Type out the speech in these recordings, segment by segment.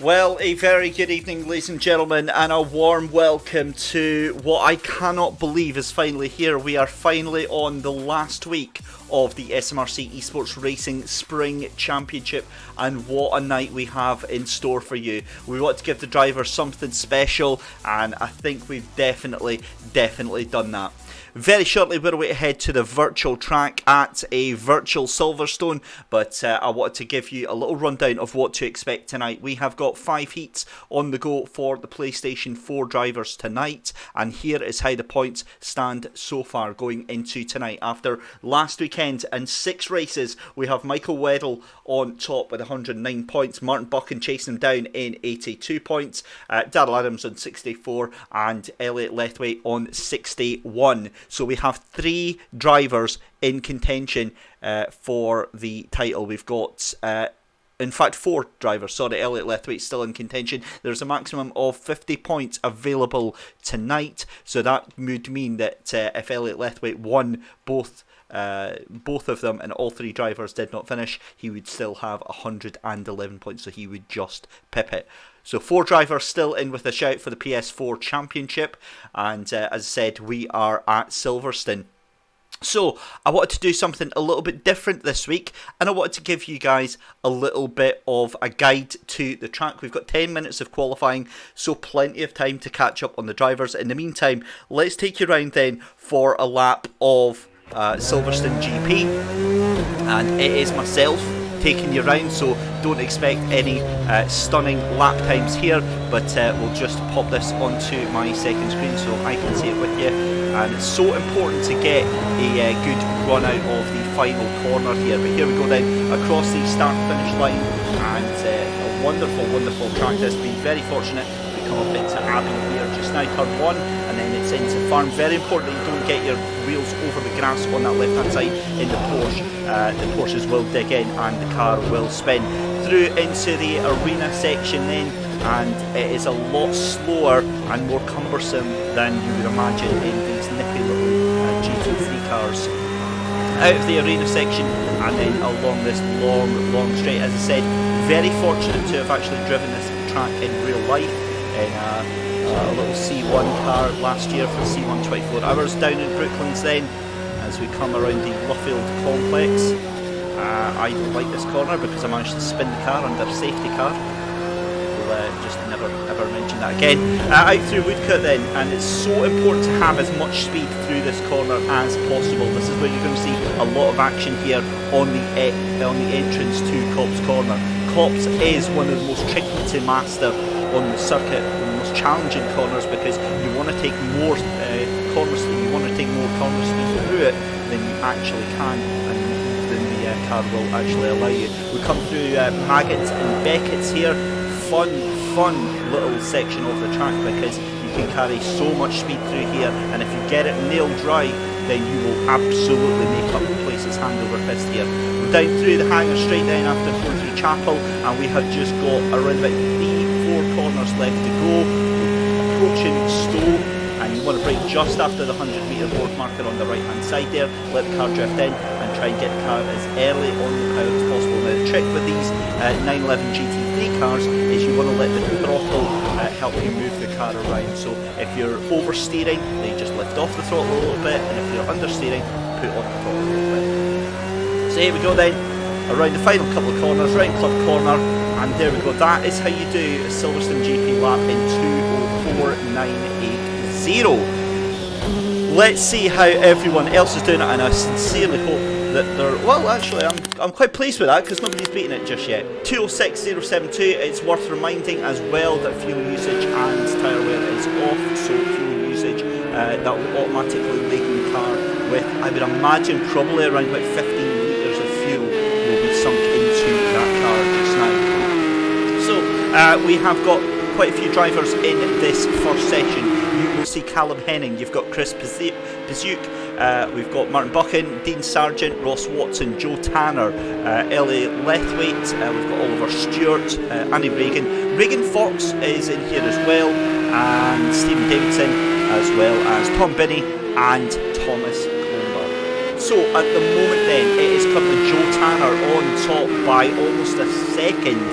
Well, a very good evening, ladies and gentlemen, and a warm welcome to what I cannot believe is finally here. We are finally on the last week of the SMRC eSports Racing Spring Championship, and what a night we have in store for you. We want to give the drivers something special, and I think we've definitely done that. Very shortly we're away to head to the virtual track at a virtual Silverstone, but I wanted to give you a little rundown of what to expect tonight. We have got 5 heats on the go for the PlayStation 4 drivers tonight, and here is how the points stand so far going into tonight. After last weekend and 6 races, we have Michael Weddle on top with 109 points, Martin Buchan chasing him down in 82 points, Darrell Adams on 64 and Elliot Lethway on 61. So we have 3 drivers in contention for the title. We've got, in fact, 4 drivers. Sorry, Elliot Lethwaite's still in contention. There's a maximum of 50 points available tonight. So that would mean that if Elliot Lethwaite won both of them and all 3 drivers did not finish, he would still have 111 points. So he would just pip it. So 4 drivers still in with a shout for the PS4 Championship, and as I said, we are at Silverstone. So I wanted to do something a little bit different this week, and I wanted to give you guys a little bit of a guide to the track. We've got 10 minutes of qualifying, so plenty of time to catch up on the drivers. In the meantime, let's take you around then for a lap of Silverstone GP, and it is myself taking you around, so don't expect any stunning lap times here, but we'll just pop this onto my second screen so I can see it with you. And it's so important to get a good run out of the final corner here. But here we go then, across the start finish line, and a wonderful track. This been very fortunate. We come up into Abbey here just now, turn 1, and then it's into Farm. Very important that you don't get your wheels over the grass on that left hand side in the Porsche. The Porsches will dig in and the car will spin through into the arena section then, and it is a lot slower and more cumbersome than you would imagine in these nippy little GT3 cars. Out of the arena section and then along this long straight. As I said, very fortunate to have actually driven this track in real life in a little C1 car last year for C1 24 hours down in Brooklands then, as we come around the Luffield complex. I don't like this corner because I managed to spin the car under safety car. We'll just never ever mention that again. Out through Woodcote then, and it's so important to have as much speed through this corner as possible. This is where you're going to see a lot of action here on the entrance to Copse Corner. Copse is one of the most tricky to master on the circuit, one of the most challenging corners, because you want to take more corner speed, you want to take more corner speed through it than you actually can, and then the car will actually allow you. We come through Maggots and Beckett's here. Fun little section of the track, because you can carry so much speed through here, and if you get it nailed right, then you will absolutely make up the place. It's hand over fist here. We're down through the hangar straight down after going through Chapel, and we have just got around about 3-4 corners left to go. Approaching Stowe, and you want to brake just after the 100-metre board marker on the right hand side there. Let the car drift in and try and get the car as early on the power as possible. Now the trick with these 911 GT3 cars is you want to let the throttle help you move the car around. So if you're oversteering, then you just lift off the throttle a little bit, and if you're understeering, put on the throttle a little bit. So here we go then, around the final couple of corners, right Club Corner, and there we go. That is how you do a Silverstone GP lap in 2:04.980. Let's see how everyone else is doing it, and I sincerely hope that they're... Well, actually, I'm quite pleased with that, because nobody's beaten it just yet. 2:06.072. It's worth reminding as well that fuel usage and tyre wear is off, so fuel usage, that will automatically laden the car with, I would imagine, probably around about 15 litres of fuel will be sunk into that car just now. So, we have got quite a few drivers in this first session. You will see Callum Henning, you've got Chris Pizuke, we've got Martin Buchan, Dean Sargent, Ross Watson, Joe Tanner, Ellie Lethwaite, we've got Oliver Stewart, Annie Regan Fox is in here as well, and Stephen Davidson, as well as Tom Binney and Thomas Colmer. So at the moment then, it is currently Joe Tanner on top by almost a second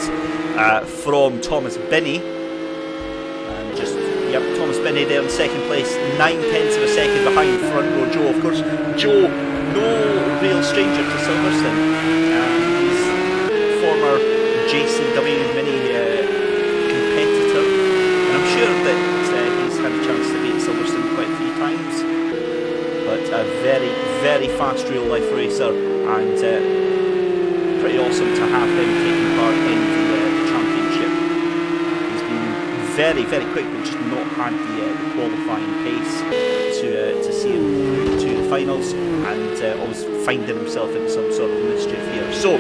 from Thomas Binney. And just, yep, Thomas Binney there in second place, 9/10 of a second behind front row Joe. Of course, Joe, no real stranger to Silverstone. He's former JCW Mini competitor, and I'm sure that he's had a chance to be at Silverstone quite a few times. But a very, very fast real-life racer, and pretty awesome to have him taking part in the championship. He's been very, very quick, but just not had the qualifying pace to see him through to the finals, and always finding himself in some sort of mischief here. So,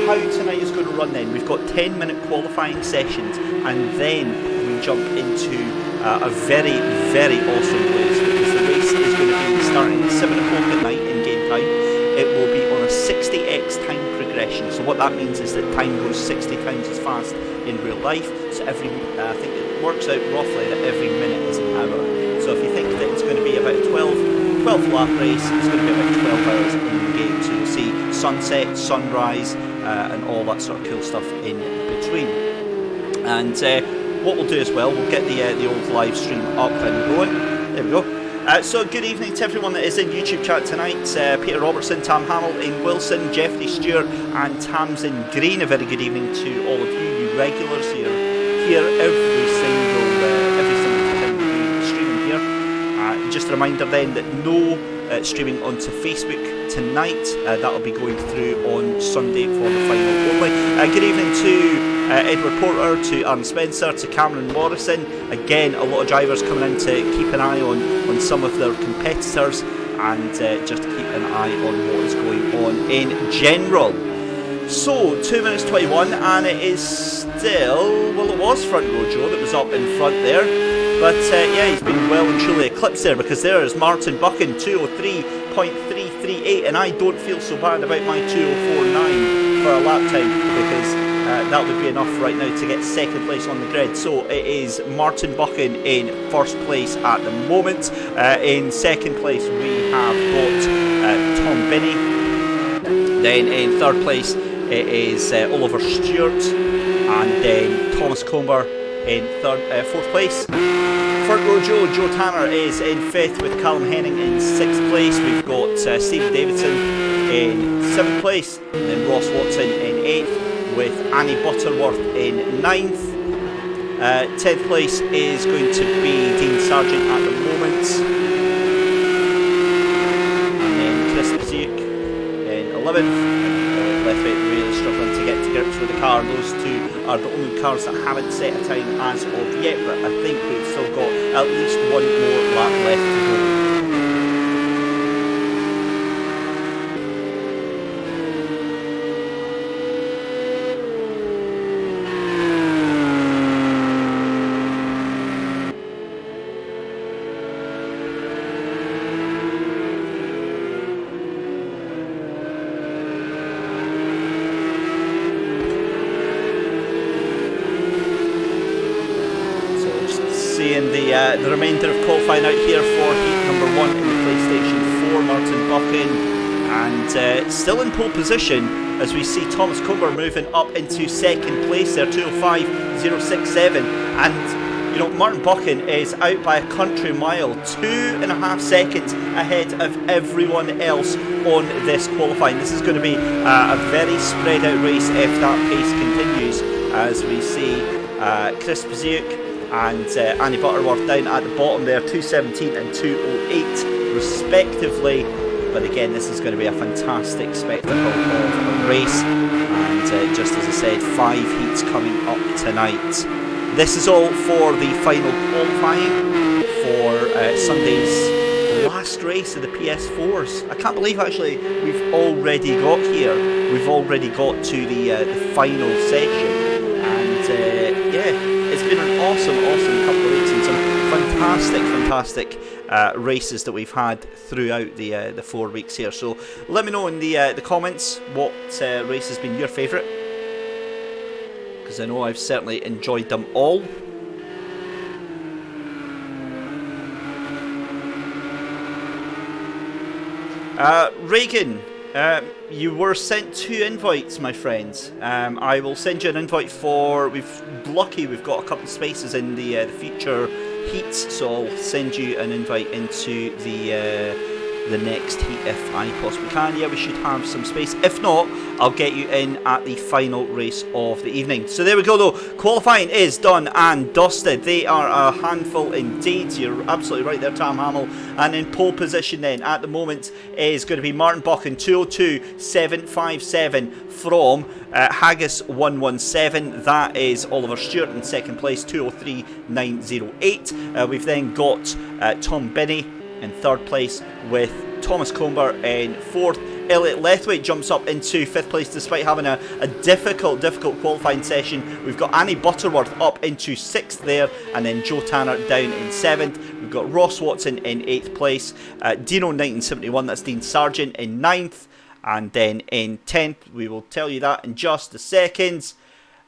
how tonight is going to run then? We've got 10-minute qualifying sessions, and then we jump into a very, very awesome race, because the race is going to be starting at 7 o'clock at night in game time. It will be on a 60x time progression. So what that means is that time goes 60 times as fast in real life. So I think it works out roughly that every minute is an hour. So if you think that it's going to be about a 12 lap race, it's going to be about 12 hours in the game. So you'll see sunset, sunrise, and all that sort of cool stuff in between. And what we'll do as well, we'll get the old live stream up and going. There we go. So good evening to everyone that is in YouTube chat tonight. Peter Robertson, Tam Hamill, Ian Wilson, Jeffrey Stewart and Tamsin Green. A very good evening to all of you regulars here every single time we streaming here. Just a reminder then that no streaming onto Facebook tonight. That'll be going through on Sunday for the final only. Good evening to Edward Porter, to Aaron Spencer, to Cameron Morrison. Again, a lot of drivers coming in to keep an eye on some of their competitors, and just to keep an eye on what is going on in general. So, 2 minutes 21, and it is still, well, it was front row Joe that was up in front there. But yeah, he's been well and truly eclipsed there, because there is Martin Buchan, 203.338, and I don't feel so bad about my 204.9 for a lap time, because that would be enough right now to get second place on the grid. So it is Martin Buchan in first place at the moment. In second place we have got Tom Binney. Then in third place it is Oliver Stewart, and then Thomas Comber in fourth place. Front row Joe Tanner is in fifth, with Callum Henning in sixth place. We've got Stephen Davidson in seventh place, and then Ross Watson in eighth, with Annie Butterworth in ninth. 10th place is going to be Dean Sargent at the moment, and then Chris Bazuke in 11th. Left right really struggling to get to grips with the car. Those two are the only cars that haven't set a time as of yet, but I think we've still got at least one more lap left to go. The remainder of qualifying out here for heat number 1 in the PlayStation 4, Martin Buchan, and still in pole position as we see Thomas Comber moving up into second place there, 205.067, and you know, Martin Buchan is out by a country mile, 2.5 seconds ahead of everyone else on this qualifying. This is going to be a very spread out race if that pace continues, as we see Chris Bazuke and Annie Butterworth down at the bottom there, 217 and 208 respectively. But again, this is going to be a fantastic spectacle of a race, and just as I said, 5 heats coming up tonight. This is all for the final qualifying for Sunday's last race of the PS4s. I can't believe actually we've already got here. We've already got to the final session, and yeah, it's been an awesome couple of weeks and some fantastic races that we've had throughout the 4 weeks here. So let me know in the comments what race has been your favourite, because I know I've certainly enjoyed them all. Reagan You were sent 2 invites, my friends. I will send you an invite for... We've got a couple of spaces in the future heats, so I'll send you an invite into the next heat if I possibly can. Yeah, we should have some space. If not, I'll get you in at the final race of the evening. So there we go though. Qualifying is done and dusted. They are a handful indeed. You're absolutely right there, Tam Hamill. And in pole position then at the moment is going to be Martin Buchan, 202.757 from Haggis 117. That is Oliver Stewart in second place, 203.908. We've then got Tom Binney in third place with Thomas Comber in fourth. Elliot Lethwaite jumps up into fifth place despite having a difficult qualifying session. We've got Annie Butterworth up into sixth there, and then Joe Tanner down in seventh. We've got Ross Watson in eighth place, Dino 1971, that's Dean Sargent, in ninth, and then in 10th, we will tell you that in just a second,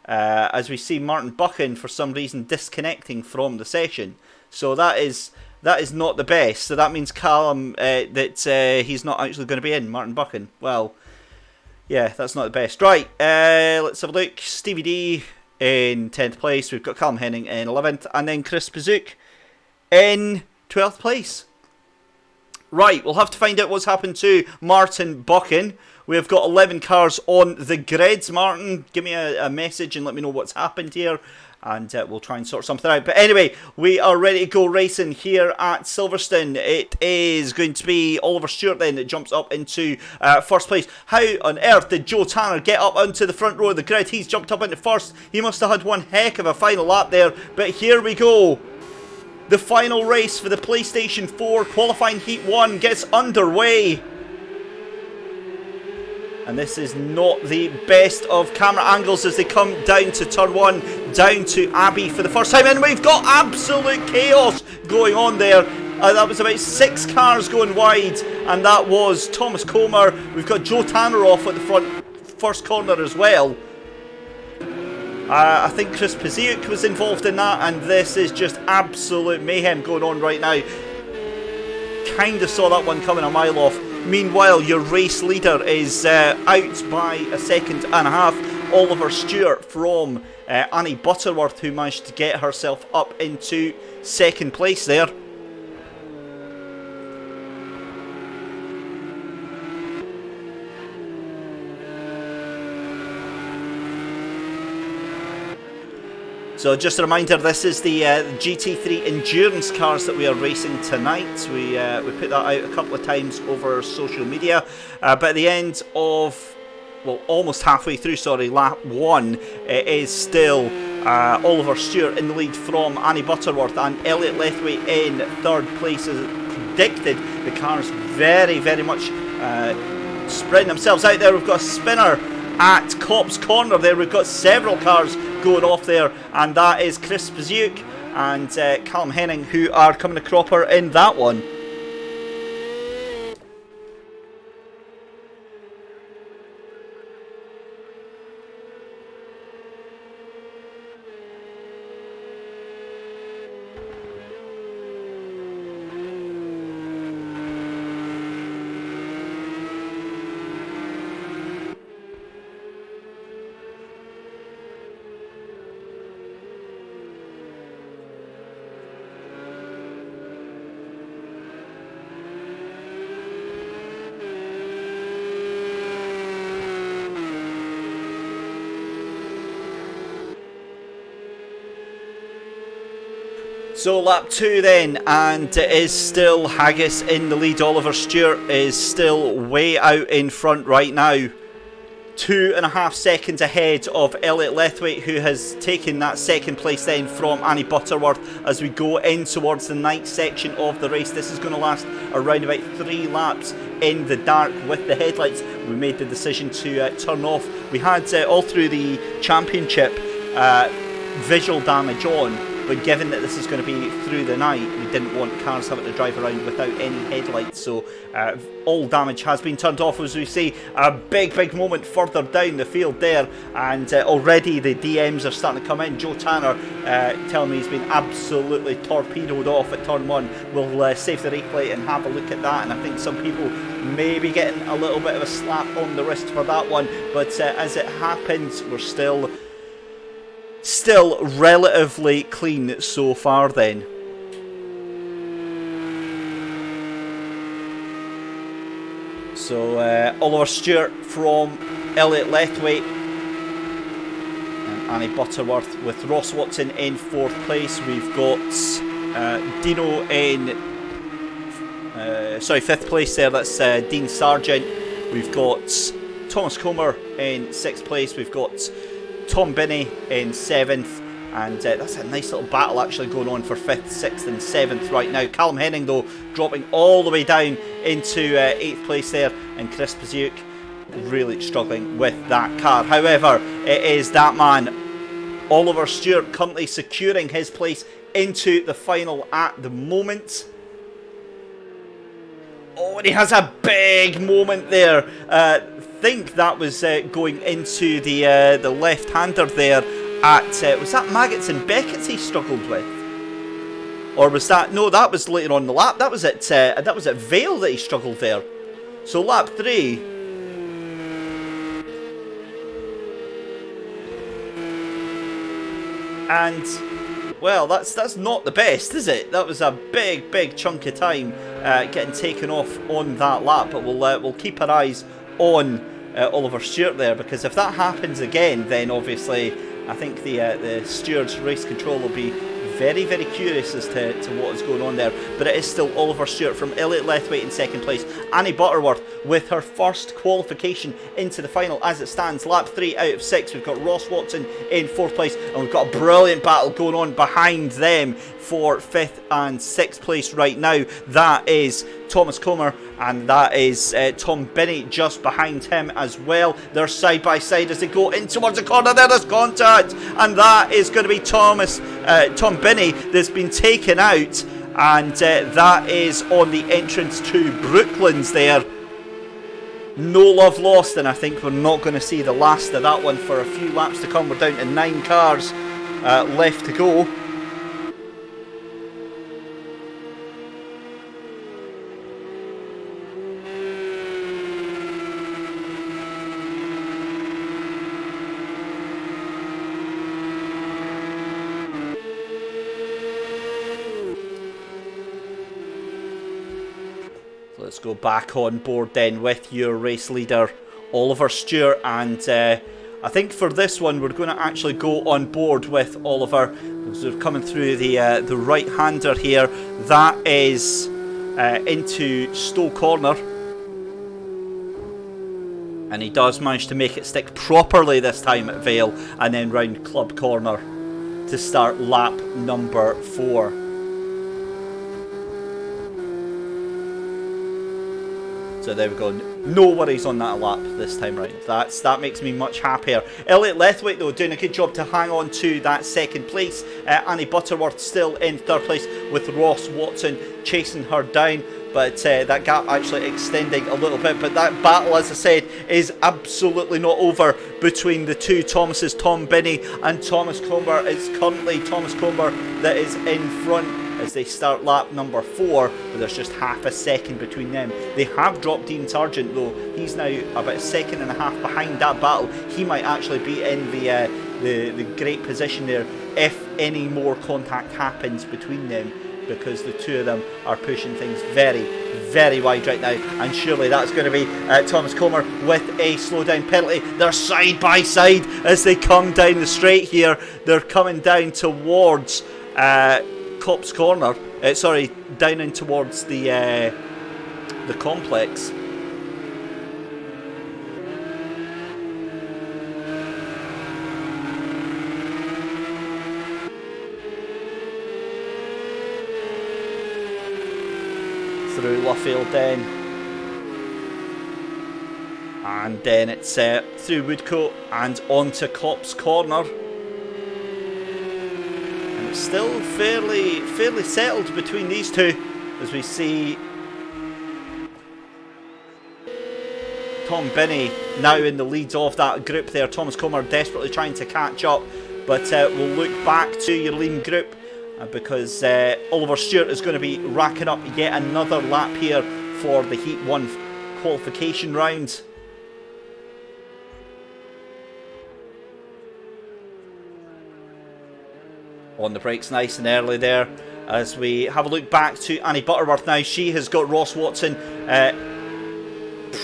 as we see Martin Buchan for some reason disconnecting from the session. So that is not the best. So that means Callum, that he's not actually going to be in, Martin Buchan. Well, yeah, that's not the best. Right, let's have a look. Stevie D in 10th place. We've got Callum Henning in 11th. And then Chris Pazook in 12th place. Right, we'll have to find out what's happened to Martin Buchan. We've got 11 cars on the grids. Martin, give me a message and let me know what's happened here. And we'll try and sort something out. But anyway, we are ready to go racing here at Silverstone. It is going to be Oliver Stewart then that jumps up into first place. How on earth did Joe Tanner get up onto the front row of the grid? He's jumped up into first. He must have had one heck of a final lap there. But here we go. The final race for the PlayStation 4 qualifying Heat 1 gets underway. And this is not the best of camera angles as they come down to turn 1, down to Abbey for the first time. And we've got absolute chaos going on there. That was about 6 cars going wide, and that was Thomas Comer. We've got Joe Tanner off at the front first corner as well. I think Chris Pazook was involved in that, and this is just absolute mayhem going on right now. Kind of saw that one coming a mile off. Meanwhile, your race leader is out by a second and a half. Oliver Stewart from Annie Butterworth, who managed to get herself up into second place there. So just a reminder, this is the GT3 endurance cars that we are racing tonight. We put that out a couple of times over social media, but at the end of, well, almost halfway through, sorry, lap 1, it is still Oliver Stewart in the lead from Annie Butterworth, and Elliot Lethwaite in third place as predicted. The cars very much spreading themselves out there. We've got a spinner at Copse Corner there. We've got several cars going off there, and that is Chris Pazook and Callum Henning who are coming a cropper in that one. So lap 2 then, and it is still Haggis in the lead. Oliver Stewart is still way out in front right now. 2.5 seconds ahead of Elliot Lethwaite, who has taken that second place then from Annie Butterworth as we go in towards the night section of the race. This is going to last around about 3 laps in the dark with the headlights. We made the decision to turn off. We had all through the championship visual damage on, but given that this is going to be through the night, we didn't want cars having to drive around without any headlights, so all damage has been turned off. As we see, a big moment further down the field there, and already the DMs are starting to come in. Joe Tanner telling me he's been absolutely torpedoed off at turn 1. We'll save the replay and have a look at that, and I think some people may be getting a little bit of a slap on the wrist for that one, but as it happens, we're still relatively clean so far then. So Oliver Stewart from Elliot Lethwaite and Annie Butterworth with Ross Watson in 4th place. We've got Dino in 5th place there, that's Dean Sargent. We've got Thomas Comer in 6th place. We've got Tom Binney in 7th, and that's a nice little battle actually going on for 5th, 6th and 7th right now. Callum Henning though dropping all the way down into 8th place there, and Chris Pazuke really struggling with that car. However, it is that man Oliver Stewart currently securing his place into the final at the moment. Oh, and he has a big moment there. Think that was going into the left-hander there at was that Maggots and Beckett's he struggled with, or was that, no, that was later on the lap. That was at Vale that he struggled there. So lap 3. And well, that's not the best, is it? That was a big chunk of time getting taken off on that lap. But we'll keep our eyes on Oliver Stewart there, because if that happens again, then obviously I think the stewards race control will be very curious as to what is going on there. But it is still Oliver Stewart from Elliot Lethwaite in 2nd place. Annie Butterworth with her first qualification into the final as it stands. Lap 3 out of 6. We've got Ross Watson in 4th place, and we've got a brilliant battle going on behind them for 5th and 6th place right now. That is Thomas Comer, and that is Tom Binney just behind him as well. They're side by side as they go in towards the corner. There's contact, and that is going to be Tom Binney that's been taken out, and that is on the entrance to Brooklands there. No love lost, and I think we're not going to see the last of that one for a few laps to come. We're down to 9 cars left to go. Let's go back on board then with your race leader, Oliver Stewart, and I think for this one we're going to actually go on board with Oliver. So we're coming through the right-hander here. That is into Stowe Corner, and he does manage to make it stick properly this time at Vale, and then round Club Corner to start lap number 4. So there we go. No worries on that lap this time round. That makes me much happier. Elliot Lethwaite though doing a good job to hang on to that 2nd place. Annie Butterworth still in 3rd place with Ross Watson chasing her down. But that gap actually extending a little bit. But that battle, as I said, is absolutely not over between the two Thomases, Tom Binney and Thomas Comer. It's currently Thomas Comer that is in front as they start lap number 4, but there's just half a second between them. They have dropped Dean Sargent though. He's now about a second and a half behind that battle. He might actually be in the great position there if any more contact happens between them, because the two of them are pushing things very wide right now, and surely that's going to be Thomas Comer with a slowdown penalty. They're side by side as they come down the straight here. They're coming down towards Copse Corner, down in towards the complex. Through Luffield then, and then it's through Woodcote and onto Copse Corner. And Still fairly settled between these two, as we see Tom Binney now in the lead of that group there. Thomas Comer desperately trying to catch up, but we'll look back to your leading group because Oliver Stewart is going to be racking up yet another lap here for the Heat 1 qualification round. On the brakes nice and early there, as we have a look back to Annie Butterworth now. She has got Ross Watson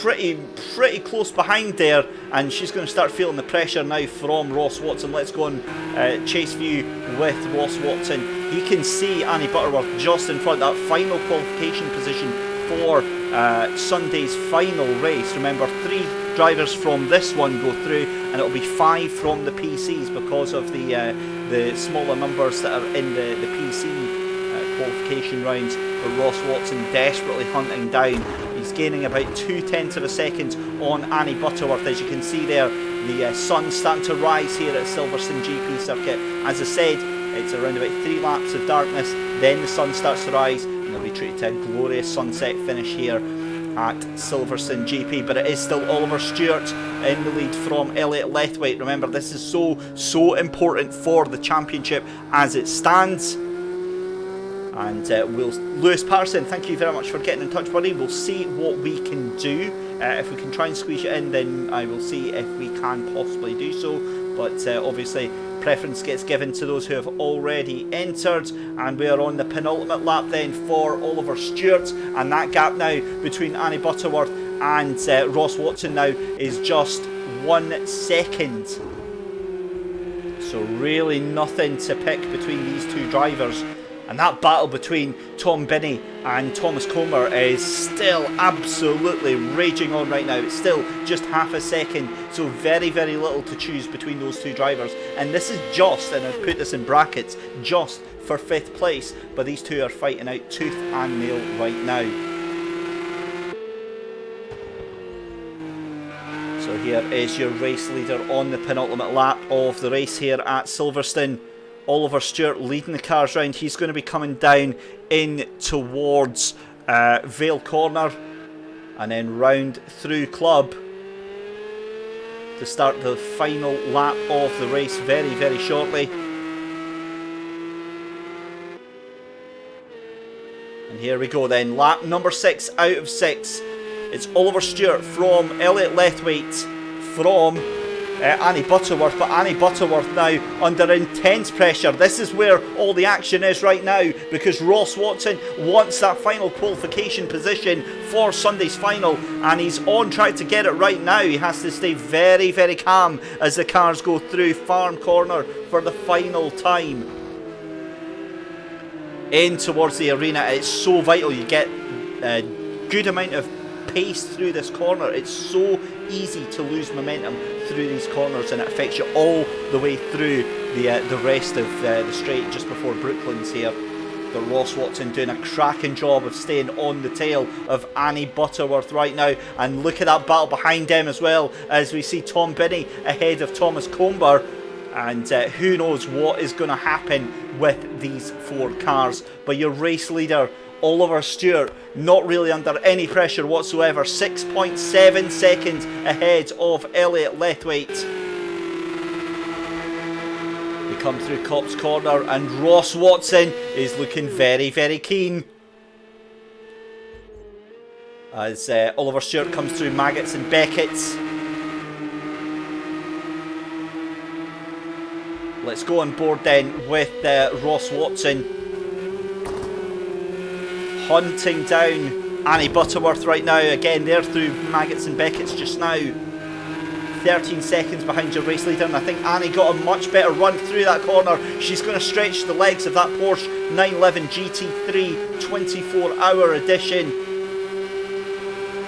pretty close behind there, and she's going to start feeling the pressure now from Ross Watson. Let's go and chase view with Ross Watson. He can see Annie Butterworth just in front, that final qualification position for Sunday's final race. Remember, 3 drivers from this one go through, and it'll be 5 from the PCs because of the smaller numbers that are in the PC qualification rounds. But Ross Watson desperately hunting down. He's gaining about 0.2 of a second on Annie Butterworth. As you can see there, the sun's starting to rise here at Silverstone GP circuit. As I said, it's around about 3 laps of darkness, then the sun starts to rise, and they'll be treated to a glorious sunset finish here at Silverstone GP. But it is still Oliver Stewart in the lead from Elliot Lethwaite. Remember, this is so important for the championship as it stands. And Lewis Patterson, thank you very much for getting in touch, buddy. We'll see what we can do. If we can try and squeeze you in, then I will see if we can possibly do so. But obviously, preference gets given to those who have already entered. And we are on the penultimate lap then for Oliver Stewart. And that gap now between Annie Butterworth and Ross Watson now is just 1 second. So really nothing to pick between these two drivers. And that battle between Tom Binney and Thomas Comer is still absolutely raging on right now. It's still just half a second, so very little to choose between those two drivers. And this is just, and I've put this in brackets, just for 5th place. But these two are fighting out tooth and nail right now. So here is your race leader on the penultimate lap of the race here at Silverstone. Oliver Stewart leading the cars round. He's going to be coming down in towards Vale Corner and then round through Club to start the final lap of the race very shortly. And here we go then, lap number 6 out of 6. It's Oliver Stewart from Elliot Lethwaite from Annie Butterworth, but Annie Butterworth now under intense pressure. This is where all the action is right now, because Ross Watson wants that final qualification position for Sunday's final, and he's on track to get it right now. He has to stay very calm as the cars go through Farm Corner for the final time in towards the arena. It's so vital you get a good amount of pace through this corner. It's so easy to lose momentum through these corners, and it affects you all the way through the rest of the straight just before Brooklands here. But Ross Watson doing a cracking job of staying on the tail of Annie Butterworth right now, and look at that battle behind them as well, as we see Tom Binney ahead of Thomas Comer, and who knows what is going to happen with these 4 cars. But your race leader Oliver Stewart not really under any pressure whatsoever, 6.7 seconds ahead of Elliot Lethwaite. We come through Copse Corner and Ross Watson is looking very keen as Oliver Stewart comes through Maggots and Beckett's. Let's go on board then with Ross Watson hunting down Annie Butterworth right now. Again, they're through Maggots and Beckett's just now. 13 seconds behind your race leader, and I think Annie got a much better run through that corner. She's going to stretch the legs of that Porsche 911 GT3 24-hour edition.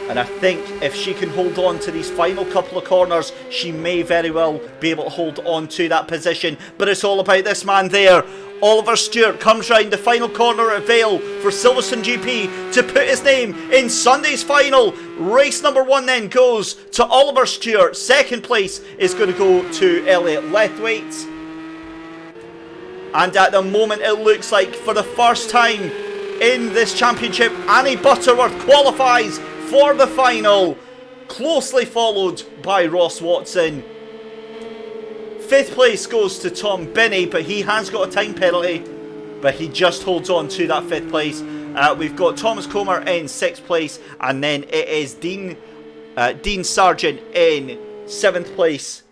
And I think if she can hold on to these final couple of corners, she may very well be able to hold on to that position. But it's all about this man there. Oliver Stewart comes round the final corner at Vale for Silverstone GP to put his name in Sunday's final. Race number 1 then goes to Oliver Stewart. Second place is going to go to Elliot Lethwaite. And at the moment it looks like for the first time in this championship, Annie Butterworth qualifies for the final, closely followed by Ross Watson. 5th place goes to Tom Binney, but he has got a time penalty, but he just holds on to that 5th place. We've got Thomas Comer in 6th place, and then it is Dean Sargent in 7th place.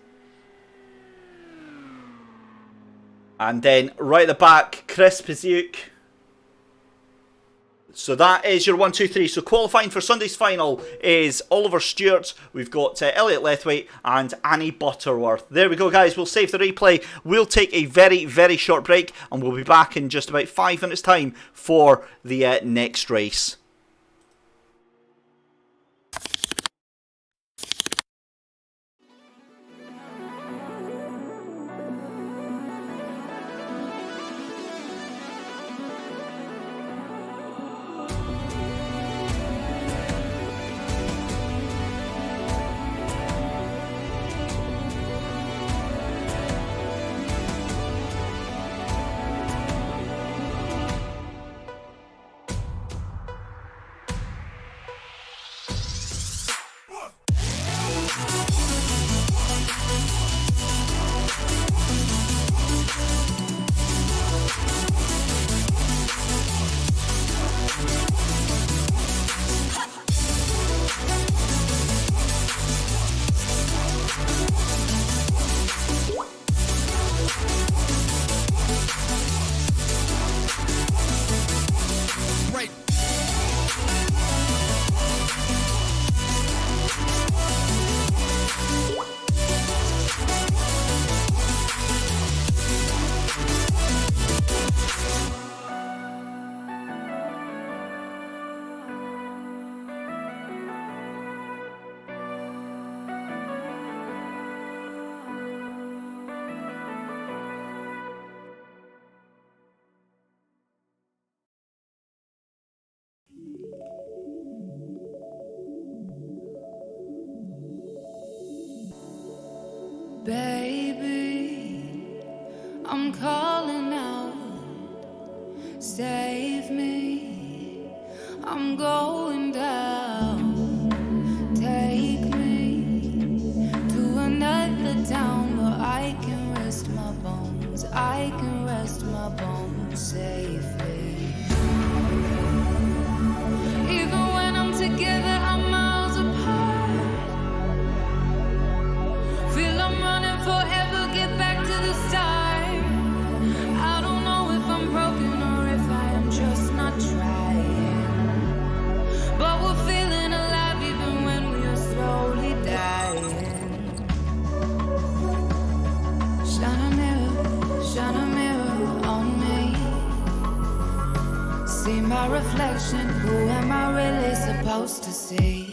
And then right at the back, Chris Paziuk. So that is your 1, 2, 3. So qualifying for Sunday's final is Oliver Stewart. We've got Elliot Lethwaite and Annie Butterworth. There we go, guys. We'll save the replay. We'll take a very, very short break, and we'll be back in just about 5 minutes' time for the next race. Baby, I'm calling out, save me, I'm going down, take me to another town where I can rest my bones, I can rest my bones safely. Even when I'm together, I'm miles apart. Feel I'm running forever, get back to the start. I don't know if I'm broken or if I am just not trying. But we're feeling alive even when we are slowly dying. Shine a mirror on me. See my reflection, who am I really supposed to see?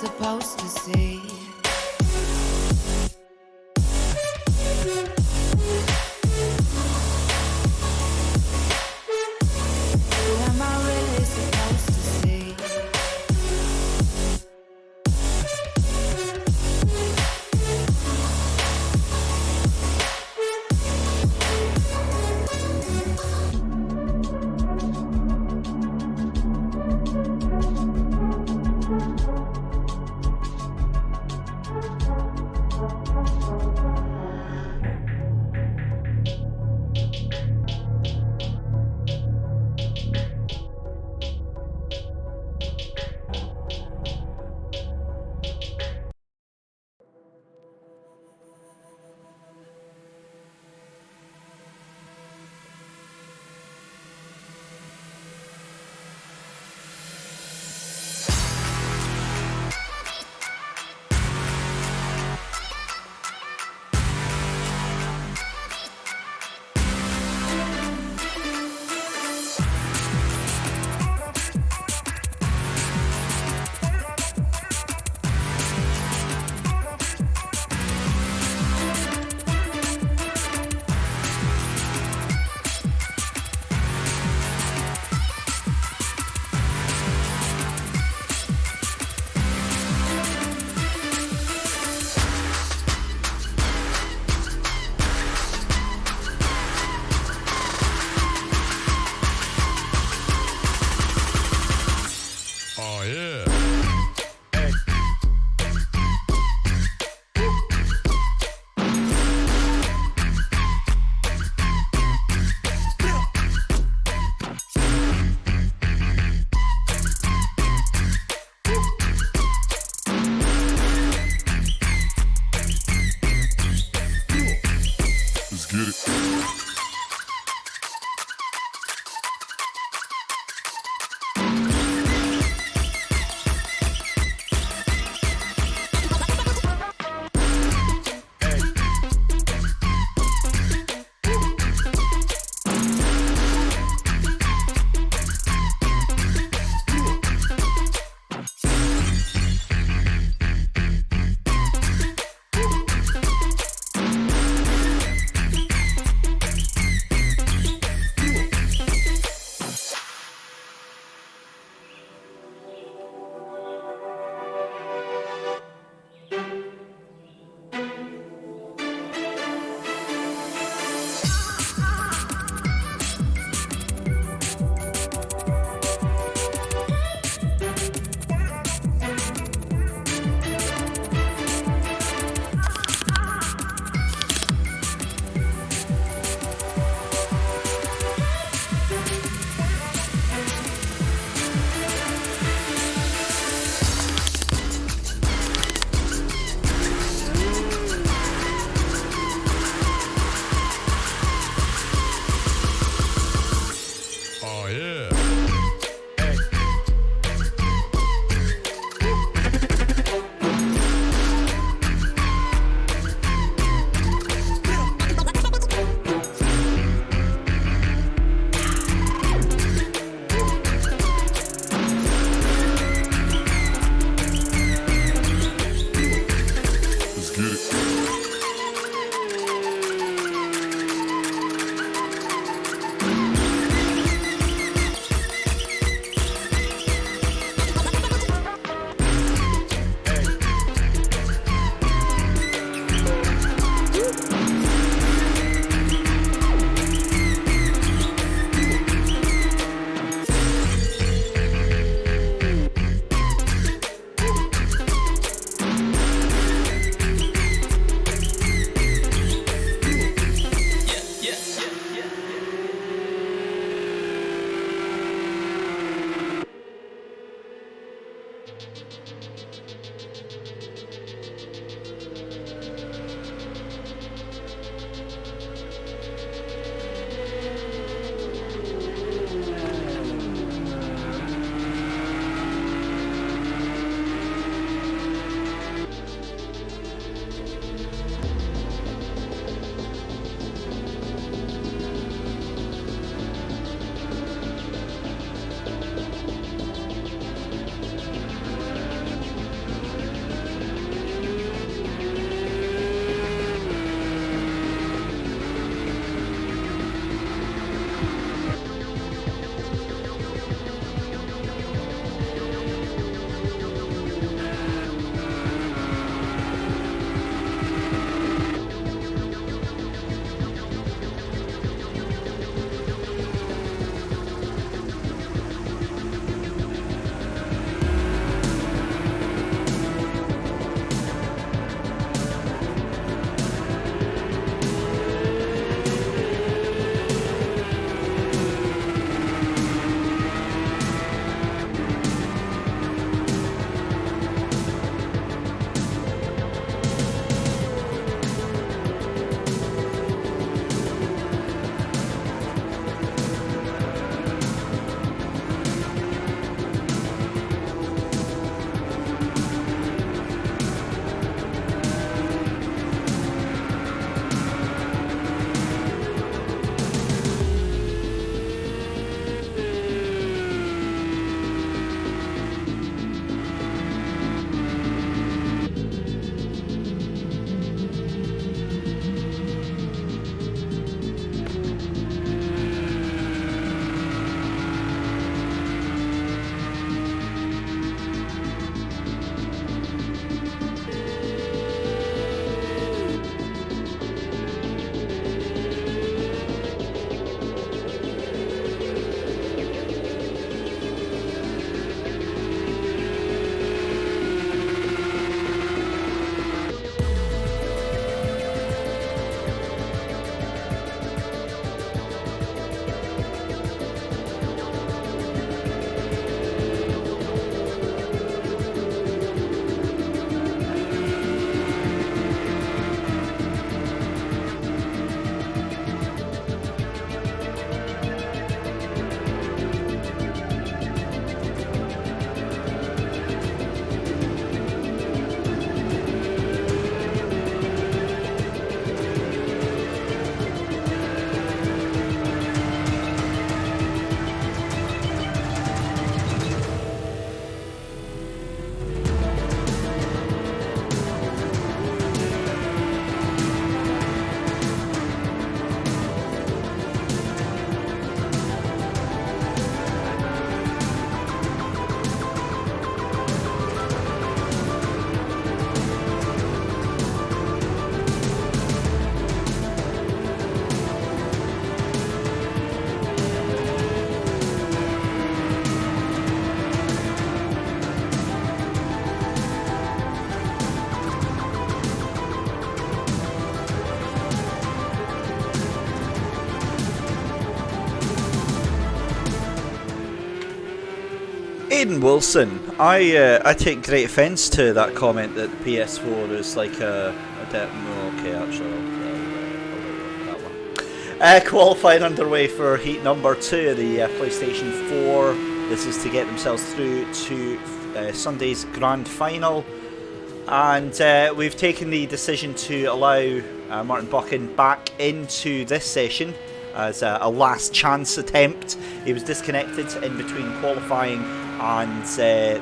Supposed to see. Who am I really supposed to see? Hayden Wilson, I take great offence to that comment that the PS4 is like a no, okay, actually, I'll that one. Qualifying underway for heat number 2 of the PlayStation 4. This is to get themselves through to Sunday's grand final. And we've taken the decision to allow Martin Buchan back into this session as a last chance attempt. He was disconnected in between qualifying and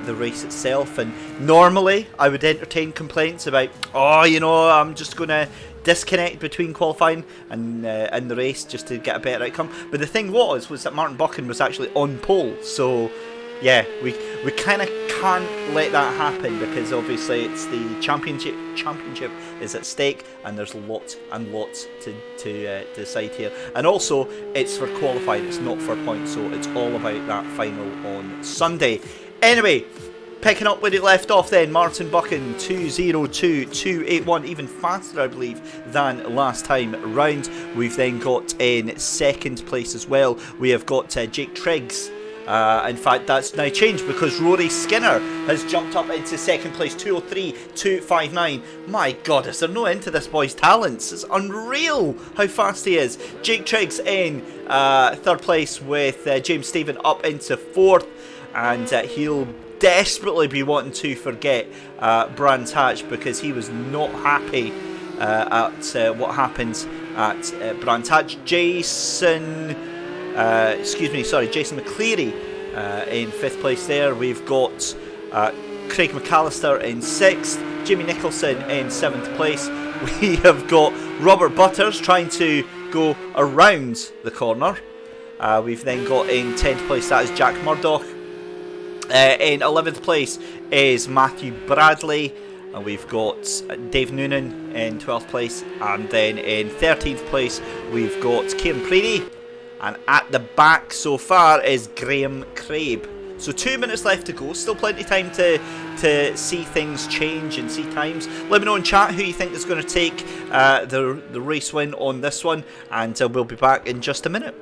the race itself, and normally I would entertain complaints about, oh, you know, I'm just going to disconnect between qualifying and the race just to get a better outcome. But the thing was that Martin Buchan was actually on pole, so yeah, we kind of can't let that happen, because obviously it's the championship is at stake, and there's lots and lots to decide here. And also, it's for qualifying, it's not for points, so it's all about that final on Sunday. Anyway, picking up where he left off then, Martin Buchan 2:02.281, even faster I believe than last time round. We've then got in second place as well, we have got Jake Triggs. In fact, that's now changed because Rory Skinner has jumped up into second place, 2:03.259. My God, is there no end to this boy's talents? It's unreal how fast he is. Jake Triggs in third place with James Stephen up into fourth, and he'll desperately be wanting to forget Brands Hatch, because he was not happy at what happens at Brands Hatch. Jason McCleary in fifth place there. We've got Craig McAllister in sixth, Jimmy Nicholson in seventh place. We have got Robert Butters trying to go around the corner. We've then got in 10th place, that is Jack Murdoch. In 11th place is Matthew Bradley. And we've got Dave Noonan in 12th place. And then in 13th place, we've got Kieran Preedy. And at the back so far is Graham Crabe. So 2 minutes left to go. Still plenty of time to see things change and see times. Let me know in chat who you think is going to take the race win on this one. And we'll be back in just a minute.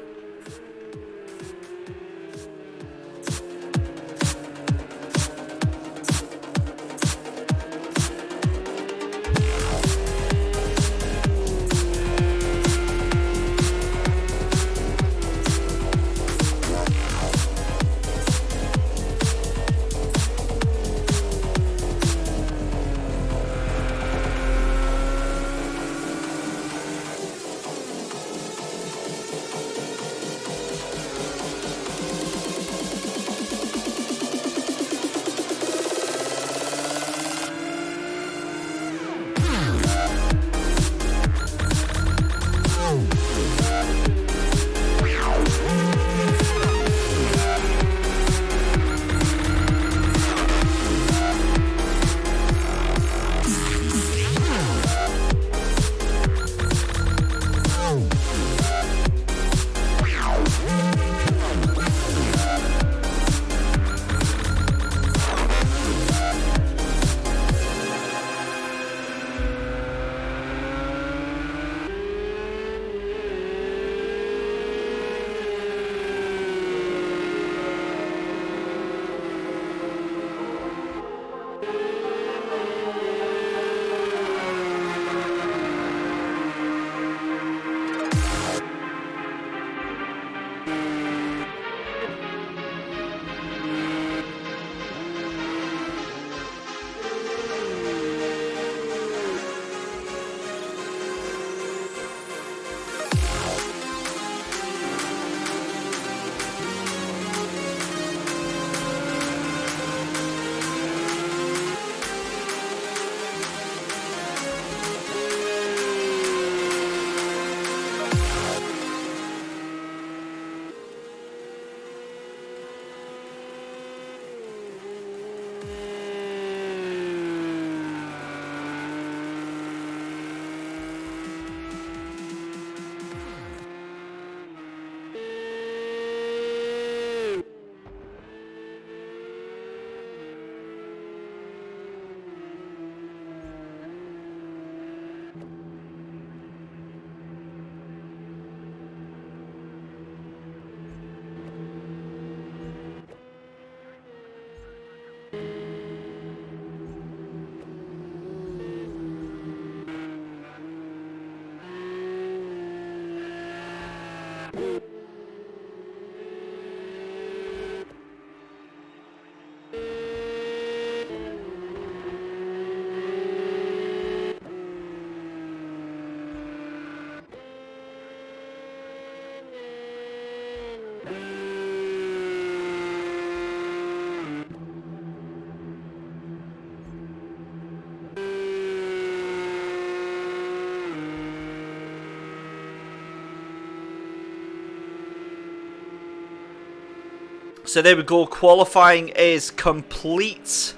So there we go, qualifying is complete.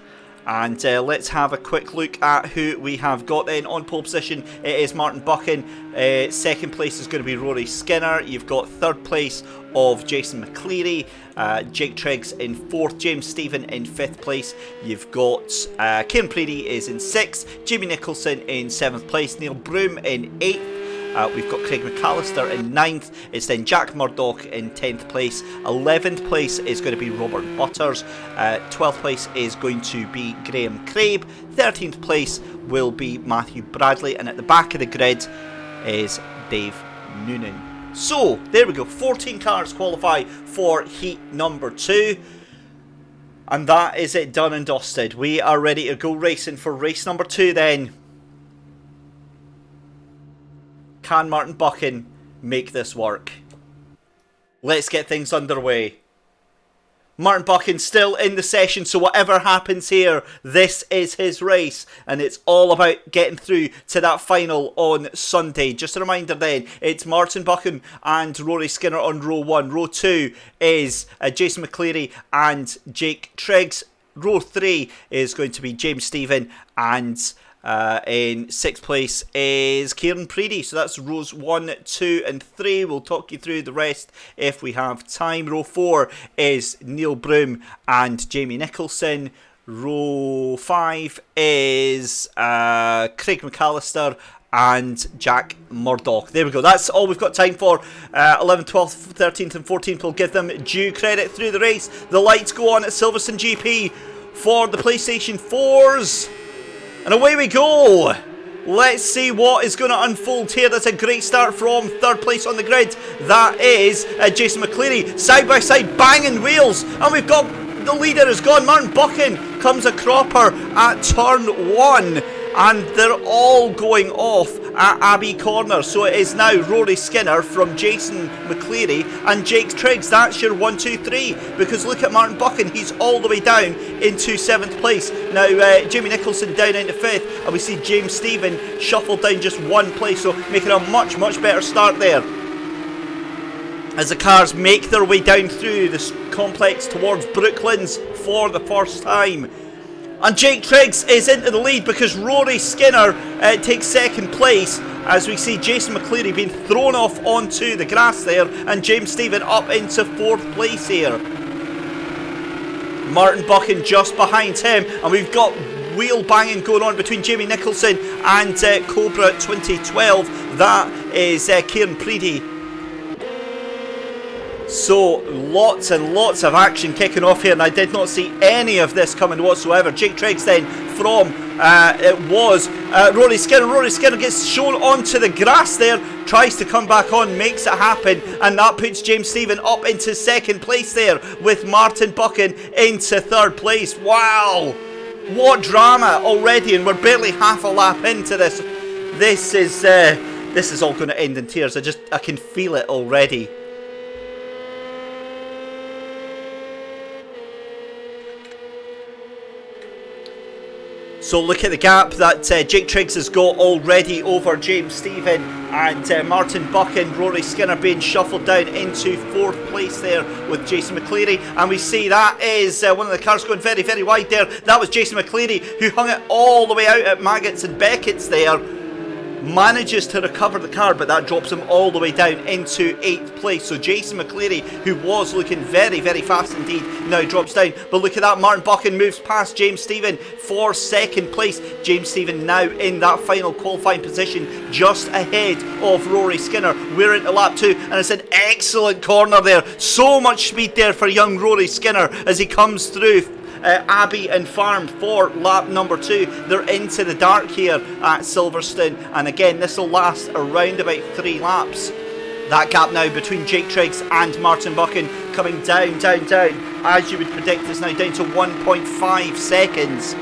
And let's have a quick look at who we have got then on pole position. It is Martin Buchan. Second place is going to be Rory Skinner. You've got third place of Jason McCleary. Jake Triggs in fourth. James Stephen in fifth place. You've got Kieran Preedy is in sixth. Jamie Nicholson in seventh place. Neil Broom in eighth. We've got Craig McAllister in 9th. It's then Jack Murdoch in 10th place. 11th place is going to be Robert Butters. 12th place is going to be Graham Crabe. 13th place will be Matthew Bradley. And at the back of the grid is Dave Noonan. So, there we go. 14 cars qualify for heat number 2. And that is it, done and dusted. We are ready to go racing for race number 2 then. Can Martin Buchan make this work? Let's get things underway. Martin Buchan still in the session, so whatever happens here, this is his race. And it's all about getting through to that final on Sunday. Just a reminder then, it's Martin Buchan and Rory Skinner on row 1. Row 2 is Jason McCleary and Jake Triggs. Row 3 is going to be James Stephen and... in 6th place is Kieran Preedy. So that's rows 1, 2 and 3. We'll talk you through the rest if we have time. Row 4 is Neil Broom and Jamie Nicholson. Row 5 is Craig McAllister and Jack Murdoch. There we go, that's all we've got time for. 11th, 12th, 13th and 14th will give them due credit through the race. The lights go on at Silverstone GP for the PlayStation 4s. And away we go. Let's see what is going to unfold here. That's a great start from third place on the grid. That is Jason McCleary. Side by side, banging wheels. And we've got the leader has gone. Martin Buchan comes a cropper at turn 1. And they're all going off at Abbey Corner. So it is now Rory Skinner from Jason McCleary and Jake Triggs. That's your 1, 2, 3. Because look at Martin Buchan. He's all the way down into 7th place. Now Jamie Nicholson down into 5th. And we see James Stephen shuffled down just 1 place. So making a much, much better start there. As the cars make their way down through this complex towards Brooklands for the first time. And Jake Triggs is into the lead because Rory Skinner takes 2nd place as we see Jason McCleary being thrown off onto the grass there and James Stephen up into 4th place here. Martin Buchan just behind him and we've got wheel banging going on between Jamie Nicholson and Cobra 2012. That is Kieran Preedy. So lots and lots of action kicking off here and I did not see any of this coming whatsoever. Jake Triggs then from it was Rory Skinner. Rory Skinner gets shown onto the grass there, tries to come back on, makes it happen, and that puts James Stephen up into 2nd place there with Martin Buchan into 3rd place. Wow, what drama already, and we're barely half a lap into this. This is all going to end in tears. I can feel it already. So look at the gap that Jake Triggs has got already over James Stephen and Martin Buchan. Rory Skinner being shuffled down into 4th place there with Jason McCleary. And we see that is one of the cars going very, very wide there. That was Jason McCleary who hung it all the way out at Maggots and Beckett's there. Manages to recover the car, but that drops him all the way down into 8th place. So Jason McCleary, who was looking very, very fast indeed, now drops down. But look at that, Martin Buchan moves past James Stephen for 2nd place. James Stephen now in that final qualifying position, just ahead of Rory Skinner. We're into lap 2, and it's an excellent corner there. So much speed there for young Rory Skinner as he comes through Abbey and Farm for lap number 2. They're into the dark here at Silverstone, and again this will last around about 3 laps. That gap now between Jake Triggs and Martin Buchan coming down, down, down, as you would predict, is now down to 1.5 seconds.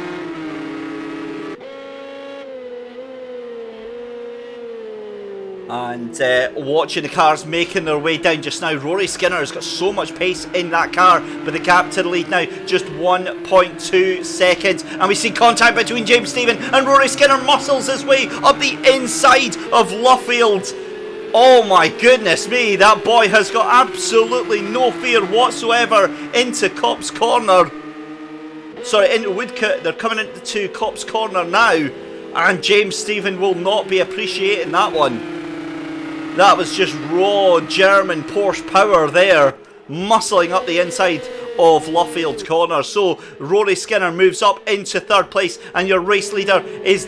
And watching the cars making their way down just now. Rory Skinner has got so much pace in that car, but the gap to the lead now just 1.2 seconds. And we see contact between James Stephen and Rory Skinner muscles his way up the inside of Luffield. Oh my goodness me, that boy has got absolutely no fear whatsoever into Cop's corner. Sorry, into Woodcote. They're coming into Cop's corner now, and James Stephen will not be appreciating that one. That was just raw German Porsche power there, muscling up the inside of Loufield's corner. So Rory Skinner moves up into third place, and your race leader is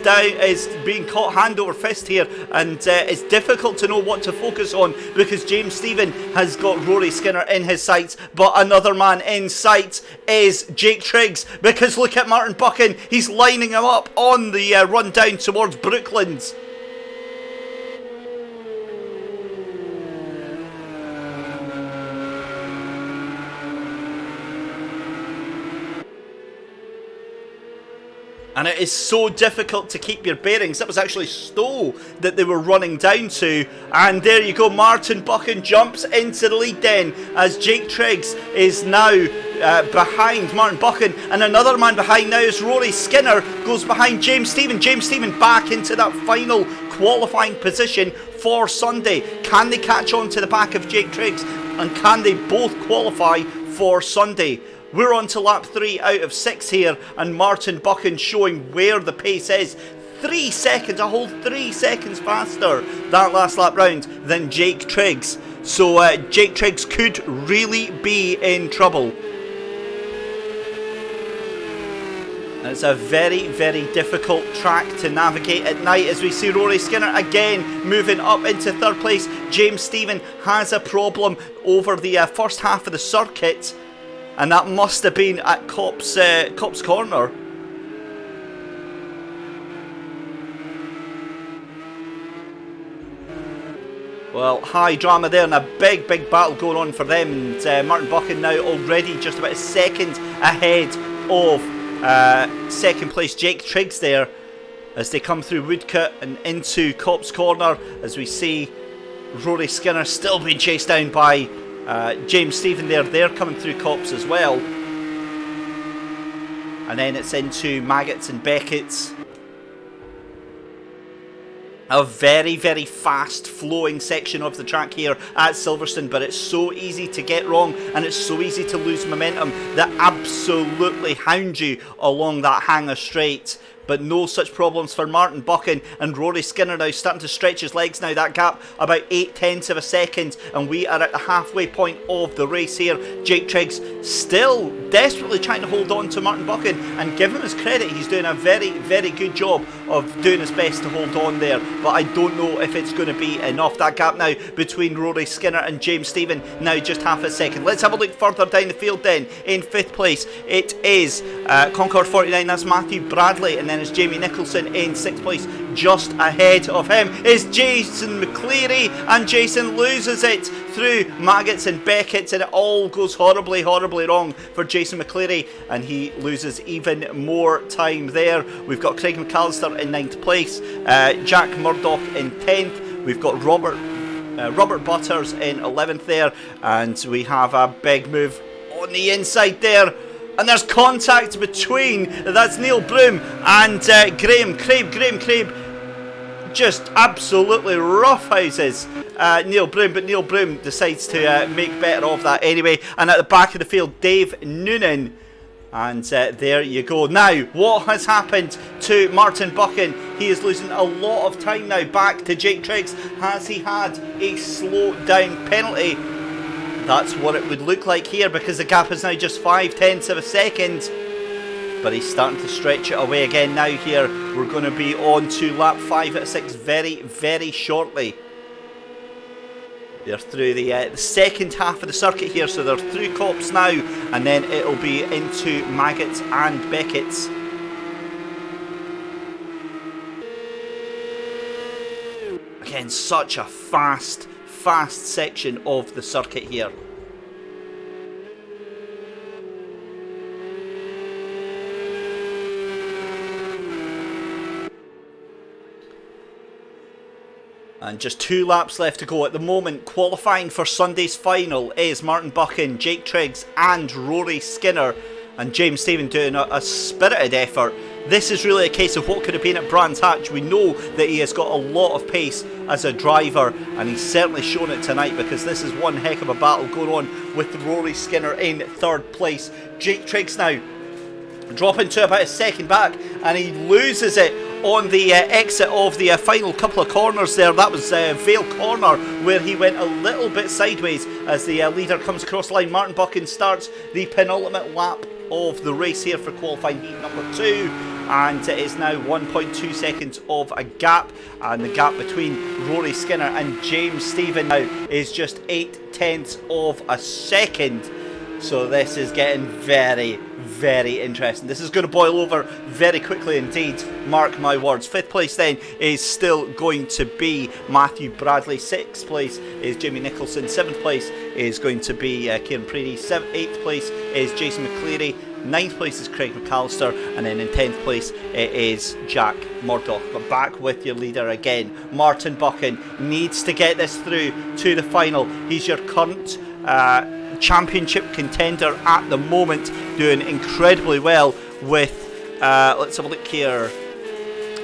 being caught hand over fist here, and it's difficult to know what to focus on because James Stephen has got Rory Skinner in his sights, but another man in sight is Jake Triggs, because look at Martin Buchan, he's lining him up on the run down towards Brooklands. And it is so difficult to keep your bearings. That was actually Stowe that they were running down to. And there you go, Martin Buchan jumps into the lead then, as Jake Triggs is now behind Martin Buchan. And another man behind now is Rory Skinner, goes behind James Stephen. James Stephen back into that final qualifying position for Sunday. Can they catch on to the back of Jake Triggs? And can they both qualify for Sunday? We're on to lap 3 out of 6 here, and Martin Buchan showing where the pace is. 3 seconds, a whole 3 seconds faster that last lap round than Jake Triggs. So Jake Triggs could really be in trouble. And it's a very, very difficult track to navigate at night, as we see Rory Skinner again moving up into third place. James Stephen has a problem over the first half of the circuit, and that must have been at Cop's corner. Well, high drama there, and a big battle going on for them. And Martin Buchan now already just about a second ahead of second place Jake Triggs there, as they come through Woodcote and into Cop's corner, as we see Rory Skinner still being chased down by James Stephen there. They're coming through Cop's as well. And then it's into Maggots and Beckett's. A very, very fast flowing section of the track here at Silverstone, but it's so easy to get wrong and it's so easy to lose momentum that absolutely hound you along that hanger straight. But no such problems for Martin Buchan, and Rory Skinner now starting to stretch his legs now. That gap about 0.8 of a second, and we are at the halfway point of the race here. Jake Triggs still desperately trying to hold on to Martin Buchan, and give him his credit, he's doing a very, very good job of doing his best to hold on there, but I don't know if it's going to be enough. That gap now between Rory Skinner and James Stephen now just half a second. Let's have a look further down the field then. In 5th place it is Concord 49, that's Matthew Bradley, and then it's Jamie Nicholson in 6th place. Just ahead of him is Jason McCleary, and Jason loses it through Maggots and Beckett's, and it all goes horribly wrong for Jason McCleary, and he loses even more time there. We've got Craig McAllister in 9th place, Jack Murdoch in 10th, we've got Robert Butters in 11th there, and we have a big move on the inside there. And there's contact between, that's Neil Broom and Graham Craib. Just absolutely roughhouses Neil Broom, but Neil Broom decides to make better of that anyway. And at the back of the field, Dave Noonan. And there you go. Now, what has happened to Martin Buchan? He is losing a lot of time now back to Jake Triggs. Has he had a slow down penalty? That's what it would look like here, because the gap is now just 0.5 of a second. But he's starting to stretch it away again now here. We're going to be on to lap 5 out of 6 very, very shortly. They're through the second half of the circuit here, so they're through Cop's now, and then it'll be into Maggots and Beckett's. Again, such a fast section of the circuit here. And just 2 laps left to go at the moment. Qualifying for Sunday's final is Martin Buchan, Jake Triggs and Rory Skinner, and James Stephen doing a spirited effort this is really a case of what could have been at Brands Hatch. We know that he has got a lot of pace as a driver, and he's certainly shown it tonight, because this is one heck of a battle going on with Rory Skinner in third place. Jake Triggs now dropping to about a second back, and he loses it on the exit of the final couple of corners there. That was Vale Corner, where he went a little bit sideways as the leader comes across the line. Martin Buchan starts the penultimate lap of the race here for qualifying heat number 2, and it is now 1.2 seconds of a gap, and the gap between Rory Skinner and James Stephen now is just 0.8 of a second. So this is getting very, very interesting. This is going to boil over very quickly indeed, mark my words. 5th place then is still going to be Matthew Bradley. 6th place is Jamie Nicholson. 7th place is going to be Kieran Preedy. 8th place is Jason McCleary. 9th place is Craig McAllister, and then in 10th place it is Jack Murdoch. But back with your leader again. Martin Buchan needs to get this through to the final. He's your current championship contender at the moment, doing incredibly well with let's have a look here,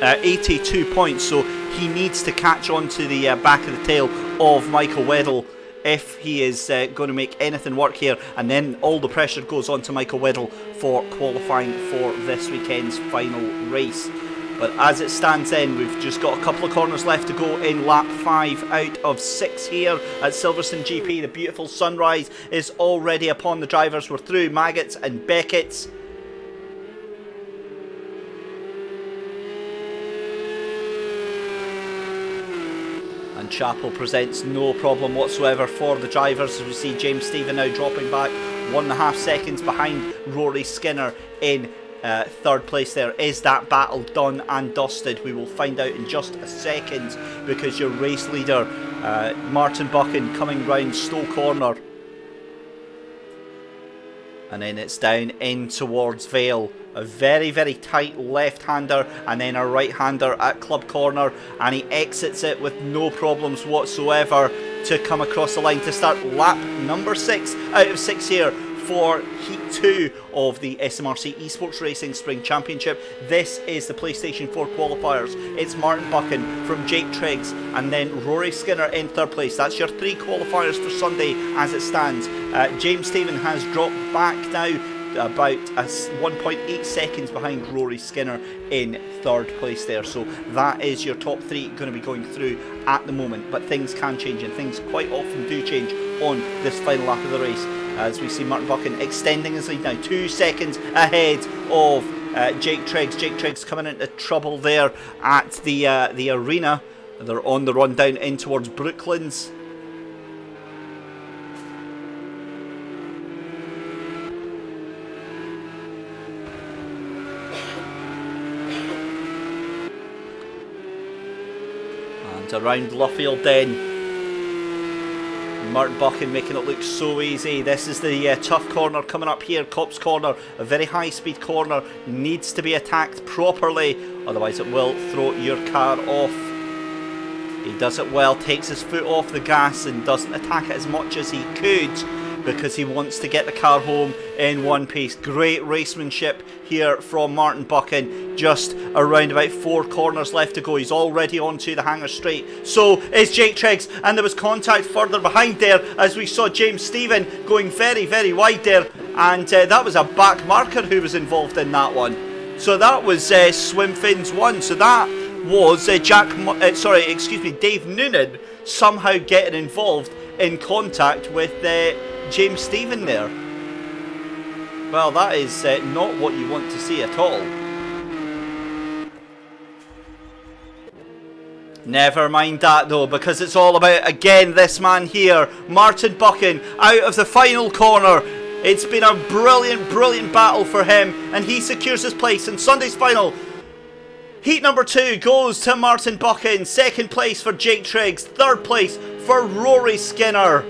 82 points. So he needs to catch on to the back of the tail of Michael Weddle if he is going to make anything work here, and then all the pressure goes on to Michael Weddle for qualifying for this weekend's final race. But as it stands then, we've just got a couple of corners left to go in lap 5 out of 6 here at Silverstone GP. The beautiful sunrise is already upon the drivers. We're through Maggots and Beckett's. And Chapel presents no problem whatsoever for the drivers, as we see James Stephen now dropping back 1.5 seconds behind Rory Skinner in third place there. Is that battle done and dusted? We will find out in just a second, because your race leader Martin Buchan coming round Stowe Corner, and then it's down in towards Vale. A very, very tight left-hander and then a right-hander at Club Corner, and he exits it with no problems whatsoever to come across the line to start lap number 6 out of 6 here for Heat 2 of the SMRC eSports Racing Spring Championship. This is the PlayStation 4 qualifiers. It's Martin Buchan from Jake Triggs, and then Rory Skinner in third place. That's your 3 qualifiers for Sunday as it stands. James Stephen has dropped back now, about 1.8 seconds behind Rory Skinner in third place there. So that is your top 3 going to be going through at the moment, but things can change, and things quite often do change on this final lap of the race, as we see Martin Buchan extending his lead now 2 seconds ahead of Jake Triggs. Jake Triggs coming into trouble there at the arena. They're on the run down in towards Brooklands. And around Luffield then, Martin Buchan making it look so easy. This is the tough corner coming up here, Cops Corner, a very high speed corner, needs to be attacked properly, otherwise it will throw your car off. He does it well, takes his foot off the gas and doesn't attack it as much as he could, because he wants to get the car home in one piece. Great racemanship here from Martin Buchan. Just around about 4 corners left to go. He's already onto the hanger straight. So is Jake Triggs, and there was contact further behind there as we saw James Stephen going very, very wide there, and that was a back marker who was involved in that one. So that was Swimfin's one. So that was Dave Noonan somehow getting involved in contact with James Stephen there. Well, that is not what you want to see at all. Never mind that though, because it's all about, again, this man here, Martin Buchan, out of the final corner. It's been a brilliant, brilliant battle for him, and he secures his place in Sunday's final. Heat number 2 goes to Martin Buchan. 2nd place for Jake Triggs. 3rd place for Rory Skinner.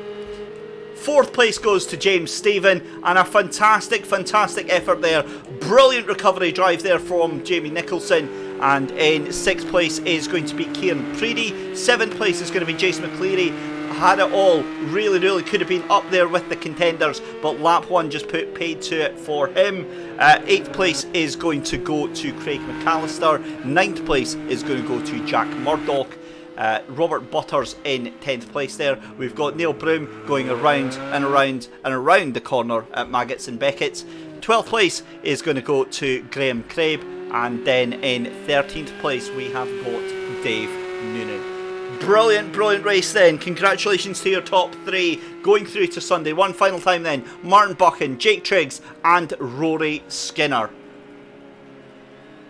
4th place goes to James Stephen, and a fantastic, fantastic effort there. Brilliant recovery drive there from Jamie Nicholson. And in 6th place is going to be Kieran Preedy. 7th place is going to be Jason McCleary. had it all. Really could have been up there with the contenders, but lap 1 just put paid to it for him. 8th place is going to go to Craig McAllister. 9th place is going to go to Jack Murdoch. Robert Butters in 10th place there. We've got Neil Broom going around and around and around the corner at Maggots and Beckett's. 12th place is going to go to Graham Craib, and then in 13th place we have got Dave Noonan. Brilliant race then. Congratulations to your top 3 going through to Sunday. One final time then. Martin Buchan, Jake Triggs and Rory Skinner.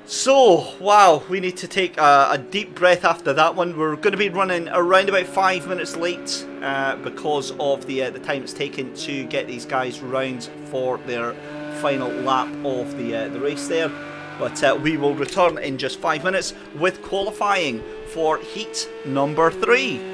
So, wow, we need to take a deep breath after that one. We're going to be running around about 5 minutes late because of the time it's taken to get these guys round for their final lap of the race there. But we will return in just 5 minutes with qualifying for heat number 3.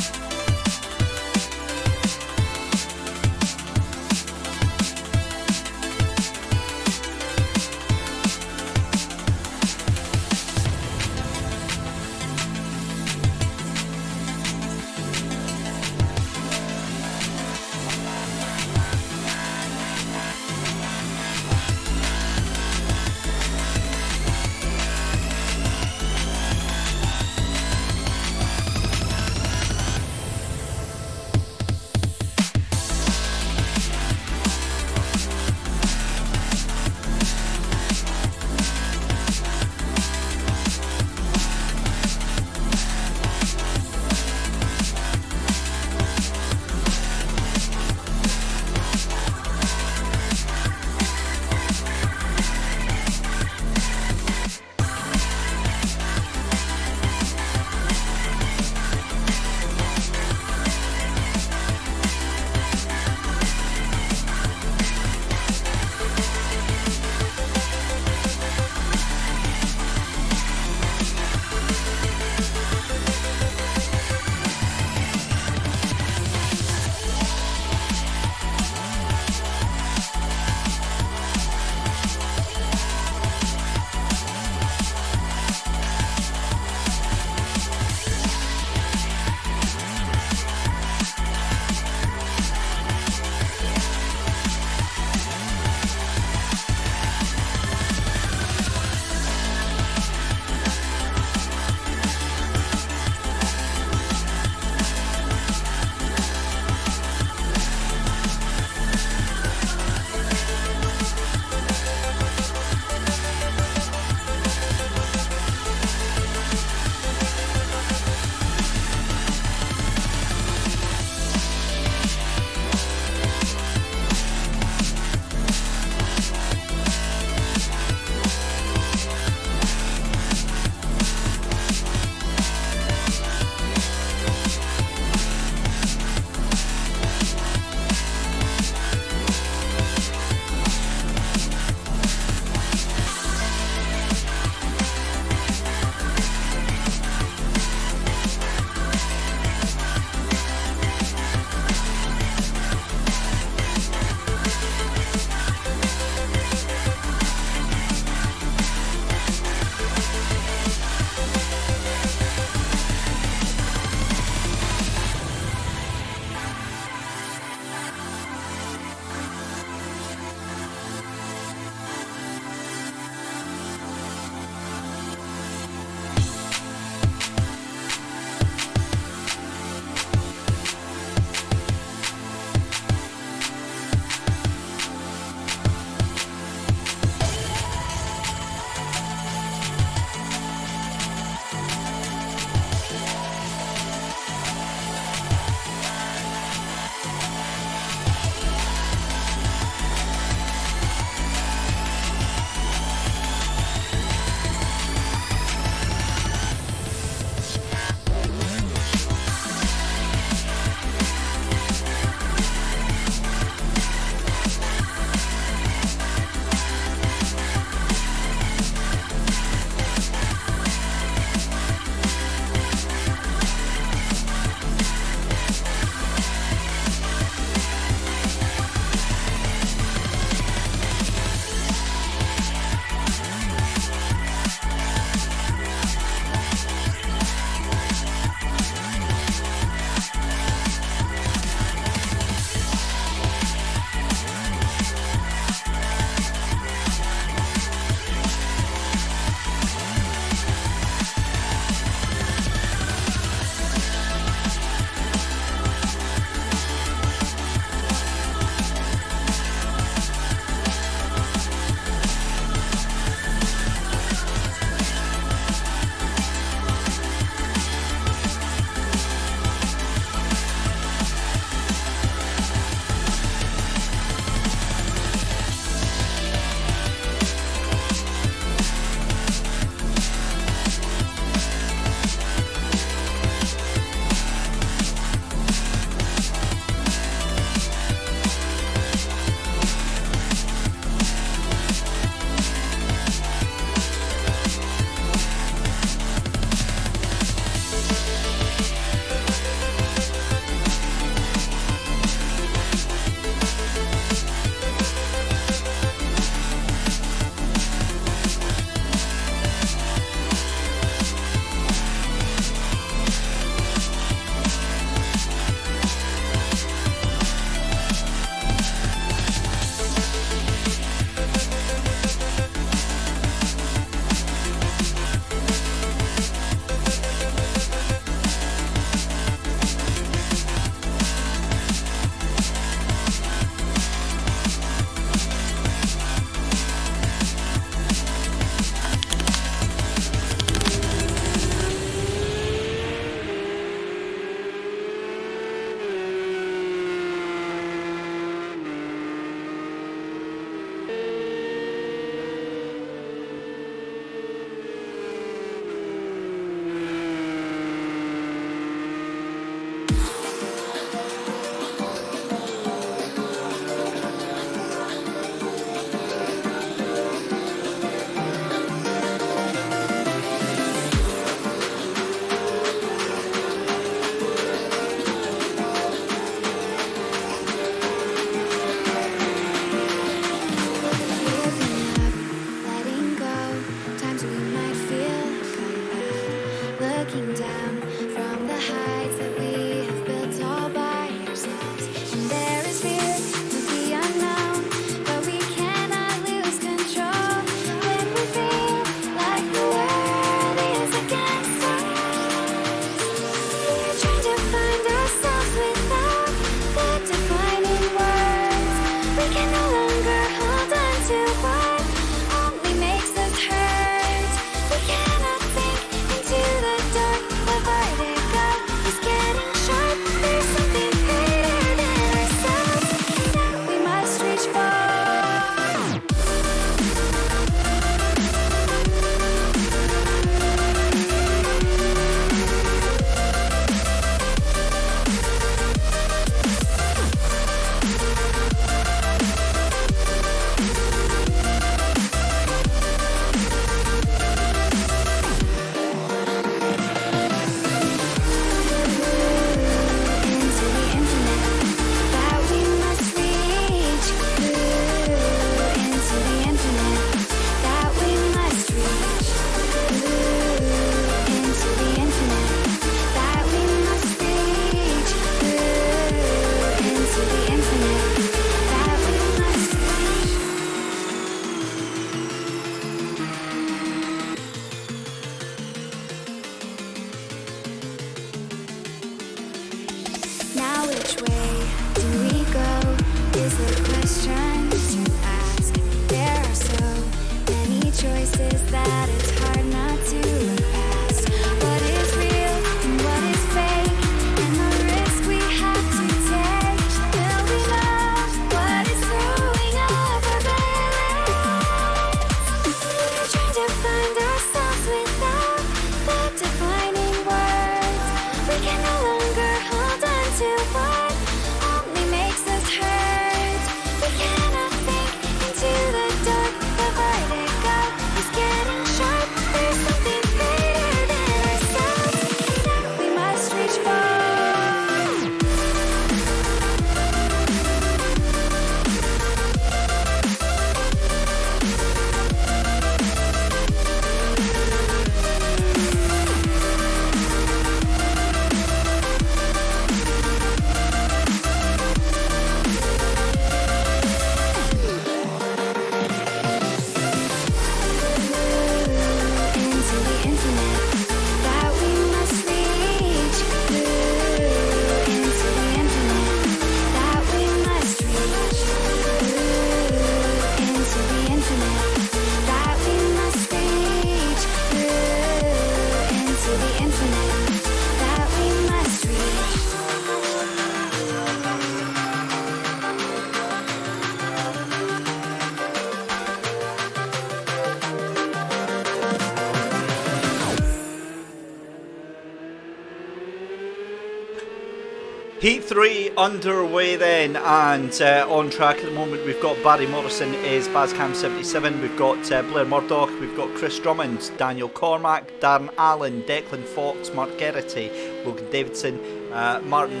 Heat 3 underway then, and on track at the moment we've got Barry Morrison is Bazcam77, we've got Blair Murdoch, we've got Chris Drummond, Daniel Cormack, Darren Allen, Declan Fox, Mark Geraghty, Logan Davidson, Martin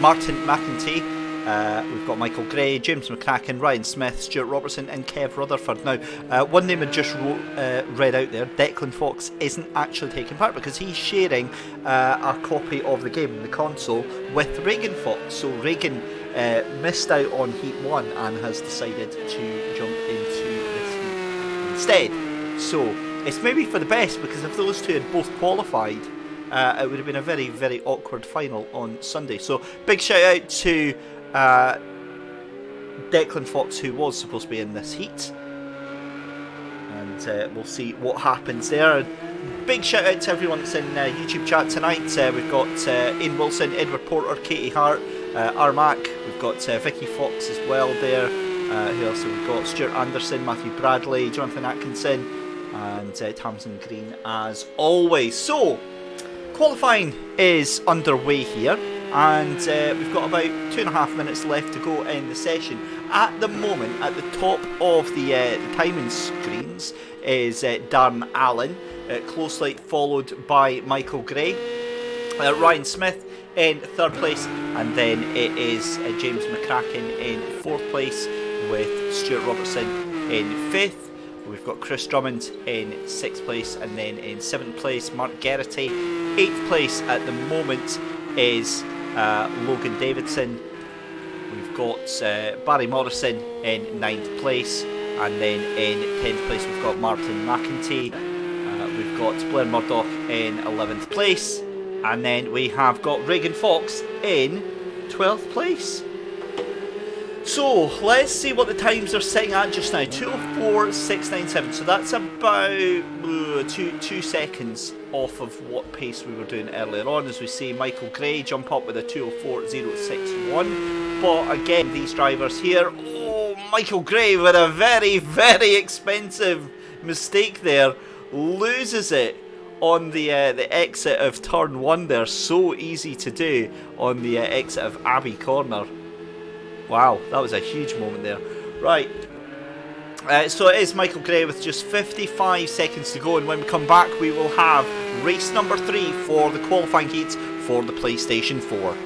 McEntee, we've got Michael Gray, James McCracken, Ryan Smith, Stuart Robertson and Kev Rutherford. Now, one name I just read out there, Declan Fox, isn't actually taking part because he's sharing a copy of the game, the console, with Regan Fox. So Regan missed out on Heat 1 and has decided to jump into this heat instead. So it's maybe for the best, because if those two had both qualified, it would have been a very, very awkward final on Sunday. So big shout out to Declan Fox, who was supposed to be in this heat, and we'll see what happens there. Big shout out to everyone that's in YouTube chat tonight. We've got Ian Wilson, Edward Porter, Katie Hart, Armac, we've got Vicky Fox as well there. Who else have we got? Stuart Anderson, Matthew Bradley, Jonathan Atkinson and Tamsin Green as always. So qualifying is underway here, and we've got about 2.5 minutes left to go in the session. At the moment, at the top of the timing screens is Darren Allen, closely followed by Michael Gray, Ryan Smith in 3rd place, and then it is James McCracken in 4th place, with Stuart Robertson in 5th. We've got Chris Drummond in 6th place, and then in 7th place Mark Geraghty. 8th place at the moment is Logan Davidson. We've got Barry Morrison in 9th place, and then in 10th place we've got Martin McEntee. We've got Blair Murdoch in 11th place, and then we have got Regan Fox in 12th place. So let's see what the times are sitting at just now. 2:04.697. So that's about 2 seconds off of what pace we were doing earlier on, as we see Michael Gray jump up with a 2:04.061. But again, these drivers here, Michael Gray with a very, very expensive mistake there, loses it on the exit of turn 1 there. So easy to do on the exit of Abbey Corner. Wow, that was a huge moment there. Right, so it is Michael Gray with just 55 seconds to go, and when we come back we will have race number 3 for the qualifying heats for the PlayStation 4.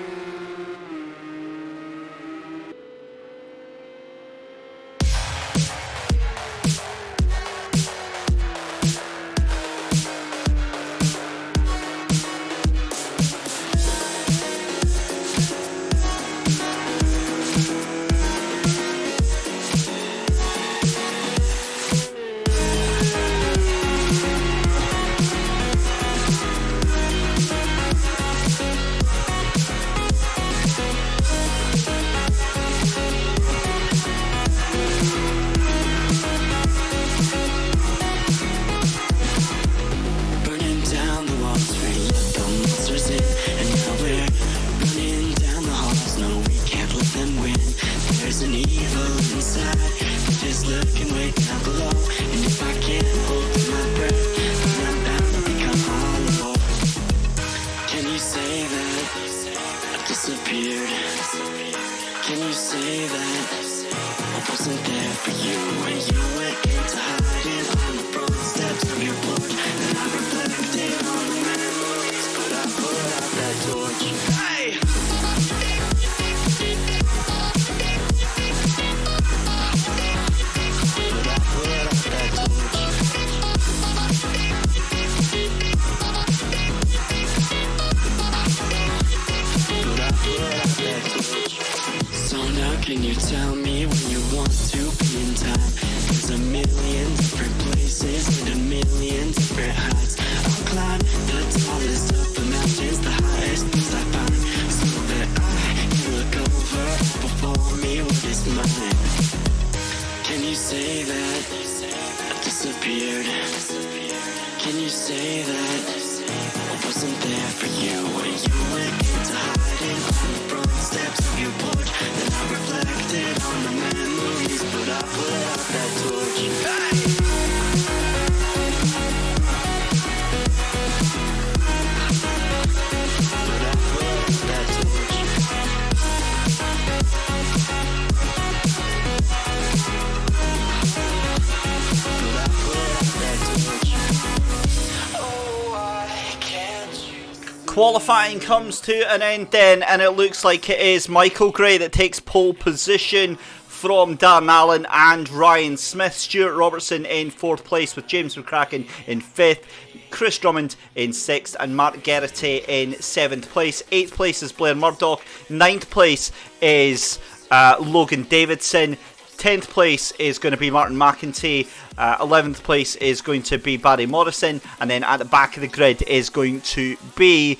Qualifying comes to an end then, and it looks like it is Michael Gray that takes pole position from Darren Allen and Ryan Smith. Stuart Robertson in 4th place with James McCracken in 5th. Chris Drummond in 6th and Mark Geraghty in 7th place. 8th place is Blair Murdoch. 9th place is Logan Davidson. 10th place is going to be Martin McEntee. 11th place is going to be Barry Morrison. And then at the back of the grid is going to be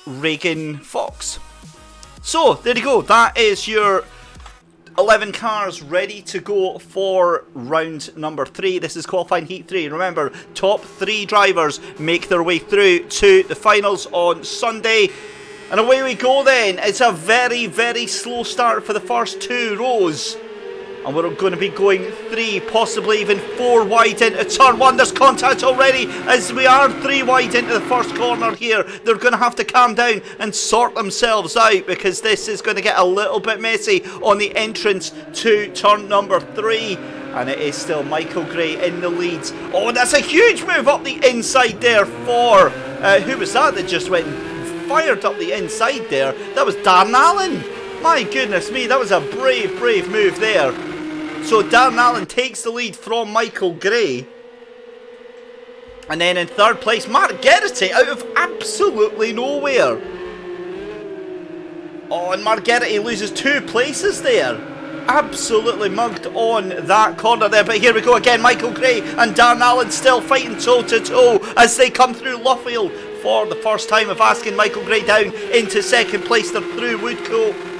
Regan Fox. So, there you go. That is your 11 cars ready to go for round number 3. This is qualifying heat 3. Remember, top 3 drivers make their way through to the finals on Sunday. And away we go then. It's a very, very slow start for the first 2 rows. And we're going to be going 3, possibly even 4 wide into turn 1. There's contact already as we are 3 wide into the first corner here. They're going to have to calm down and sort themselves out because this is going to get a little bit messy on the entrance to turn number 3. And it is still Michael Gray in the lead. Oh, that's a huge move up the inside there for... who was that just went and fired up the inside there? That was Darren Allen. My goodness me, that was a brave, brave move there. So Darren Allen takes the lead from Michael Gray. And then in 3rd place, Mark Geraghty out of absolutely nowhere. Oh, and Mark Geraghty loses 2 places there. Absolutely mugged on that corner there. But here we go again, Michael Gray and Darren Allen still fighting toe to toe as they come through Loughill for the first time of asking Michael Gray down into 2nd place. They're through Woodcote.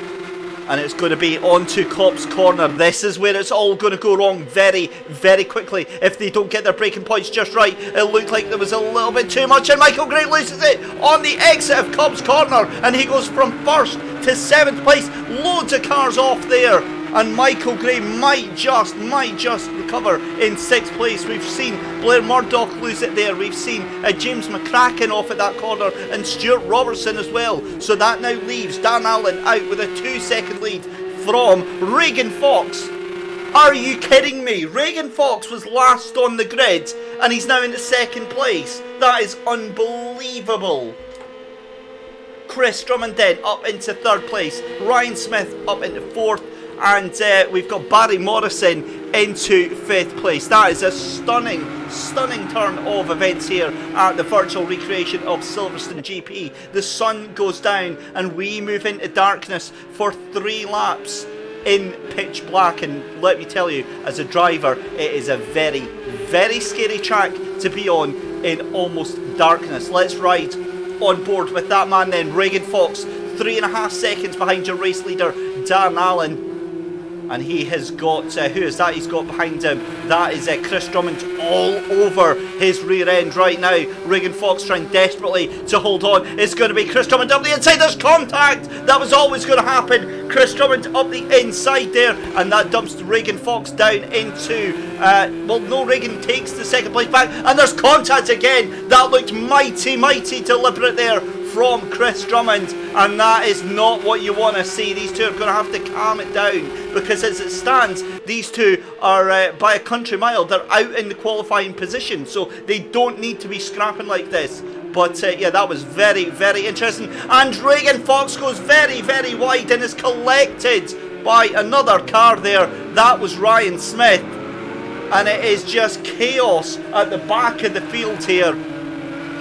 And it's going to be on to Klopp's corner. This is where it's all going to go wrong very, very quickly if they don't get their braking points just right. It looked like there was a little bit too much, and Michael Gray loses it on the exit of Klopp's corner, and he goes from 1st to 7th place. Loads of cars off there, and Michael Gray might just recover in 6th place. We've seen Blair Murdoch lose it there. We've seen James McCracken off at that corner and Stuart Robertson as well. So that now leaves Darren Allen out with a 2-second lead from Regan Fox. Are you kidding me? Regan Fox was last on the grid and he's now in 2nd place. That is unbelievable. Chris Drummond then up into 3rd place. Ryan Smith up into 4th. And we've got Barry Morrison into 5th place. That is a stunning turn of events here at the virtual recreation of Silverstone GP. The sun goes down and we move into darkness for 3 laps in pitch black. And let me tell you, as a driver, it is a very, very scary track to be on in almost darkness. Let's ride on board with that man then, Regan Fox, 3.5 seconds behind your race leader, Darren Allen. And he has got, who is that he's got behind him? That is Chris Drummond all over his rear end right now. Regan Fox trying desperately to hold on. It's going to be Chris Drummond up the inside. There's contact. That was always going to happen. Chris Drummond up the inside there. And that dumps Regan Fox down into, Regan takes the 2nd place back. And there's contact again. That looked mighty, mighty deliberate there from Chris Drummond, and that is not what you want to see. These two are going to have to calm it down because as it stands, these two are by a country mile. They're out in the qualifying position, so they don't need to be scrapping like this. But yeah, that was very, very interesting. And Regan Fox goes very, very wide and is collected by another car there. That was Ryan Smith, and it is just chaos at the back of the field here.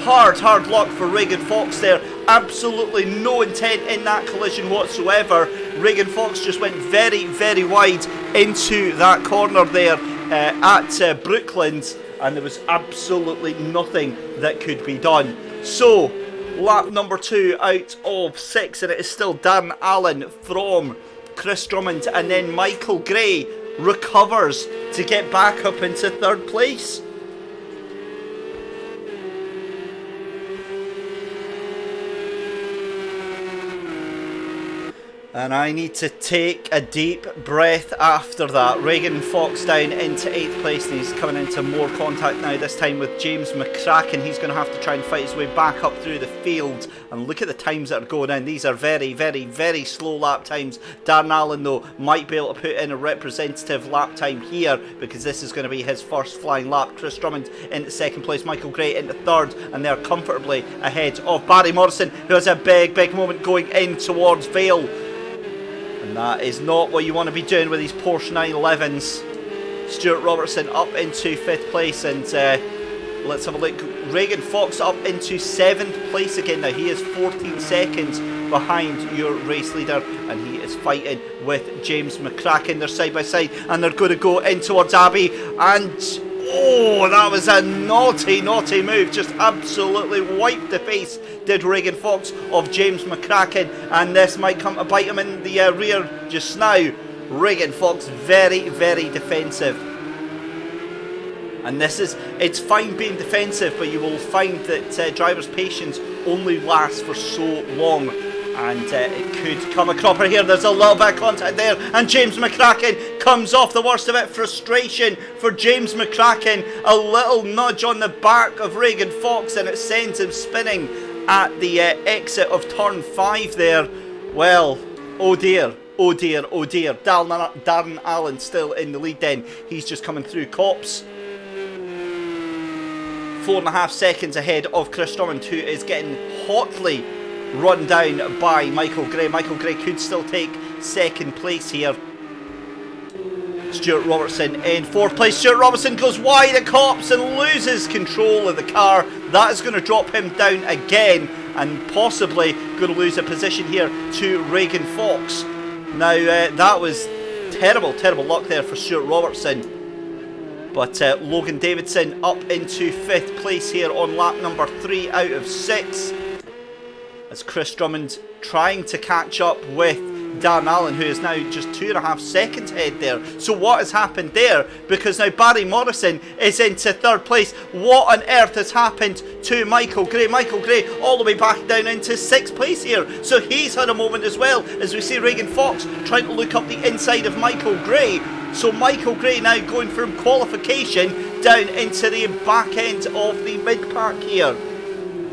Hard luck for Regan Fox there. Absolutely no intent in that collision whatsoever. Regan Fox just went very, very wide into that corner there at Brooklands, and there was absolutely nothing that could be done. So, lap number 2 out of 6, and it is still Darren Allen from Chris Drummond, and then Michael Gray recovers to get back up into 3rd place. And I need to take a deep breath after that. Regan Fox down into 8th place, and he's coming into more contact now, this time with James McCracken. He's going to have to try and fight his way back up through the field. And look at the times that are going in. These are very, very, very slow lap times. Darren Allen, though, might be able to put in a representative lap time here, because this is going to be his first flying lap. Chris Drummond into 2nd place, Michael Gray into 3rd, and they're comfortably ahead of Barry Morrison, who has a big, big moment going in towards Vale. And that is not what you want to be doing with these Porsche 911s. Stuart Robertson up into 5th place, and let's have a look. Regan Fox up into 7th place again now. He is 14 seconds behind your race leader, and he is fighting with James McCracken. They're side by side, and they're going to go in towards Abbey, and oh, that was a naughty, naughty move. Just absolutely wiped the face, did Regan Fox, of James McCracken, and this might come to bite him in the rear just now. Regan Fox very, very defensive. And it's fine being defensive, but you will find that drivers' patience only lasts for so long. And it could come a cropper here. There's a little bit of contact there, and James McCracken comes off. The worst of it, frustration for James McCracken. A little nudge on the back of Regan Fox, and it sends him spinning at the exit of turn 5 there. Well, oh dear, oh dear, oh dear. Darren Allen still in the lead then. He's just coming through Cops. 4.5 seconds ahead of Chris Drummond, who is getting hotly run down by Michael Gray. Michael Gray could still take 2nd place here. Stuart Robertson in 4th place. Stuart Robertson goes wide at Cops and loses control of the car. That is going to drop him down again, and possibly going to lose a position here to Regan Fox. Now that was terrible, terrible luck there for Stuart Robertson. But Logan Davidson up into 5th place here on lap number 3 out of 6. As Chris Drummond trying to catch up with Darren Allen, who is now just 2.5 seconds ahead there. So what has happened there? Because now Barry Morrison is into 3rd place. What on earth has happened to Michael Gray? Michael Gray all the way back down into 6th place here. So he's had a moment as well, as we see Regan Fox trying to look up the inside of Michael Gray. So Michael Gray now going from qualification down into the back end of the mid-pack here.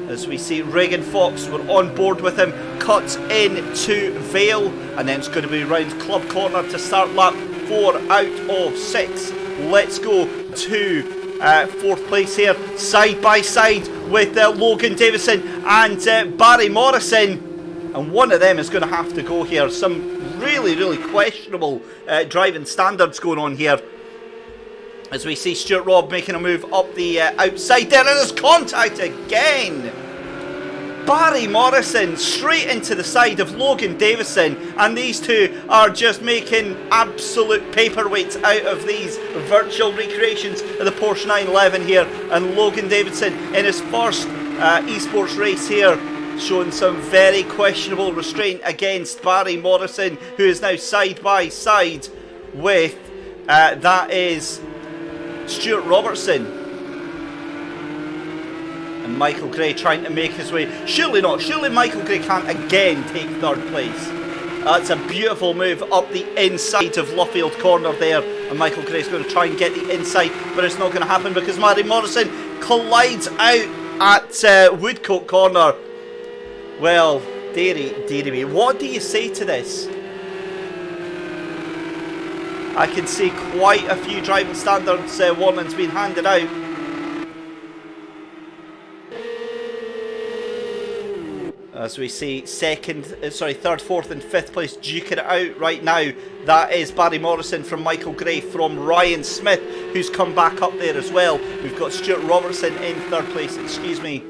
As we see Regan Fox, we're on board with him, cuts into Vale, and then it's going to be round Club Corner to start lap 4 out of 6. Let's go to 4th place here, side by side with Logan Davison and Barry Morrison, and one of them is going to have to go here. Some really, really questionable driving standards going on here. As we see Stuart Robb making a move up the outside there, and there's contact again. Barry Morrison straight into the side of Logan Davison, and these two are just making absolute paperweights out of these virtual recreations of the Porsche 911 here. And Logan Davison in his first eSports race here, showing some very questionable restraint against Barry Morrison, who is now side by side with that is Stuart Robertson. And Michael Gray trying to make his way. Surely not. Surely Michael Gray can't again take 3rd place. That's a beautiful move up the inside of Luffield Corner there. And Michael Gray's going to try and get the inside, but it's not going to happen because Barry Morrison collides out at Woodcote Corner. Well, dearie me. What do you say to this? I can see quite a few driving standards warnings being handed out. As we see 3rd, 4th and 5th place duking it out right now. That is Barry Morrison from Michael Gray from Ryan Smith, who's come back up there as well. We've got Stuart Robertson in 3rd place, excuse me.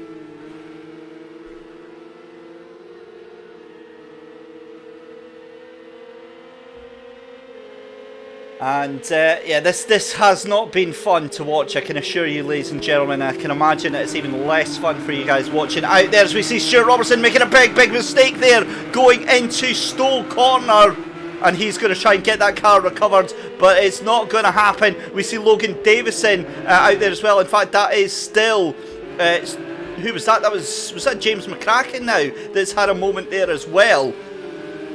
And yeah, this has not been fun to watch, I can assure you, ladies and gentlemen. I can imagine it's even less fun for you guys watching out there, as we see Stuart Robertson making a big mistake there, going into Stowe Corner, and he's going to try and get that car recovered, but it's not going to happen. We see Logan Davison out there as well. In fact, that is still who was that? Was that James McCracken now that's had a moment there as well?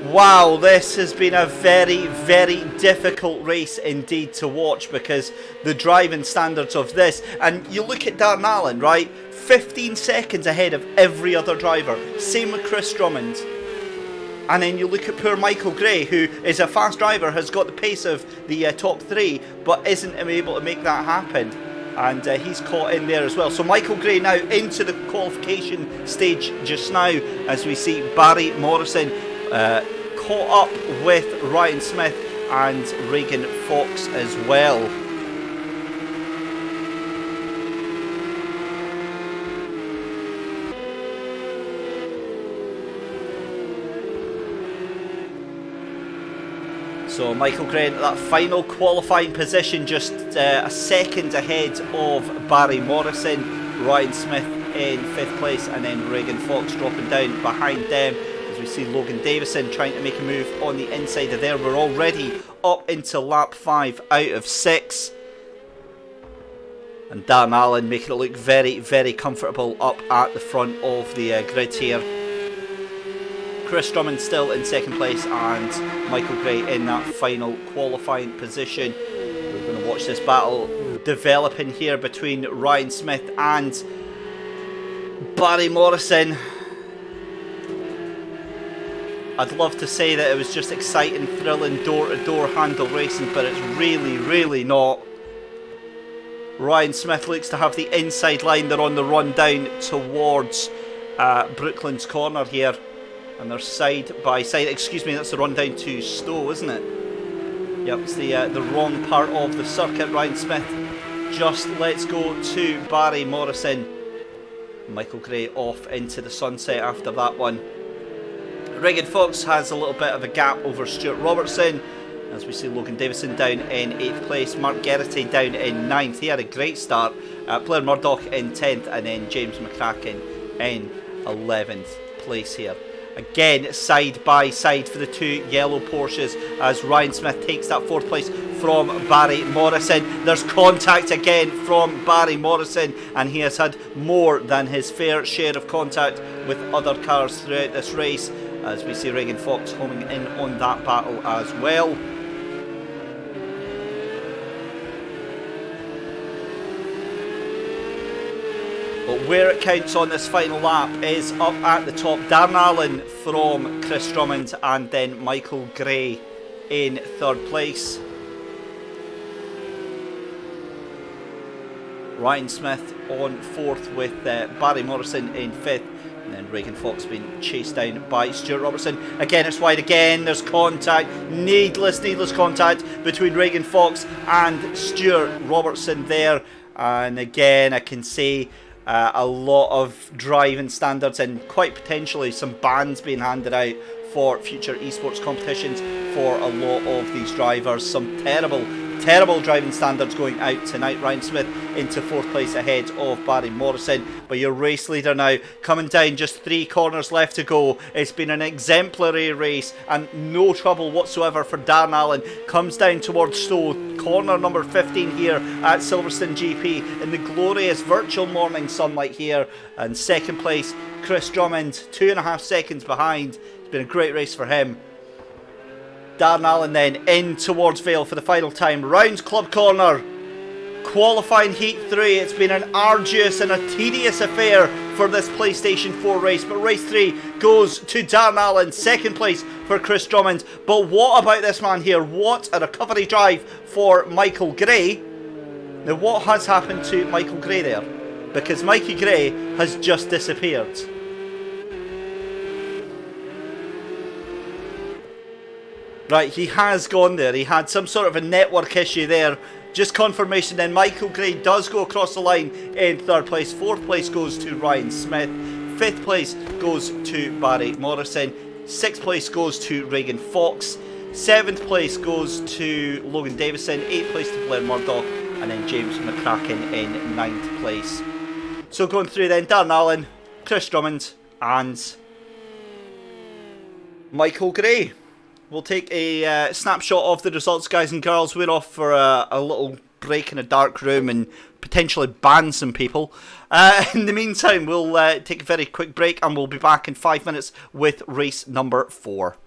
Wow, this has been a very, very difficult race indeed to watch, because the driving standards of this, and you look at Darren Allen, right, 15 seconds ahead of every other driver, same with Chris Drummond. And then you look at poor Michael Gray, who is a fast driver, has got the pace of the top three, but isn't able to make that happen. And he's caught in there as well. So Michael Gray now into the qualification stage just now, as we see Barry Morrison caught up with Ryan Smith and Regan Fox as well. So Michael Gray in that final qualifying position, just a second ahead of Barry Morrison. Ryan Smith in 5th place, and then Regan Fox dropping down behind them, as we see Logan Davison trying to make a move on the inside of there. We're already up into lap 5 out of 6. And Darren Allen making it look very, very comfortable up at the front of the grid here. Chris Drummond still in 2nd place, and Michael Gray in that final qualifying position. We're going to watch this battle developing here between Ryan Smith and Barry Morrison. I'd love to say that it was just exciting, thrilling, door-to-door handle racing, but it's really, really not. Ryan Smith looks to have the inside line. They're on the run down towards Brooklands Corner here. And they're side by side. Excuse me, that's the run down to Stowe, isn't it? Yep, it's the wrong part of the circuit. Ryan Smith just lets go to Barry Morrison. Michael Gray off into the sunset after that one. Regan Fox has a little bit of a gap over Stuart Robertson, as we see Logan Davison down in 8th place. Mark Geraghty down in 9th. He had a great start. Blair Murdoch in 10th, and then James McCracken in 11th place here. Again, side by side for the two yellow Porsches, as Ryan Smith takes that 4th place from Barry Morrison. There's contact again from Barry Morrison, and he has had more than his fair share of contact with other cars throughout this race, as we see Regan Fox homing in on that battle as well. But where it counts on this final lap is up at the top. Darren Allen from Chris Drummond, and then Michael Gray in 3rd place. Ryan Smith on 4th with Barry Morrison in 5th. And then Regan Fox being chased down by Stuart Robertson. Again, it's wide again. There's contact. Needless contact between Regan Fox and Stuart Robertson there. And again, I can see a lot of driving standards and quite potentially some bans being handed out for future esports competitions for a lot of these drivers. Some terrible driving standards going out tonight. Ryan Smith into 4th place ahead of Barry Morrison, but your race leader now coming down, just 3 corners left to go. It's been an exemplary race and no trouble whatsoever for Darren Allen. Comes down towards Stowe, corner number 15 here at Silverstone GP in the glorious virtual morning sunlight here. And 2nd place Chris Drummond, 2.5 seconds behind. It's been a great race for him. Darren Allen then in towards Vale for the final time. Round Club Corner. Qualifying Heat 3. It's been an arduous and a tedious affair for this PlayStation 4 race. But race 3 goes to Darren Allen. 2nd place for Chris Drummond. But what about this man here? What a recovery drive for Michael Gray. Now what has happened to Michael Gray there? Because Mikey Gray has just disappeared. Right, he has gone there. He had some sort of a network issue there. Just confirmation then. Michael Gray does go across the line in 3rd place. 4th place goes to Ryan Smith. 5th place goes to Barry Morrison. 6th place goes to Regan Fox. 7th place goes to Logan Davison. 8th place to Blair Murdoch. And then James McCracken in 9th place. So going through then, Darren Allen, Chris Drummond and Michael Gray. We'll take a snapshot of the results, guys and girls. We're off for a little break in a dark room and potentially ban some people. In the meantime, we'll take a very quick break and we'll be back in 5 minutes with race number 4.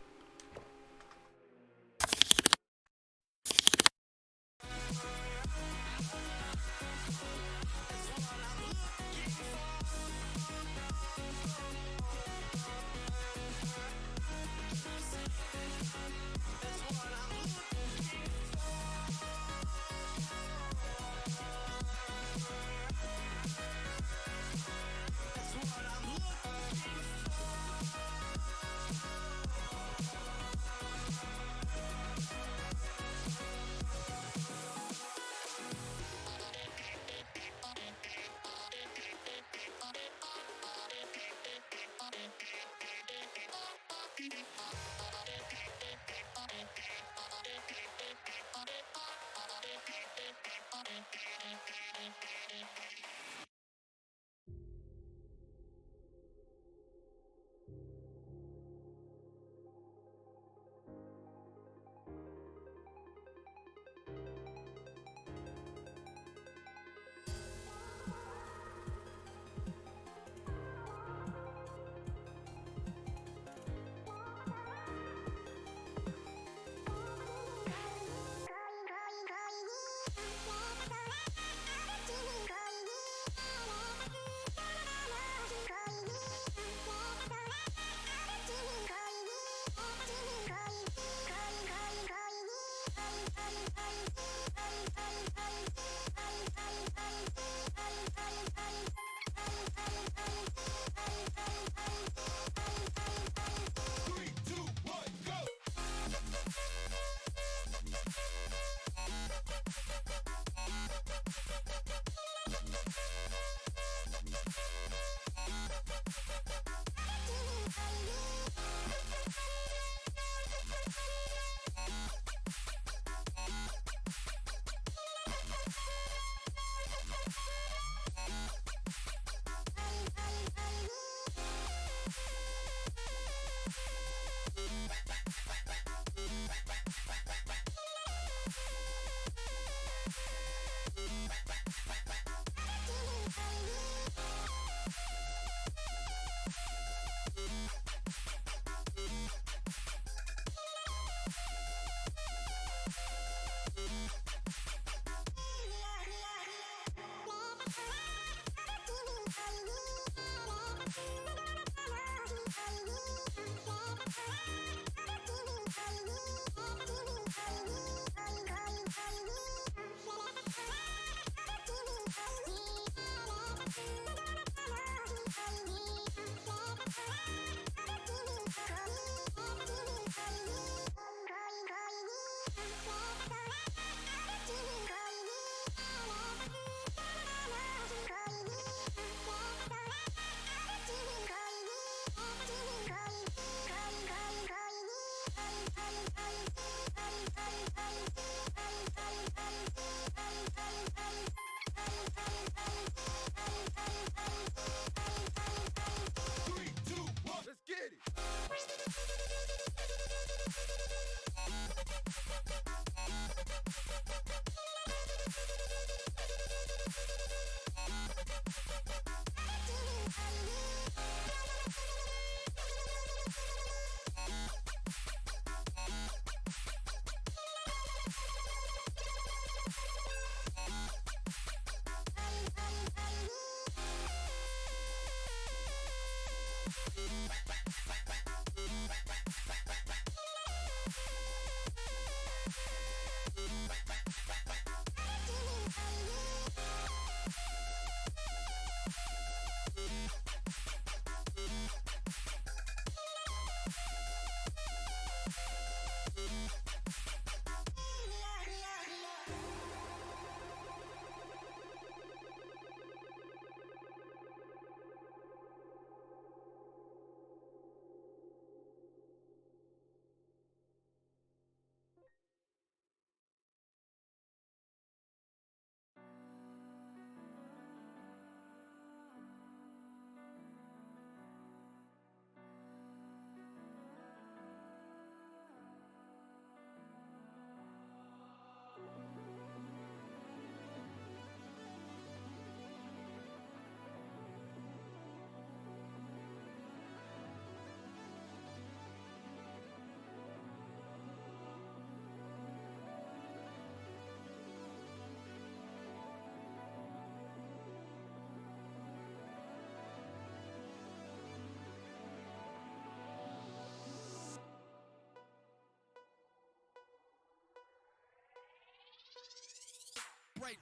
Right.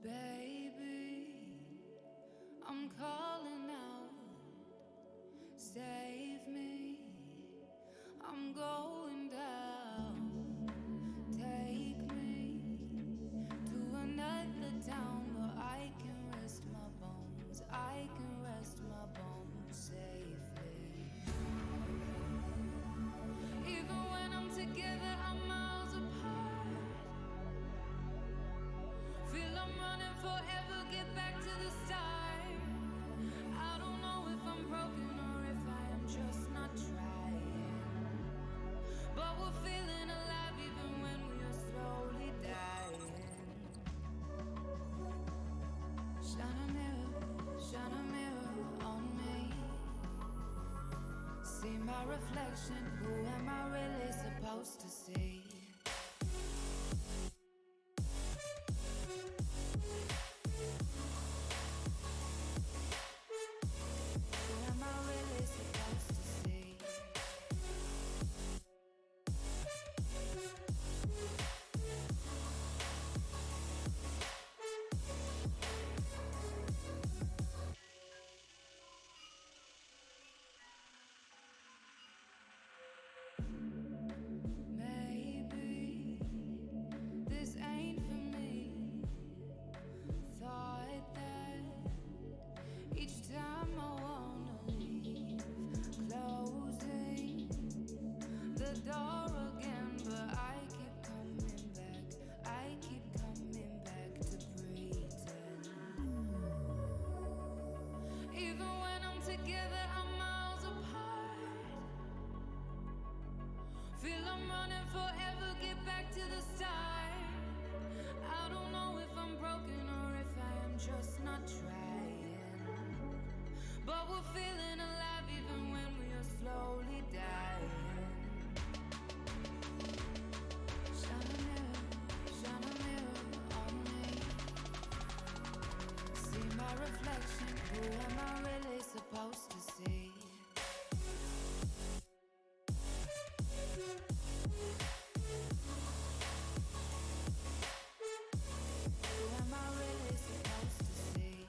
Baby, I'm calling out. Save me, I'm going down. Take me to another town where I can rest my bones. I can rest my bones safely. Even when I'm together, I'm miles apart. Feel I'm running forever, get back to the start. I don't know if I'm broken or if I am just not trying. But we're feeling alive even when we are slowly dying. Shine a mirror on me. See my reflection, who am I really supposed to see? Maybe running forever, get back to the start. I don't know if I'm broken or if I am just not trying. But we're feeling alive even when we are slowly dying. Shine a mirror on me. See my reflection, who am I really supposed to see? Who am I really supposed to see?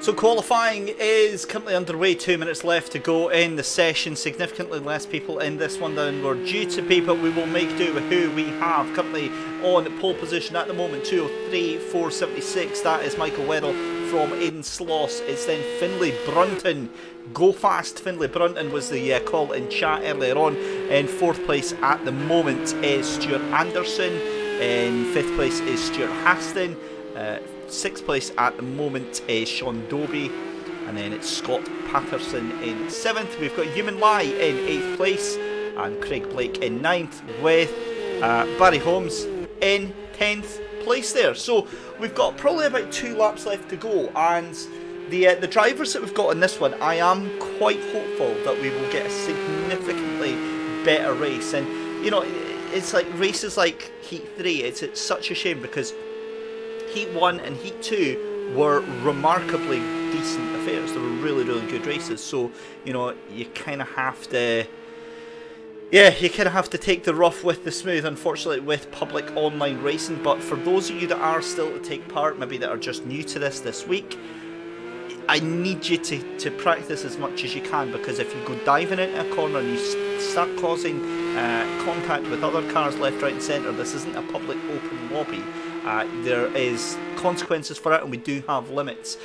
So qualifying is currently underway, 2 minutes left to go in the session. Significantly less people in this one than we're due to be, but we will make do with who we have. Currently on pole position at the moment, 2:03.476. That is Michael Weddle from Aidan Sloss. It's then Finlay Brunton. Go fast, Finlay Brunton was the call in chat earlier on. In 4th place at the moment is Stuart Anderson. In 5th place is Stuart Haston. 6th place at the moment is Sean Doby, and then it's Scott Patterson in 7th. We've got Human Lie in 8th place and Craig Blake in 9th, with Barry Holmes in 10th place there. So we've got probably about 2 laps left to go, and the drivers that we've got in this one, I am quite hopeful that we will get a significantly better race. And you know, it's like races like Heat 3, it's such a shame because Heat 1 and Heat 2 were remarkably decent affairs. They were really, really good races. So, you know, you kind of have to... Yeah, you kind of have to take the rough with the smooth, unfortunately, with public online racing. But for those of you that are still to take part, maybe that are just new to this week, I need you to practice as much as you can, because if you go diving into a corner and you start causing contact with other cars left, right and centre, this isn't a public open lobby. There is consequences for it, and we do have limits.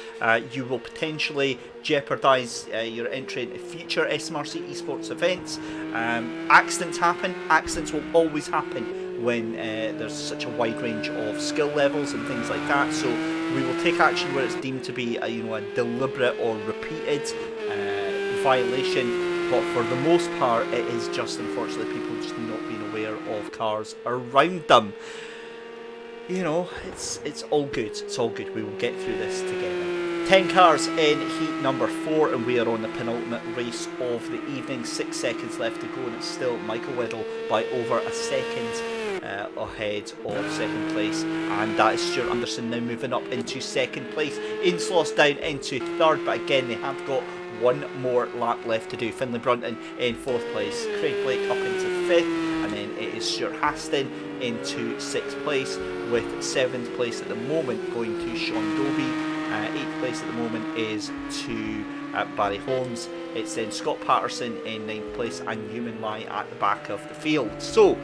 You will potentially jeopardise your entry into future SMRC eSports events. Accidents happen. Accidents will always happen when there's such a wide range of skill levels and things like that. So we will take action where it's deemed to be a deliberate or repeated violation. But for the most part, it is just unfortunately people just not being aware of cars around them. You know, it's all good. It's all good. We will get through this together. 10 cars in heat number 4, and we are on the penultimate race of the evening. 6 seconds left to go, and it's still Michael Weddle by over a second ahead of second place, and that is Stuart Anderson now moving up into second place. Ainsloss down into third, but again they have got one more lap left to do. Finlay Brunton in 4th place, Craig Blake up into 5th, and then it is Stuart Haston into 6th place, with 7th place at the moment going to Sean Doby. 8th place at the moment is to Barry Holmes. It's then Scott Patterson in 9th place and Human Lie at the back of the field. So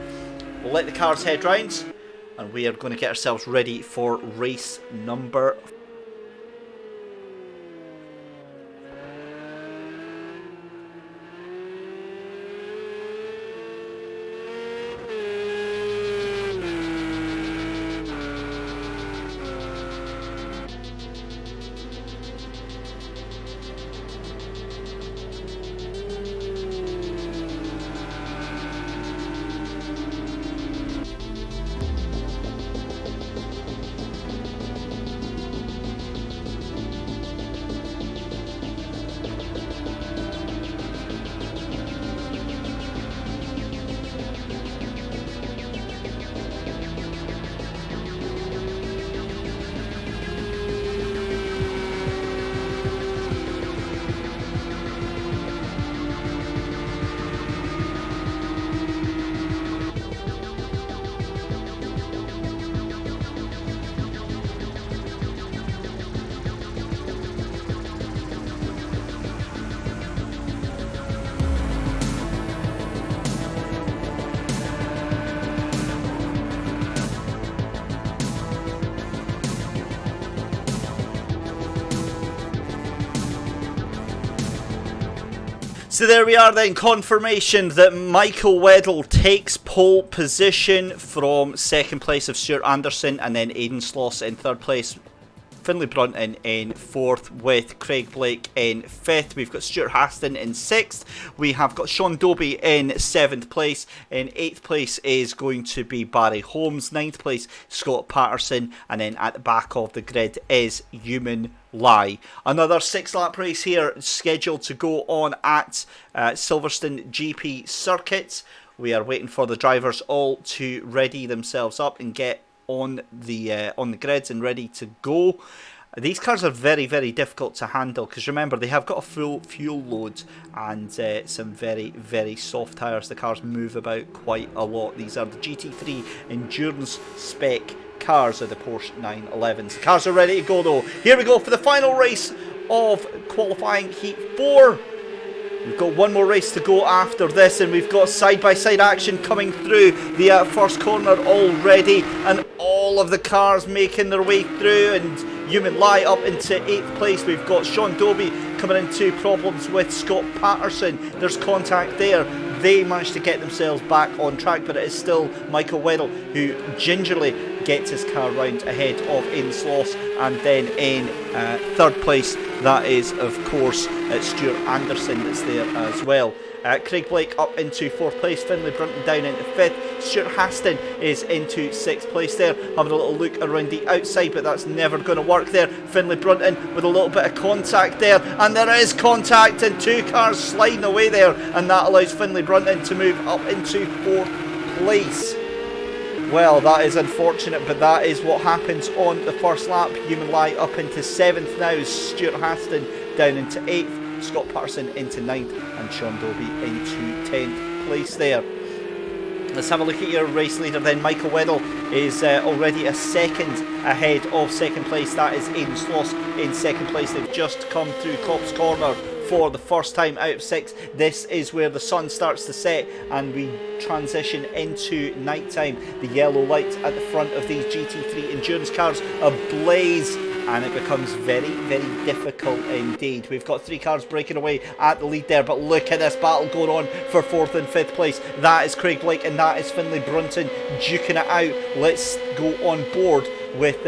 we'll let the cars head round, and we are going to get ourselves ready for race number 4. So there we are then, confirmation that Michael Weddle takes pole position from second place of Stuart Anderson, and then Aidan Sloss in third place, Finlay Brunton in fourth, with Craig Blake in fifth. We've got Stuart Haston in sixth. We have got Sean Doby in seventh place. In eighth place is going to be Barry Holmes. Ninth place, Scott Patterson. And then at the back of the grid is Human Lie. Another 6-lap race here scheduled to go on at Silverstone GP circuit. We are waiting for the drivers all to ready themselves up and get on the grids and ready to go. These cars are very, very difficult to handle because remember, they have got a full fuel load and some very, very soft tyres. The cars move about quite a lot. These are the GT3 endurance spec cars of the Porsche 911s. The cars are ready to go though. Here we go for the final race of qualifying heat 4. We've got one more race to go after this, and we've got side-by-side action coming through the first corner already, and all of the cars making their way through, and Human Lie up into 8th place. We've got Sean Dobie coming into problems with Scott Patterson. There's contact there. They managed to get themselves back on track, but it is still Michael Weddle who gingerly gets his car round ahead of Aidan Sloss, and then in 3rd place, that is of course Stuart Anderson that's there as well. Craig Blake up into 4th place, Finlay Brunton down into 5th, Stuart Haston is into 6th place there, having a little look around the outside, but that's never going to work there. Finlay Brunton with a little bit of contact there, and there is contact, and 2 cars sliding away there, and that allows Finlay Brunton to move up into 4th place. Well, that is unfortunate, but that is what happens on the first lap. Human Lie up into 7th now, Stuart Haston down into 8th, Scott Patterson into 9th, and Sean Dobie into 10th place there. Let's have a look at your race leader then. Michael Weddle is already a second ahead of 2nd place. That is Aidan Sloss in 2nd place. They've just come through Cops Corner for the first time out of 6. This is where the sun starts to set and we transition into night time. The yellow light at the front of these GT3 endurance cars ablaze, and it becomes very, very difficult indeed. We've got 3 cars breaking away at the lead there, but look at this battle going on for 4th and 5th place. That is Craig Blake and that is Finlay Brunton duking it out. Let's go on board with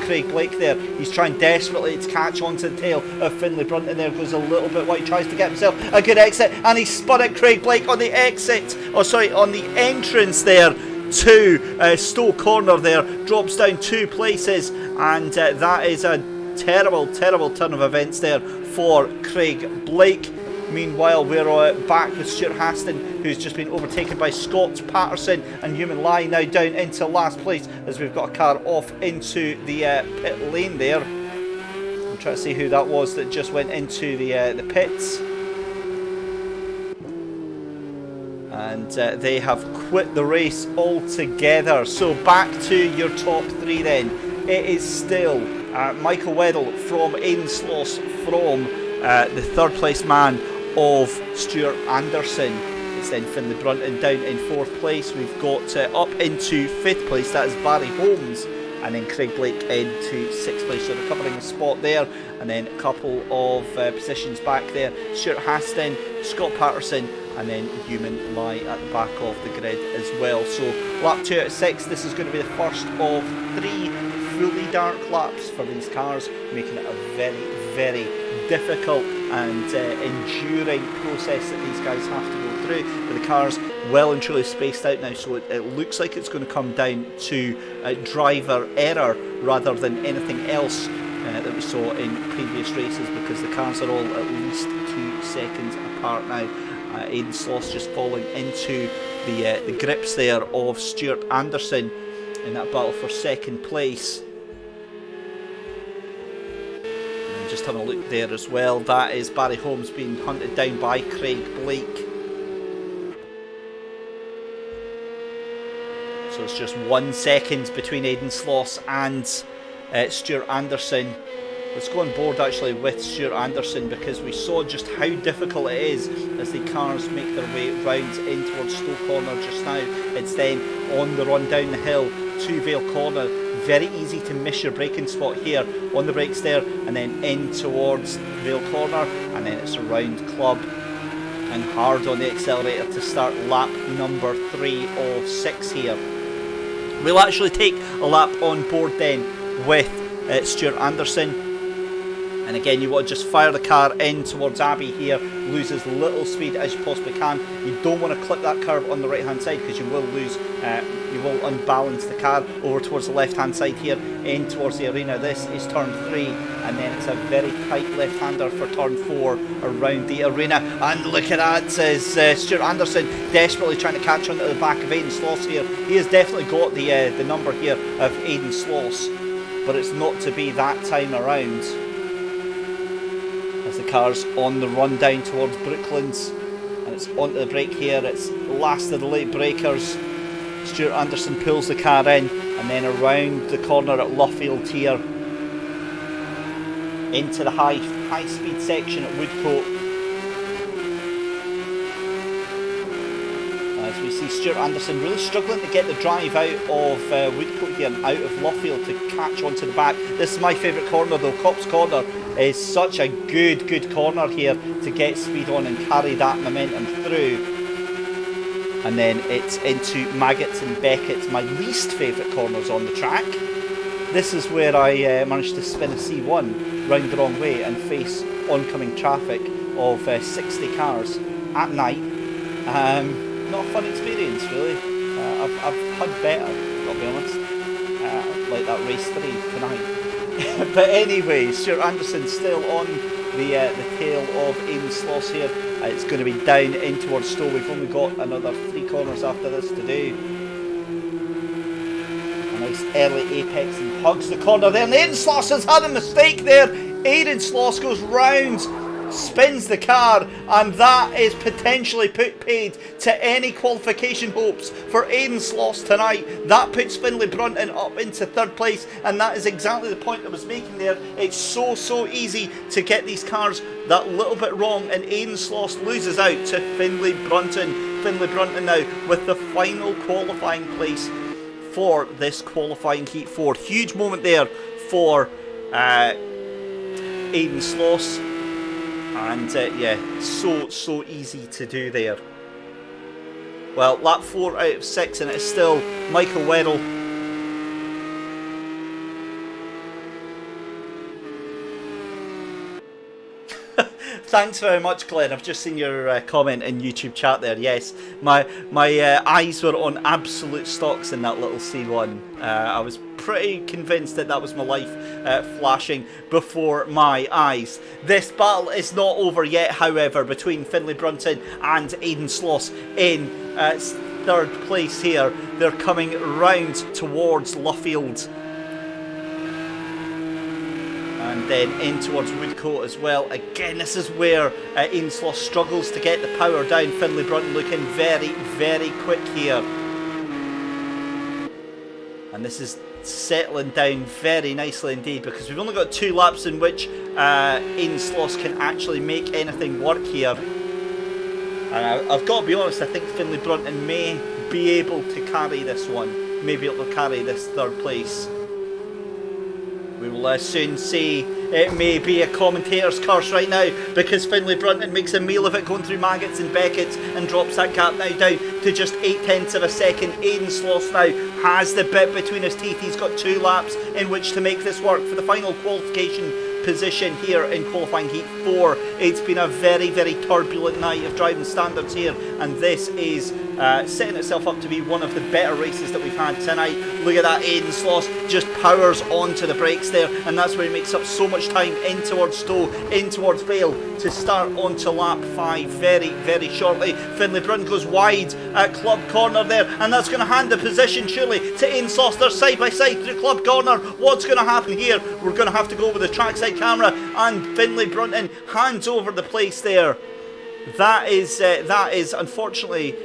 Craig Blake there. He's trying desperately to catch onto the tail of Finlay Brunton there. Goes a little bit wide, tries to get himself a good exit, and he spun at Craig Blake on the exit, on the entrance there to Stowe Corner there. Drops down 2 places, and that is a terrible, terrible turn of events there for Craig Blake. Meanwhile, we're back with Stuart Haston, who's just been overtaken by Scott Patterson, and Human Lie now down into last place as we've got a car off into the pit lane there. I'm trying to see who that was that just went into the pits. And they have quit the race altogether. So back to your top 3 then. It is still Michael Weddle from Aidan Sloss from the 3rd place man of Stuart Anderson. It's then Finlay Brunton down in 4th place. We've got up into 5th place, that is Barry Holmes, and then Craig Blake into 6th place, so recovering a spot there, and then a couple of positions back there, Stuart Haston, Scott Patterson, and then Human Lie at the back of the grid as well. So lap 2 out of 6, this is going to be the first of 3 fully dark laps for these cars, making it a very, very difficult and enduring process that these guys have to go through. But the car's well and truly spaced out now, so it looks like it's going to come down to driver error rather than anything else that we saw in previous races, because the cars are all at least 2 seconds apart now. Aidan Sloss just falling into the grips there of Stuart Anderson in that battle for 2nd place. And just having a look there as well, that is Barry Holmes being hunted down by Craig Blake. So it's just 1 second between Aidan Sloss and Stuart Anderson. Let's go on board actually with Stuart Anderson, because we saw just how difficult it is as the cars make their way round in towards Stowe Corner just now. It's then on the run down the hill to Vale Corner. Very easy to miss your braking spot here on the brakes there, and then in towards Vale Corner, and then it's around Club and hard on the accelerator to start lap number 3 of 6 here. We'll actually take a lap on board then with Stuart Anderson. And again, you want to just fire the car in towards Abbey here, lose as little speed as you possibly can. You don't want to clip that curve on the right hand side, because you will lose, you will unbalance the car over towards the left hand side here, in towards the arena. This is turn 3, and then it's a very tight left hander for turn 4 around the arena. And look at that, says Stuart Anderson desperately trying to catch onto the back of Aidan Sloss here. He has definitely got the number here of Aidan Sloss, but it's not to be that time around. The car's on the run down towards Brooklands, and it's onto the brake here. It's last of the late breakers. Stuart Anderson pulls the car in, and then around the corner at Luffield here into the high high-speed section at Woodcote. As we see Stuart Anderson really struggling to get the drive out of Woodcote here and out of Luffield to catch onto the back. This is my favourite corner though. Copse Corner is such a good corner here to get speed on and carry that momentum through. And then it's into Maggots and Beckett's, my least favourite corners on the track. This is where I managed to spin a C1 round the wrong way and face oncoming traffic of 60 cars at night. Not a fun experience really. I've had better, I'll be honest, like that race 3 tonight. But anyway, Stuart Anderson still on the tail of Aidan Sloss here. It's going to be down in towards Stowe. We've only got another 3 corners after this to do. A nice early apex and hugs the corner there. And Aidan Sloss has had a mistake there. Aidan Sloss goes round, spins the car, and that is potentially put paid to any qualification hopes for Aidan Sloss tonight. That puts Finlay Brunton up into 3rd place, and that is exactly the point I was making there. It's so easy to get these cars that little bit wrong, and Aidan Sloss loses out to Finlay Brunton. Finlay Brunton now with the final qualifying place for this qualifying Heat 4. Huge moment there for Aidan Sloss. And yeah, so easy to do there. Well, lap 4 out of 6, and it's still Michael Weddle. Thanks very much, Glenn. I've just seen your comment in YouTube chat there. Yes, my eyes were on absolute stocks in that little C1. I was pretty convinced that was my life flashing before my eyes. This battle is not over yet, however, between Finlay Brunton and Aidan Sloss in 3rd place here. They're coming round towards Luffield. And then in towards Woodcote as well. Again, this is where Aidan Sloss struggles to get the power down. Finlay Brunton looking very quick here. And this is settling down very nicely indeed, because we've only got 2 laps in which Aidan Sloss can actually make anything work here. And I've got to be honest, I think Finlay Brunton may be able to carry this one. May be able to carry this 3rd place. We will soon see. It may be a commentator's curse right now, because Finlay Brunton makes a meal of it going through Maggots and Beckett's and drops that gap now down to just 0.8 of a second. Aidan Sloss now has the bit between his teeth. He's got 2 laps in which to make this work for the final qualification position here in qualifying Heat 4. It's been a very turbulent night of driving standards here, and this is setting itself up to be one of the better races that we've had tonight. Look at that, Aidan Sloss just powers onto the brakes there, and that's where he makes up so much time in towards Stowe, in towards Vale, to start onto lap 5 very shortly. Finlay Brunton goes wide at Club Corner there, and that's going to hand the position surely to Aidan Sloss. They're side by side through Club Corner. What's going to happen here? We're going to have to go with the trackside camera, and Finlay Brunton hands over the place there. That is unfortunately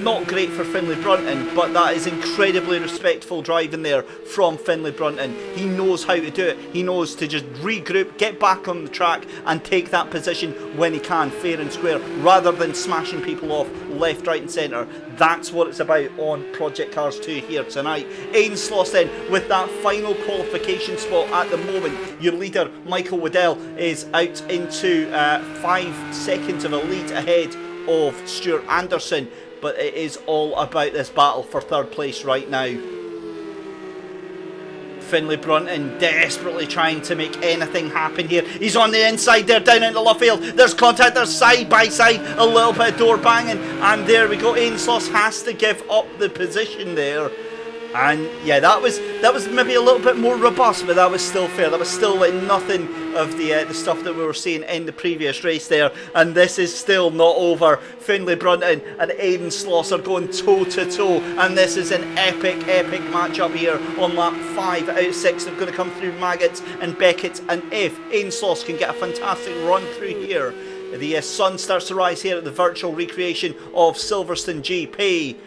not great for Finlay Brunton, but that is incredibly respectful driving there from Finlay Brunton. He knows how to do it. He knows to just regroup, get back on the track, and take that position when he can, fair and square, rather than smashing people off left, right and centre. That's what it's about on Project Cars 2 here tonight. Aidan Sloss then with that final qualification spot at the moment. Your leader, Michael Waddell, is out into 5 seconds of a lead ahead of Stuart Anderson. But it is all about this battle for 3rd place right now. Finlay Brunton desperately trying to make anything happen here. He's on the inside there, down into Luffield. There's contact, there's side by side, a little bit of door banging, and there we go. Aidan Sloss has to give up the position there. And yeah, that was maybe a little bit more robust, but that was still fair. That was still like nothing of the stuff that we were seeing in the previous race there. And this is still not over. Finlay Brunton and Aidan Sloss are going toe to toe, and this is an epic matchup here on lap 5 out of 6. They're going to come through Maggots and Beckett's, and if Aidan Sloss can get a fantastic run through here, the sun starts to rise here at the virtual recreation of Silverstone GP.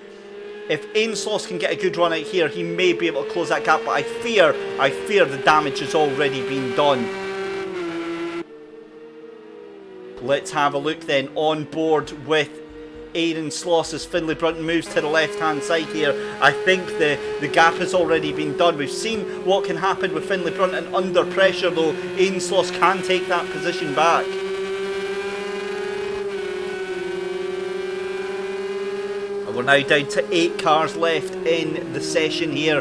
If Aidan Sloss can get a good run out here, he may be able to close that gap, but I fear the damage has already been done. Let's have a look then on board with Aidan Sloss as Finlay Brunton moves to the left-hand side here. I think the gap has already been done. We've seen what can happen with Finlay Brunton under pressure, though. Aidan Sloss can take that position back. And we're now down to 8 cars left in the session here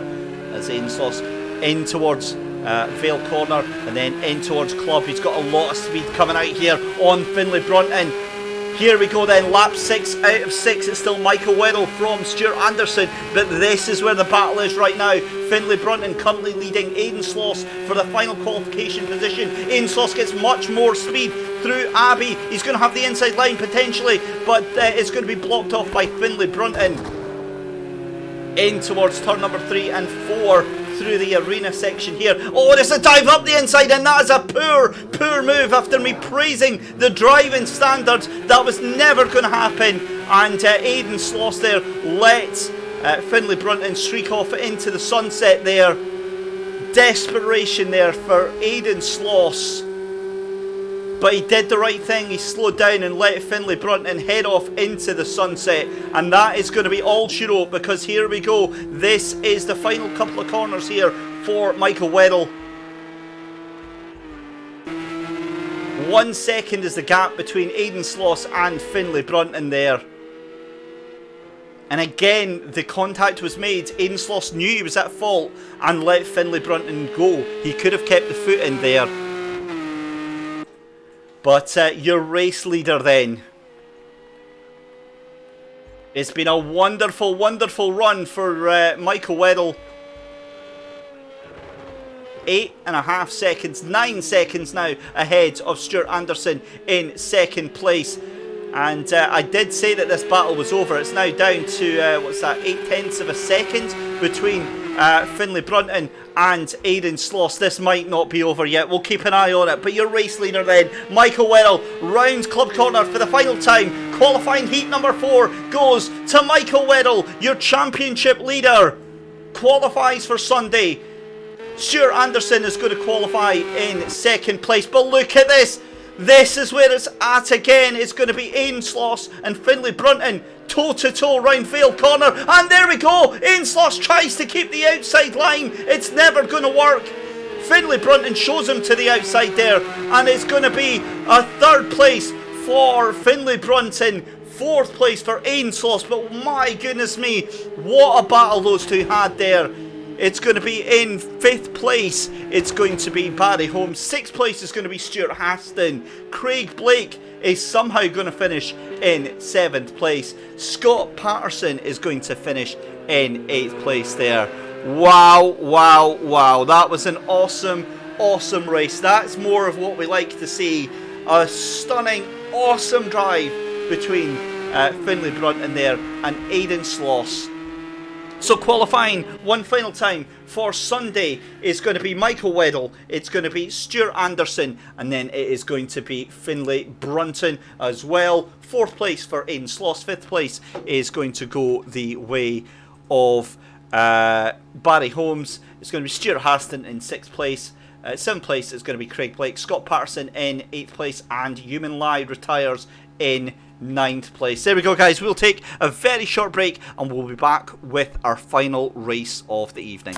as Aidan Sloss in towards Vale Corner and then in towards Club. He's got a lot of speed coming out here on Finlay Brunton. Here we go then, lap 6 out of 6. It's still Michael Weddle from Stuart Anderson, but this is where the battle is right now. Finlay Brunton currently leading Aidan Sloss for the final qualification position. Aidan Sloss gets much more speed through Abbey. He's going to have the inside line potentially, but it's going to be blocked off by Finlay Brunton. In towards turn number 3 and 4 through the arena section here. Oh, there's a dive up the inside, and that is a poor move after me praising the driving standards. That was never going to happen, and Aidan Sloss there lets Finlay Brunton streak off into the sunset there. Desperation there for Aidan Sloss, but he did the right thing. He slowed down and let Finlay Brunton head off into the sunset. And that is going to be all she wrote, because here we go. This is the final couple of corners here for Michael Weddle. 1 second is the gap between Aidan Sloss and Finlay Brunton there. And again, the contact was made. Aidan Sloss knew he was at fault and let Finlay Brunton go. He could have kept the foot in there. But your race leader then. It's been a wonderful, wonderful run for Michael Weddle. 8.5 seconds, 9 seconds now ahead of Stuart Anderson in second place. And I did say that this battle was over. It's now down to, what's that, 0.8 of a second between Finlay Brunton and Aidan Sloss. This might not be over yet. We'll keep an eye on it. But your race leader then, Michael Weddle, rounds Club Corner for the final time. Qualifying heat number 4 goes to Michael Weddle, your championship leader. Qualifies for Sunday. Stuart Anderson is going to qualify in second place. But look at this. This is where it's at again. It's going to be Aidan Sloss and Finlay Brunton toe-to-toe round Vale Corner. And there we go. Aidan Sloss tries to keep the outside line. It's never going to work. Finlay Brunton shows him to the outside there. And it's going to be a third place for Finlay Brunton. Fourth place for Aidan Sloss. But my goodness me, what a battle those two had there. It's going to be in 5th place. It's going to be Barry Holmes. 6th place is going to be Stuart Haston. Craig Blake is somehow going to finish in 7th place. Scott Patterson is going to finish in 8th place there. Wow, wow, wow. That was an awesome, awesome race. That's more of what we like to see. A stunning, awesome drive between Finlay Brunton there and Aidan Sloss. So qualifying one final time for Sunday is going to be Michael Weddle, it's going to be Stuart Anderson, and then it is going to be Finlay Brunton as well. 4th place for Aidan Sloss. 5th place is going to go the way of Barry Holmes. It's going to be Stuart Haston in 6th place. 7th place is going to be Craig Blake. Scott Patterson in 8th place, and Human Lie retires in 9th place. There we go, guys. We'll take a very short break and we'll be back with our final race of the evening.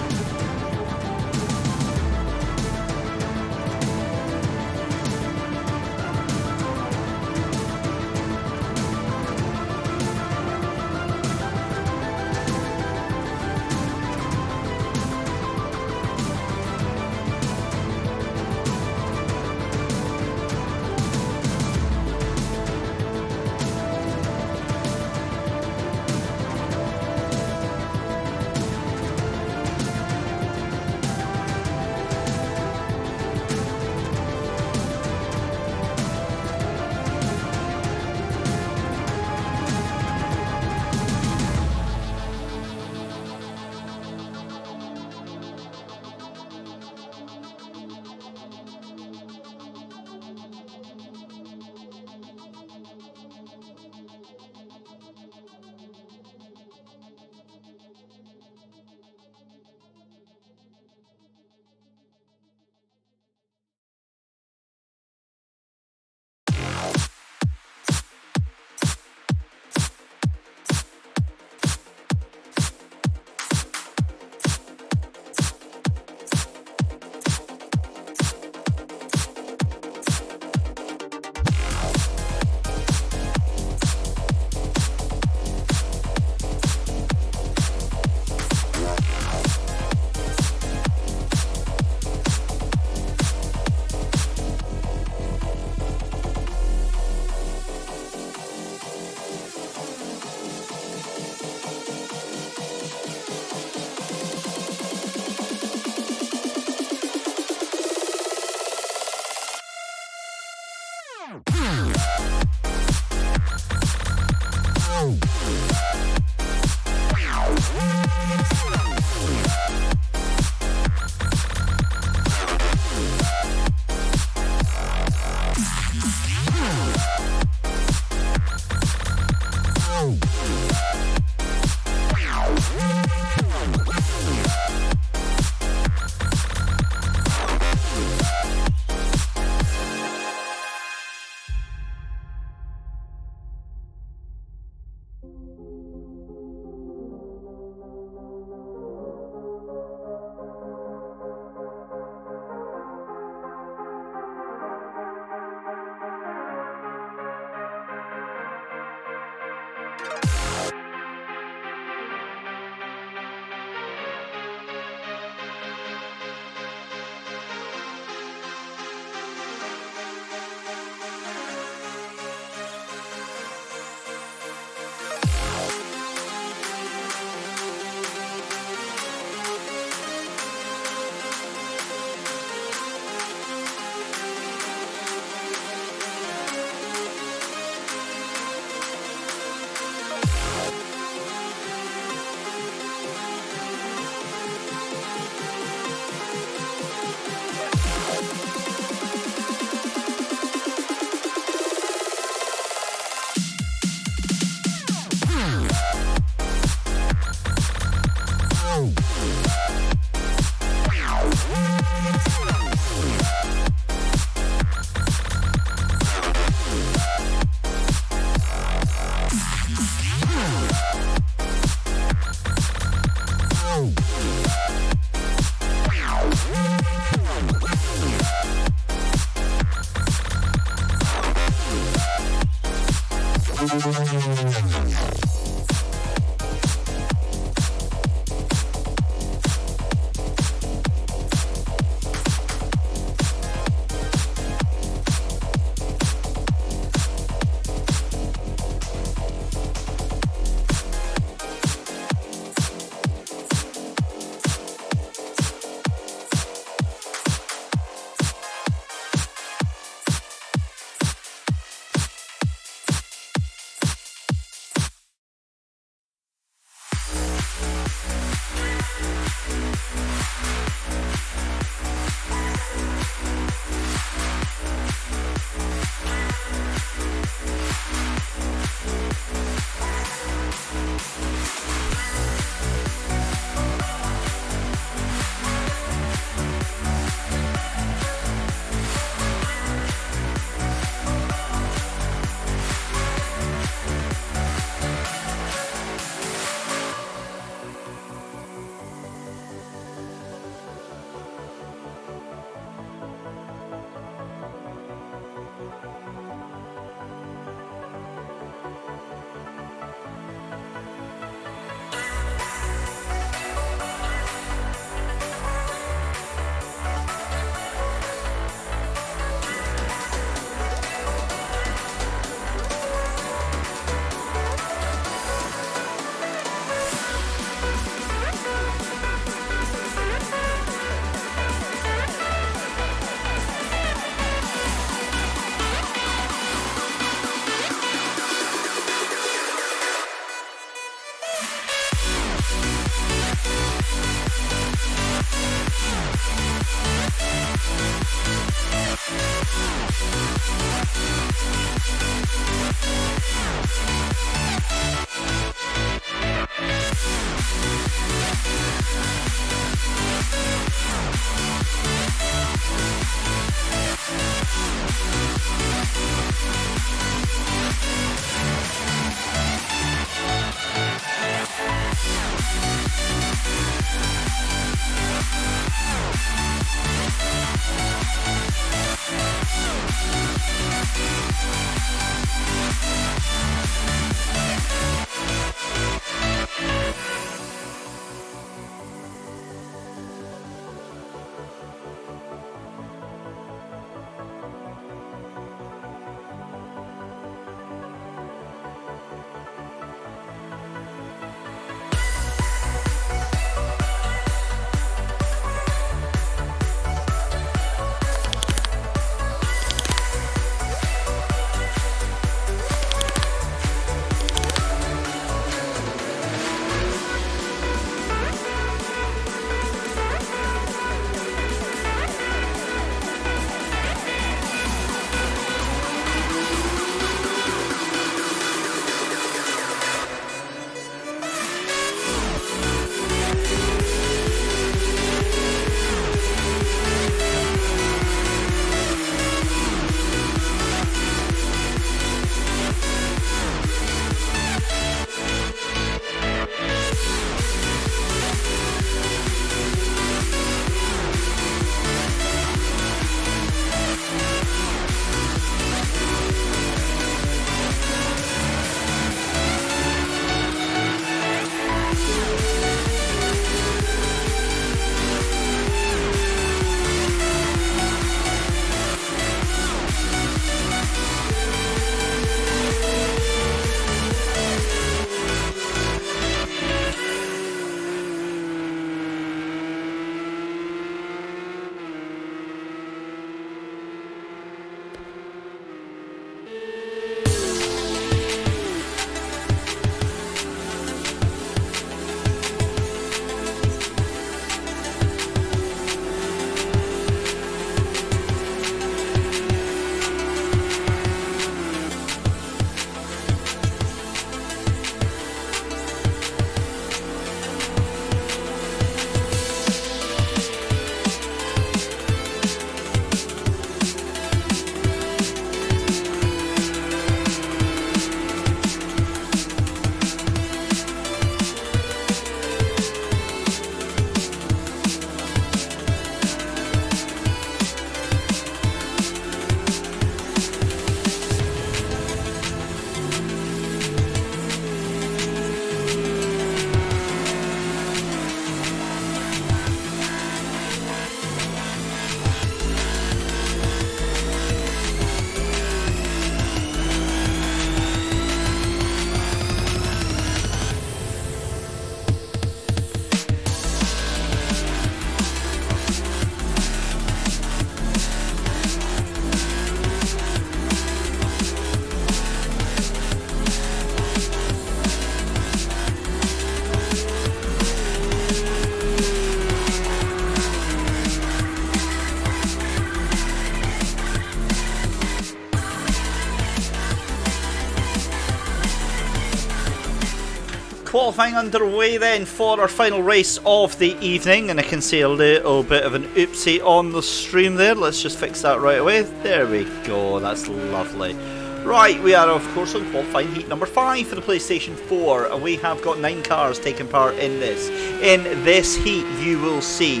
qualifying underway then for our final race of the evening, and I can see a little bit of an oopsie on the stream there. Let's just fix that right away. There we go, that's lovely. Right, we are of course on qualifying heat number 5 for the PlayStation 4, and we have got 9 cars taking part in this. In this heat, you will see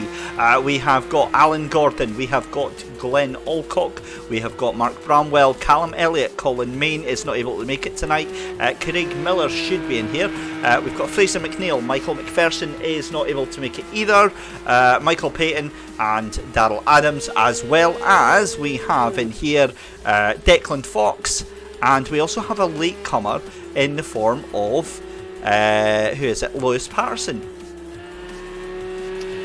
we have got Alan Gordon, we have got Glenn Alcock, we have got Mark Bramwell, Callum Elliott, Colin Main is not able to make it tonight, Craig Miller should be in here, we've got Fraser McNeil, Michael McPherson is not able to make it either, Michael Payton and Daryl Adams, as well as we have in here Declan Fox, and we also have a latecomer in the form of who is it? Lewis Patterson.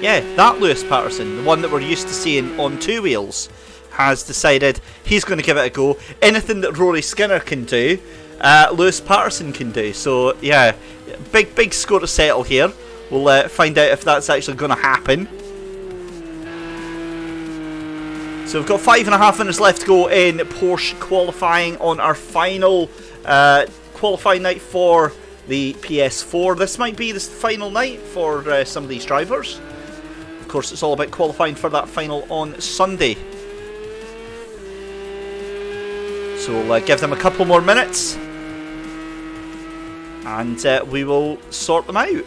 Yeah, that Lewis Patterson, the one that we're used to seeing on 2 wheels, has decided he's going to give it a go. Anything that Rory Skinner can do, Lewis Patterson can do. So yeah, big score to settle here. We'll find out if that's actually going to happen. So we've got 5.5 minutes left to go in Porsche qualifying on our final qualifying night for the PS4. This might be the final night for some of these drivers. Of course, it's all about qualifying for that final on Sunday. So we'll give them a couple more minutes and we will sort them out.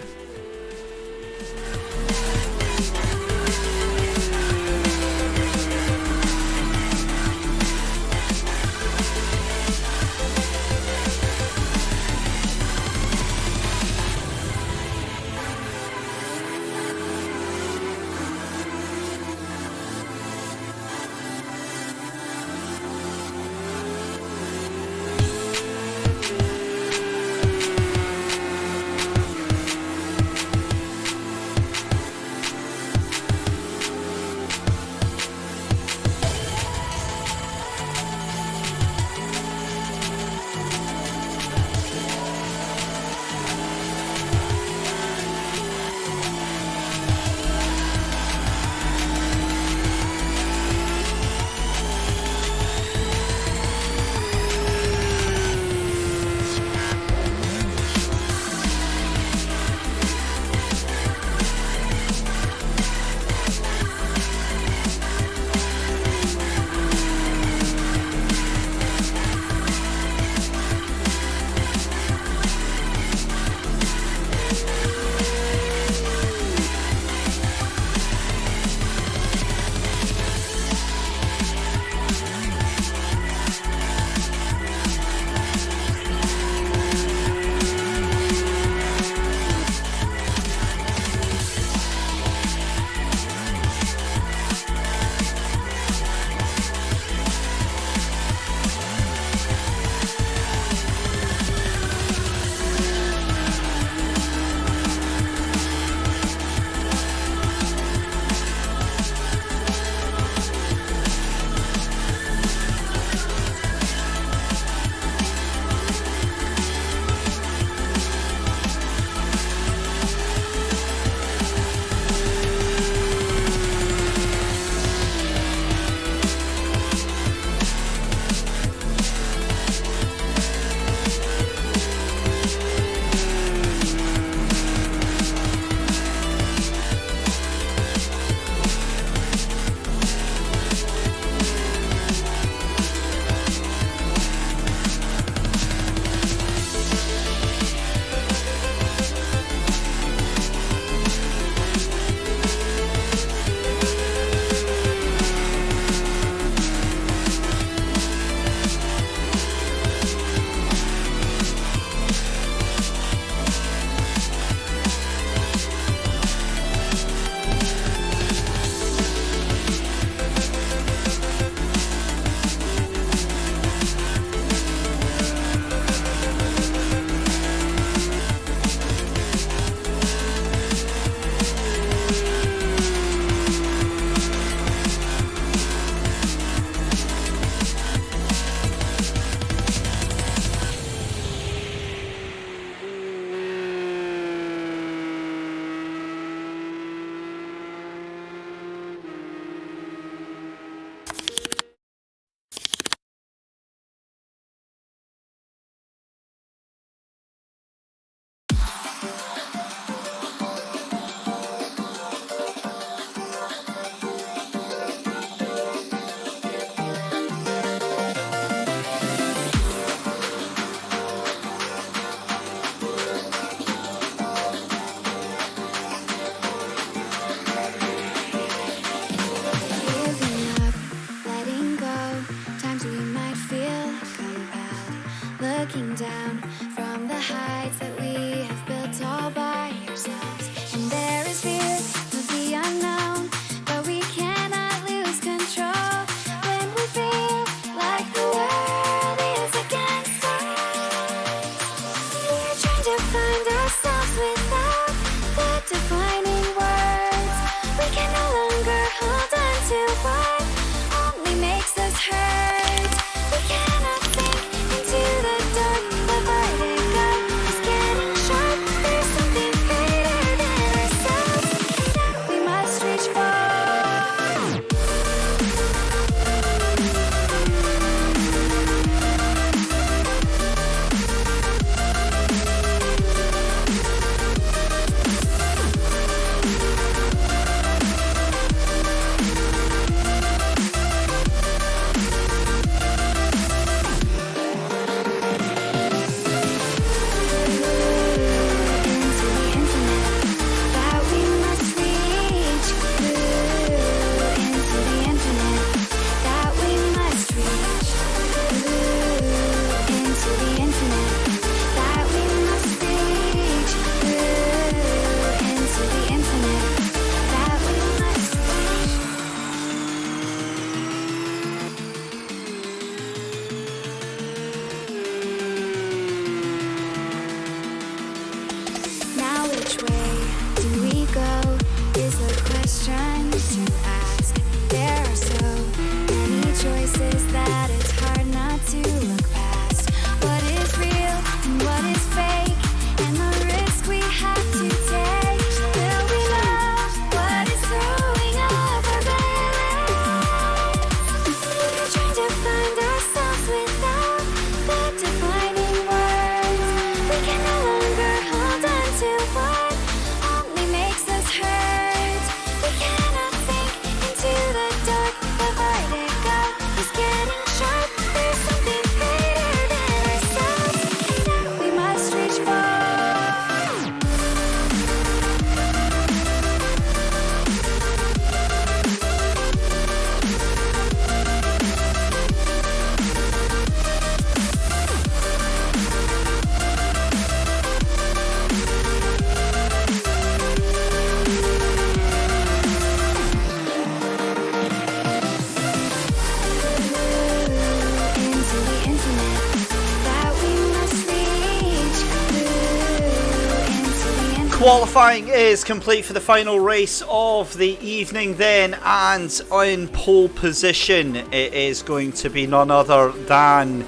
Qualifying is complete for the final race of the evening then, and in pole position it is going to be none other than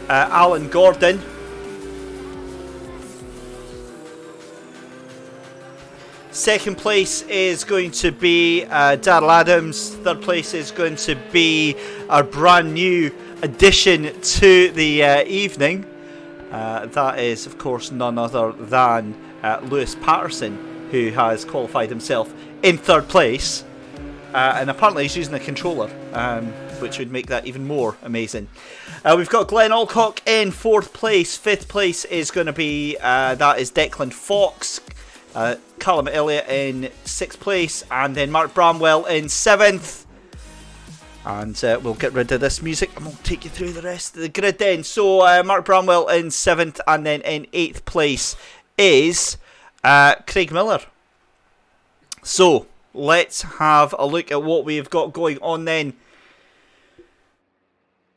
Alan Gordon. Second place is going to be Daryl Adams. Third place is going to be our brand new addition to the evening. That is, of course, none other than Lewis Patterson, who has qualified himself in third place. And apparently he's using a controller, which would make that even more amazing. We've got Glenn Alcock in fourth place. Fifth place is going to be, that is Declan Fox. Callum Elliott in sixth place. And then Mark Bramwell in seventh. And we'll get rid of this music and we'll take you through the rest of the grid then. So Mark Bramwell in 7th, and then in 8th place is Craig Miller. So let's have a look at what we've got going on then.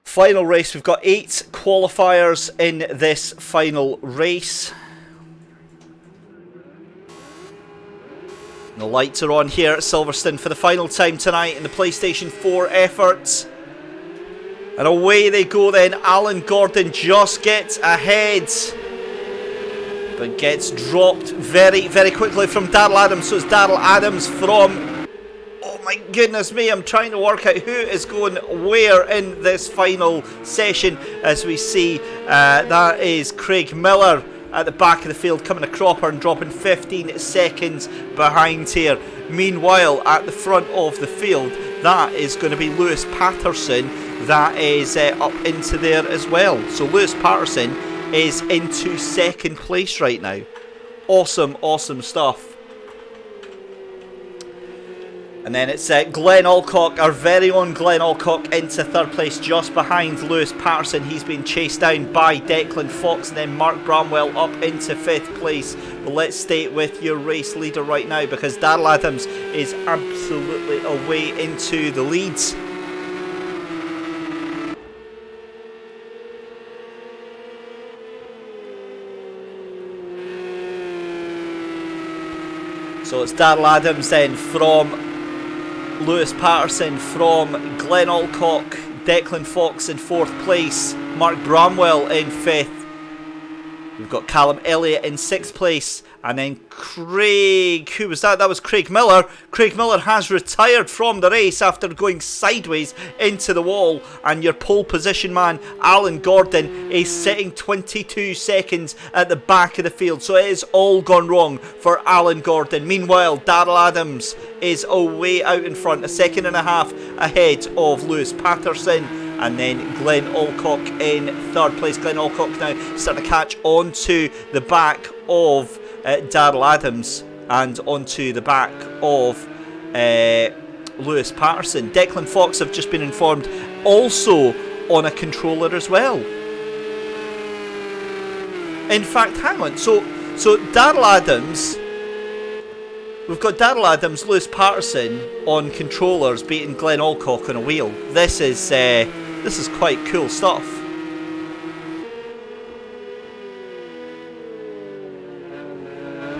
Final race, we've got 8 qualifiers in this final race. The lights are on here at Silverstone for the final time tonight in the PlayStation 4 effort. And away they go then. Alan Gordon just gets ahead, but gets dropped very, very quickly from Daryl Adams. So it's Daryl Adams from... Oh my goodness me, I'm trying to work out who is going where in this final session. As we see, that is Craig Miller at the back of the field coming a cropper and dropping 15 seconds behind here. Meanwhile, at the front of the field, that is going to be Lewis Patterson. That is up into there as well. So Lewis Patterson is into second place right now. Awesome, awesome stuff. And then it's Glenn Alcock, our very own Glenn Alcock, into third place just behind Lewis Patterson. He's been chased down by Declan Fox, and then Mark Bramwell up into 5th place. But let's stay with your race leader right now, because Daryl Adams is absolutely away into the leads. So it's Daryl Adams then from Lewis Patterson, from Glenn Alcock, Declan Fox in 4th place, Mark Bramwell in 5th. We've got Callum Elliott in 6th place, and then Craig, who was that? That was Craig Miller. Craig Miller has retired from the race after going sideways into the wall, and your pole position man, Alan Gordon, is sitting 22 seconds at the back of the field. So it is all gone wrong for Alan Gordon. Meanwhile, Daryl Adams is away out in front, a second and a half ahead of Lewis Patterson. And then Glenn Alcock in 3rd place. Glenn Alcock now starting to catch onto the back of Daryl Adams and onto the back of Lewis Patterson. Declan Fox, have just been informed, also on a controller as well. In fact, hang on. So Daryl Adams, we've got Daryl Adams, Lewis Patterson on controllers beating Glenn Alcock on a wheel. This is quite cool stuff.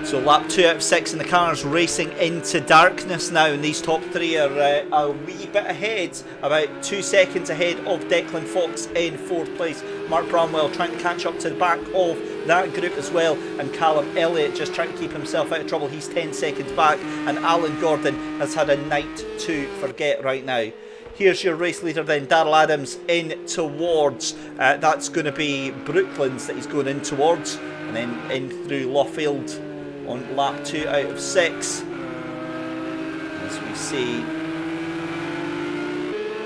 So lap 2 out of 6 in the cars, racing into darkness now, and these top 3 are a wee bit ahead, about 2 seconds ahead of Declan Fox in 4th place. Mark Bramwell trying to catch up to the back of that group as well, and Callum Elliott just trying to keep himself out of trouble. He's 10 seconds back, and Alan Gordon has had a night to forget right now. Here's your race leader then, Daryl Adams in towards, that's going to be Brooklands that he's going in towards, and then in through Lawfield on lap 2 out of 6. As we see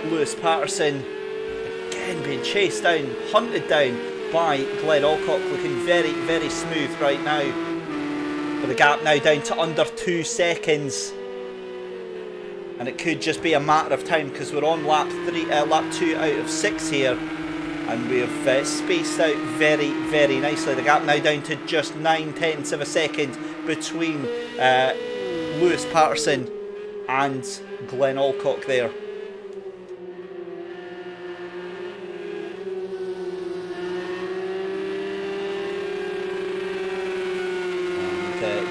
Lewis Patterson again being chased down, hunted down by Glenn Alcock, looking very, very smooth right now, with the gap now down to under 2 seconds. And it could just be a matter of time, because we're on lap 2 out of 6 here, and we've spaced out very, very nicely. The gap now down to just 9/10 of a second between Lewis Patterson and Glenn Alcock there.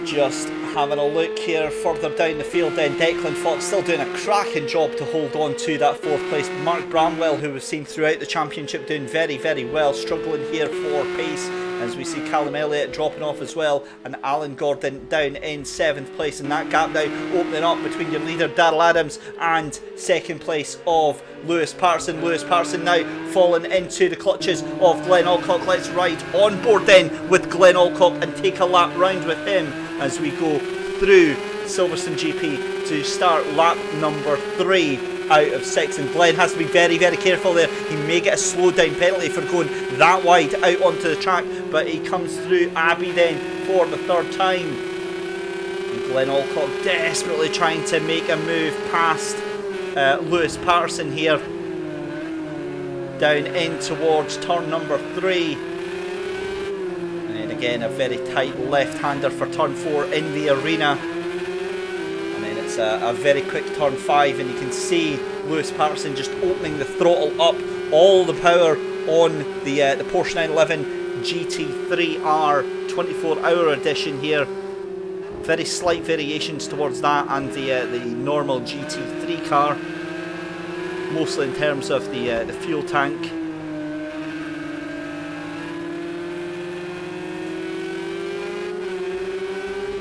And Just having a look here further down the field then, Declan Fox still doing a cracking job to hold on to that 4th place. Mark Bramwell, who we've seen throughout the championship, doing very, very well, struggling here for pace, as we see Callum Elliott dropping off as well, and Alan Gordon down in 7th place, and that gap now opening up between your leader Darrell Adams and 2nd place of Lewis Patterson. Lewis Patterson now falling into the clutches of Glenn Alcock. Let's ride on board then with Glenn Alcock and take a lap round with him as we go through Silverstone GP to start lap number 3 out of 6, and Glenn has to be very, very careful there. He may get a slow down penalty for going that wide out onto the track, but he comes through Abbey then for the 3rd time. And Glenn Alcock desperately trying to make a move past Lewis Patterson here down in towards turn number 3. And then again a very tight left-hander for turn 4 in the arena. It's a very quick turn 5, and you can see Lewis Patterson just opening the throttle up, all the power on the Porsche 911 GT3R 24-hour edition here. Very slight variations towards that and the normal GT3 car, mostly in terms of the fuel tank.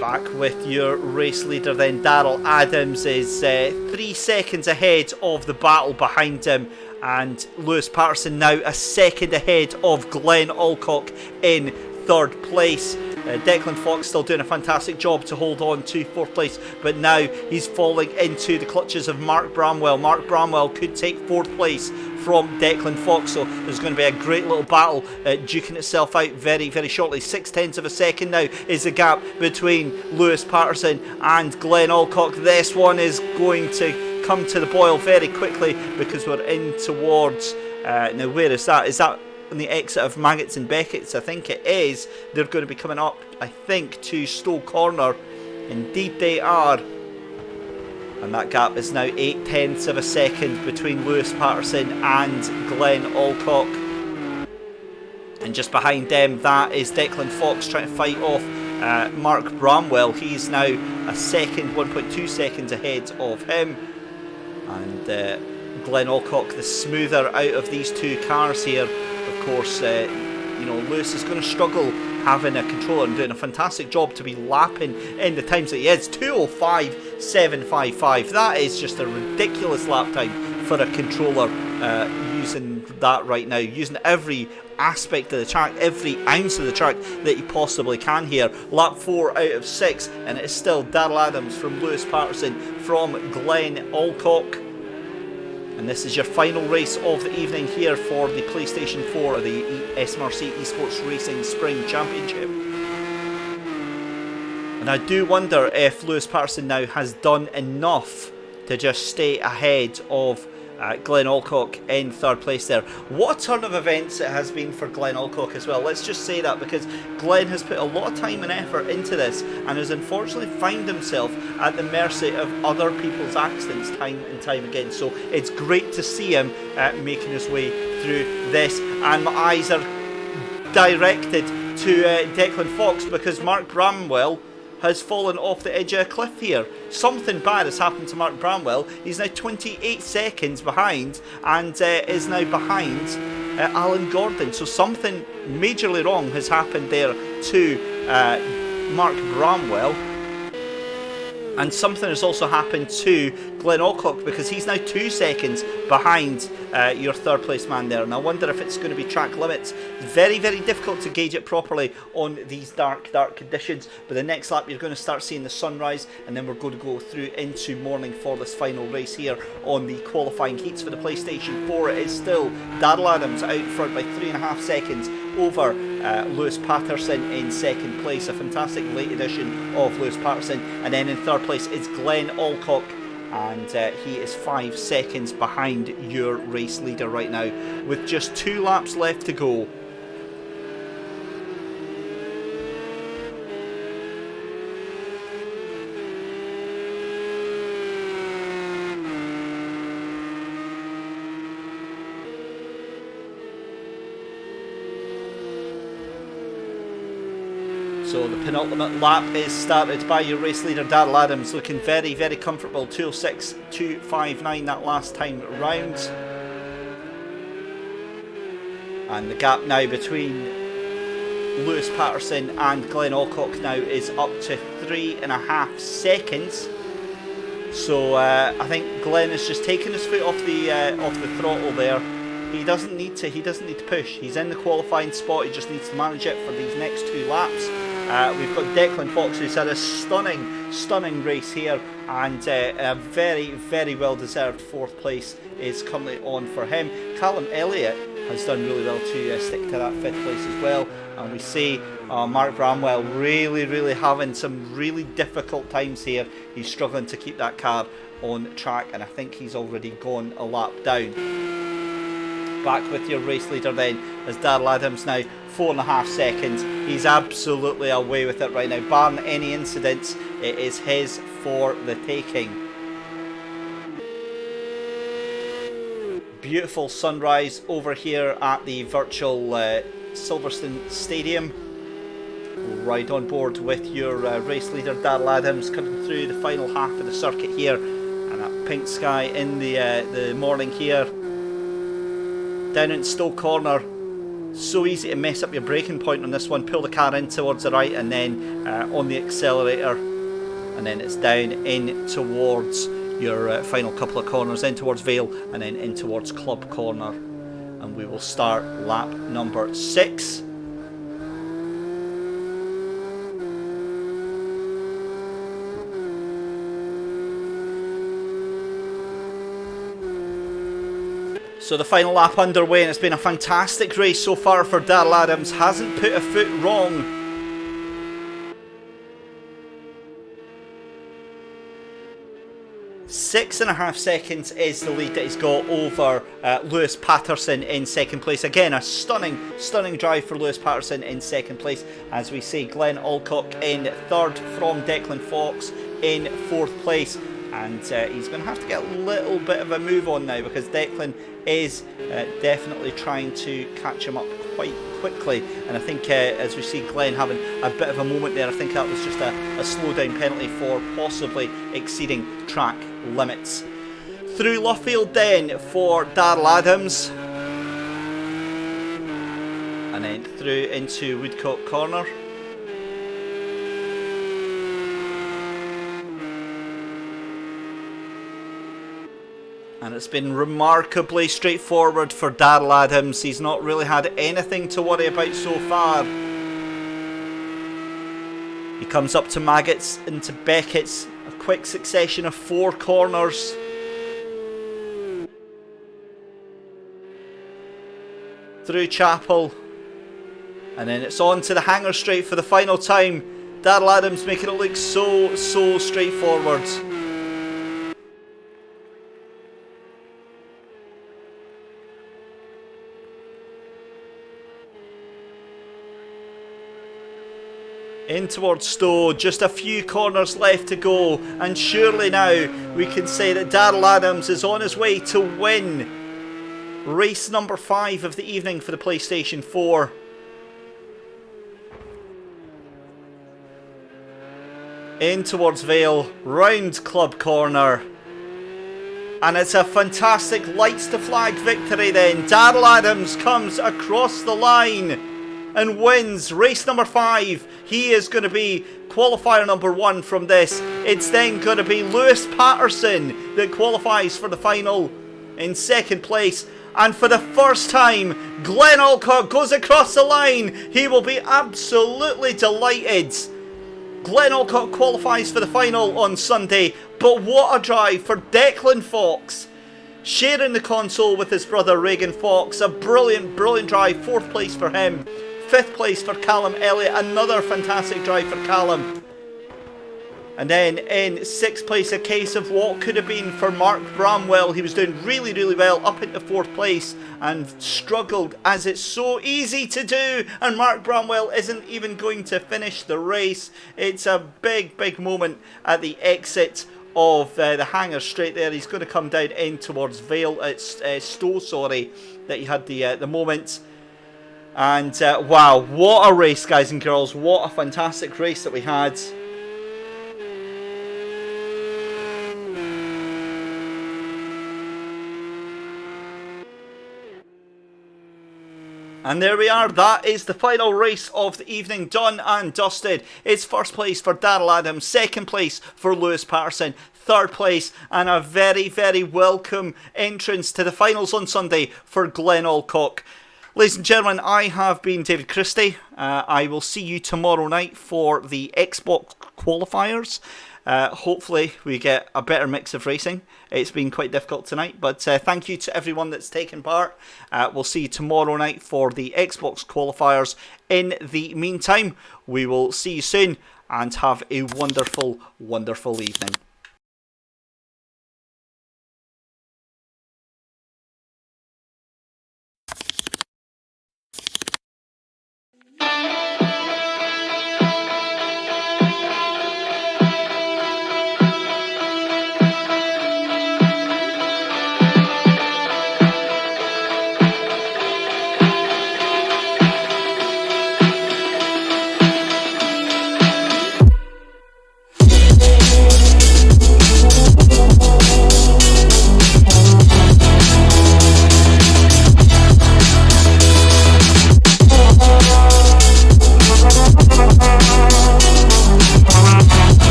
Back with your race leader then, Darrell Adams is 3 seconds ahead of the battle behind him, and Lewis Patterson now a second ahead of Glenn Alcock in 3rd place. Declan Fox still doing a fantastic job to hold on to 4th place, but now he's falling into the clutches of Mark Bramwell. Mark Bramwell could take 4th place from Declan Fox, so there's going to be a great little battle duking itself out very, very shortly. 0.6 of a second now is the gap between Lewis Patterson and Glenn Alcock. This one is going to come to the boil very quickly because we're in towards now where is that? Is that on the exit of Maggots and Beckett's? I think it is. They're going to be coming up, I think, to Stowe Corner. Indeed they are. And that gap is now 0.8 of a second between Lewis Patterson and Glenn Alcock. And just behind them, that is Declan Fox trying to fight off Mark Bramwell. He's now a second, 1.2 seconds ahead of him. And Glenn Alcock, the smoother out of these 2 cars here. Of course, you know, Lewis is going to struggle having a controller and doing a fantastic job to be lapping in the times that he is. 2:05.755. That is just a ridiculous lap time for a controller using that right now, using every aspect of the track, every ounce of the track that he possibly can here. Lap 4 out of 6, and it is still Darrell Adams from Lewis Patterson from Glenn Alcock. And this is your final race of the evening here for the PlayStation 4, the SMRC eSports Racing Spring Championship. And I do wonder if Lewis Patterson now has done enough to just stay ahead of Glenn Alcock in 3rd place there. What a turn of events it has been for Glenn Alcock as well. Let's just say that, because Glenn has put a lot of time and effort into this and has unfortunately found himself at the mercy of other people's accidents time and time again. So it's great to see him making his way through this, and my eyes are directed to Declan Fox, because Mark Bramwell has fallen off the edge of a cliff here. Something bad has happened to Mark Bramwell. He's now 28 seconds behind and is now behind Alan Gordon. So something majorly wrong has happened there to Mark Bramwell. And something has also happened to Glenn Alcock, because he's now 2 seconds behind your 3rd place man there. And I wonder if it's going to be track limits. It's very, very difficult to gauge it properly on these dark conditions. But the next lap you're going to start seeing the sunrise, and then we're going to go through into morning for this final race here on the qualifying heats for the PlayStation 4. It is still Darrell Adams out front by 3.5 seconds over Lewis Patterson in 2nd place. A fantastic late edition of Lewis Patterson. And then in 3rd place is Glenn Alcock, and he is 5 seconds behind your race leader right now with just 2 laps left to go. So the penultimate lap is started by your race leader Darrell Adams, looking very, very comfortable. 2:06.259 that last time round. And the gap now between Lewis Patterson and Glenn Alcock now is up to 3.5 seconds. So I think Glenn has just taken his foot off the throttle there. He doesn't need to push. He's in the qualifying spot. He just needs to manage it for these next 2 laps. We've got Declan Fox, who's had a stunning race here, and a very, very well deserved 4th place is currently on for him. Callum Elliott has done really well to stick to that 5th place as well, and we see Mark Bramwell really having some really difficult times here. He's struggling to keep that car on track, and I think he's already gone a lap down. Back with your race leader then, as Darrell Adams now 4.5 seconds. He's absolutely away with it right now. Barring any incidents, it is his for the taking. Beautiful sunrise over here at the virtual Silverstone Stadium. Right on board with your race leader Darrell Adams, coming through the final half of the circuit here, and that pink sky in the morning here. Down in Stowe Corner, so easy to mess up your braking point on this one. Pull the car in towards the right, and then on the accelerator, and then it's down in towards your final couple of corners, in towards Vale, and then in towards Club Corner. And we will start lap number 6. So the final lap underway, and it's been a fantastic race so far for Darrell Adams. Hasn't put a foot wrong. Six and a half seconds is the lead that he's got over Lewis Patterson in 2nd place. Again, a stunning drive for Lewis Patterson in 2nd place, as we see Glenn Alcock in 3rd from Declan Fox in 4th place. And he's going to have to get a little bit of a move on now, because Declan is definitely trying to catch him up quite quickly. And I think as we see Glenn having a bit of a moment there, I think that was just a slow down penalty for possibly exceeding track limits. Through Luffield then for Darrell Adams, and then through into Woodcock Corner. And it's been remarkably straightforward for Darrell Adams. He's not really had anything to worry about so far. He comes up to Maggots, into Beckett's, a quick succession of 4 corners. Through Chapel. And then it's on to the Hanger Straight for the final time. Darrell Adams making it look so straightforward. In towards Stowe, just a few corners left to go, and surely now we can say that Darrell Adams is on his way to win race number 5 of the evening for the PlayStation 4. In towards Vale, round Club Corner, and it's a fantastic lights to flag victory then. Darrell Adams comes across the line and wins race number 5. He is going to be qualifier number 1 from this. It's then going to be Lewis Patterson that qualifies for the final in 2nd place. And for the first time, Glenn Alcock goes across the line. He will be absolutely delighted. Glenn Alcock qualifies for the final on Sunday. But what a drive for Declan Fox, sharing the console with his brother Regan Fox. A brilliant drive. 4th place for him. 5th place for Callum Elliott, another fantastic drive for Callum. And then in 6th place, a case of what could have been for Mark Bramwell. He was doing really well up into 4th place and struggled, as it's so easy to do. And Mark Bramwell isn't even going to finish the race. It's a big moment at the exit of the Hanger Straight there. He's going to come down in towards Vale, Stowe, sorry, that he had the moment. And wow, what a race, guys and girls. What a fantastic race that we had. And there we are, that is the final race of the evening, done and dusted. It's first place for Daryl Adams, second place for Lewis Patterson, third place, and a very, very welcome entrance to the finals on Sunday for Glenn Alcock. Ladies and gentlemen, I have been David Christie. I will see you tomorrow night for the Xbox qualifiers. Hopefully we get a better mix of racing. It's been quite difficult tonight, but thank you to everyone that's taken part. We'll see you tomorrow night for the Xbox qualifiers. In the meantime, we will see you soon and have a wonderful, wonderful evening.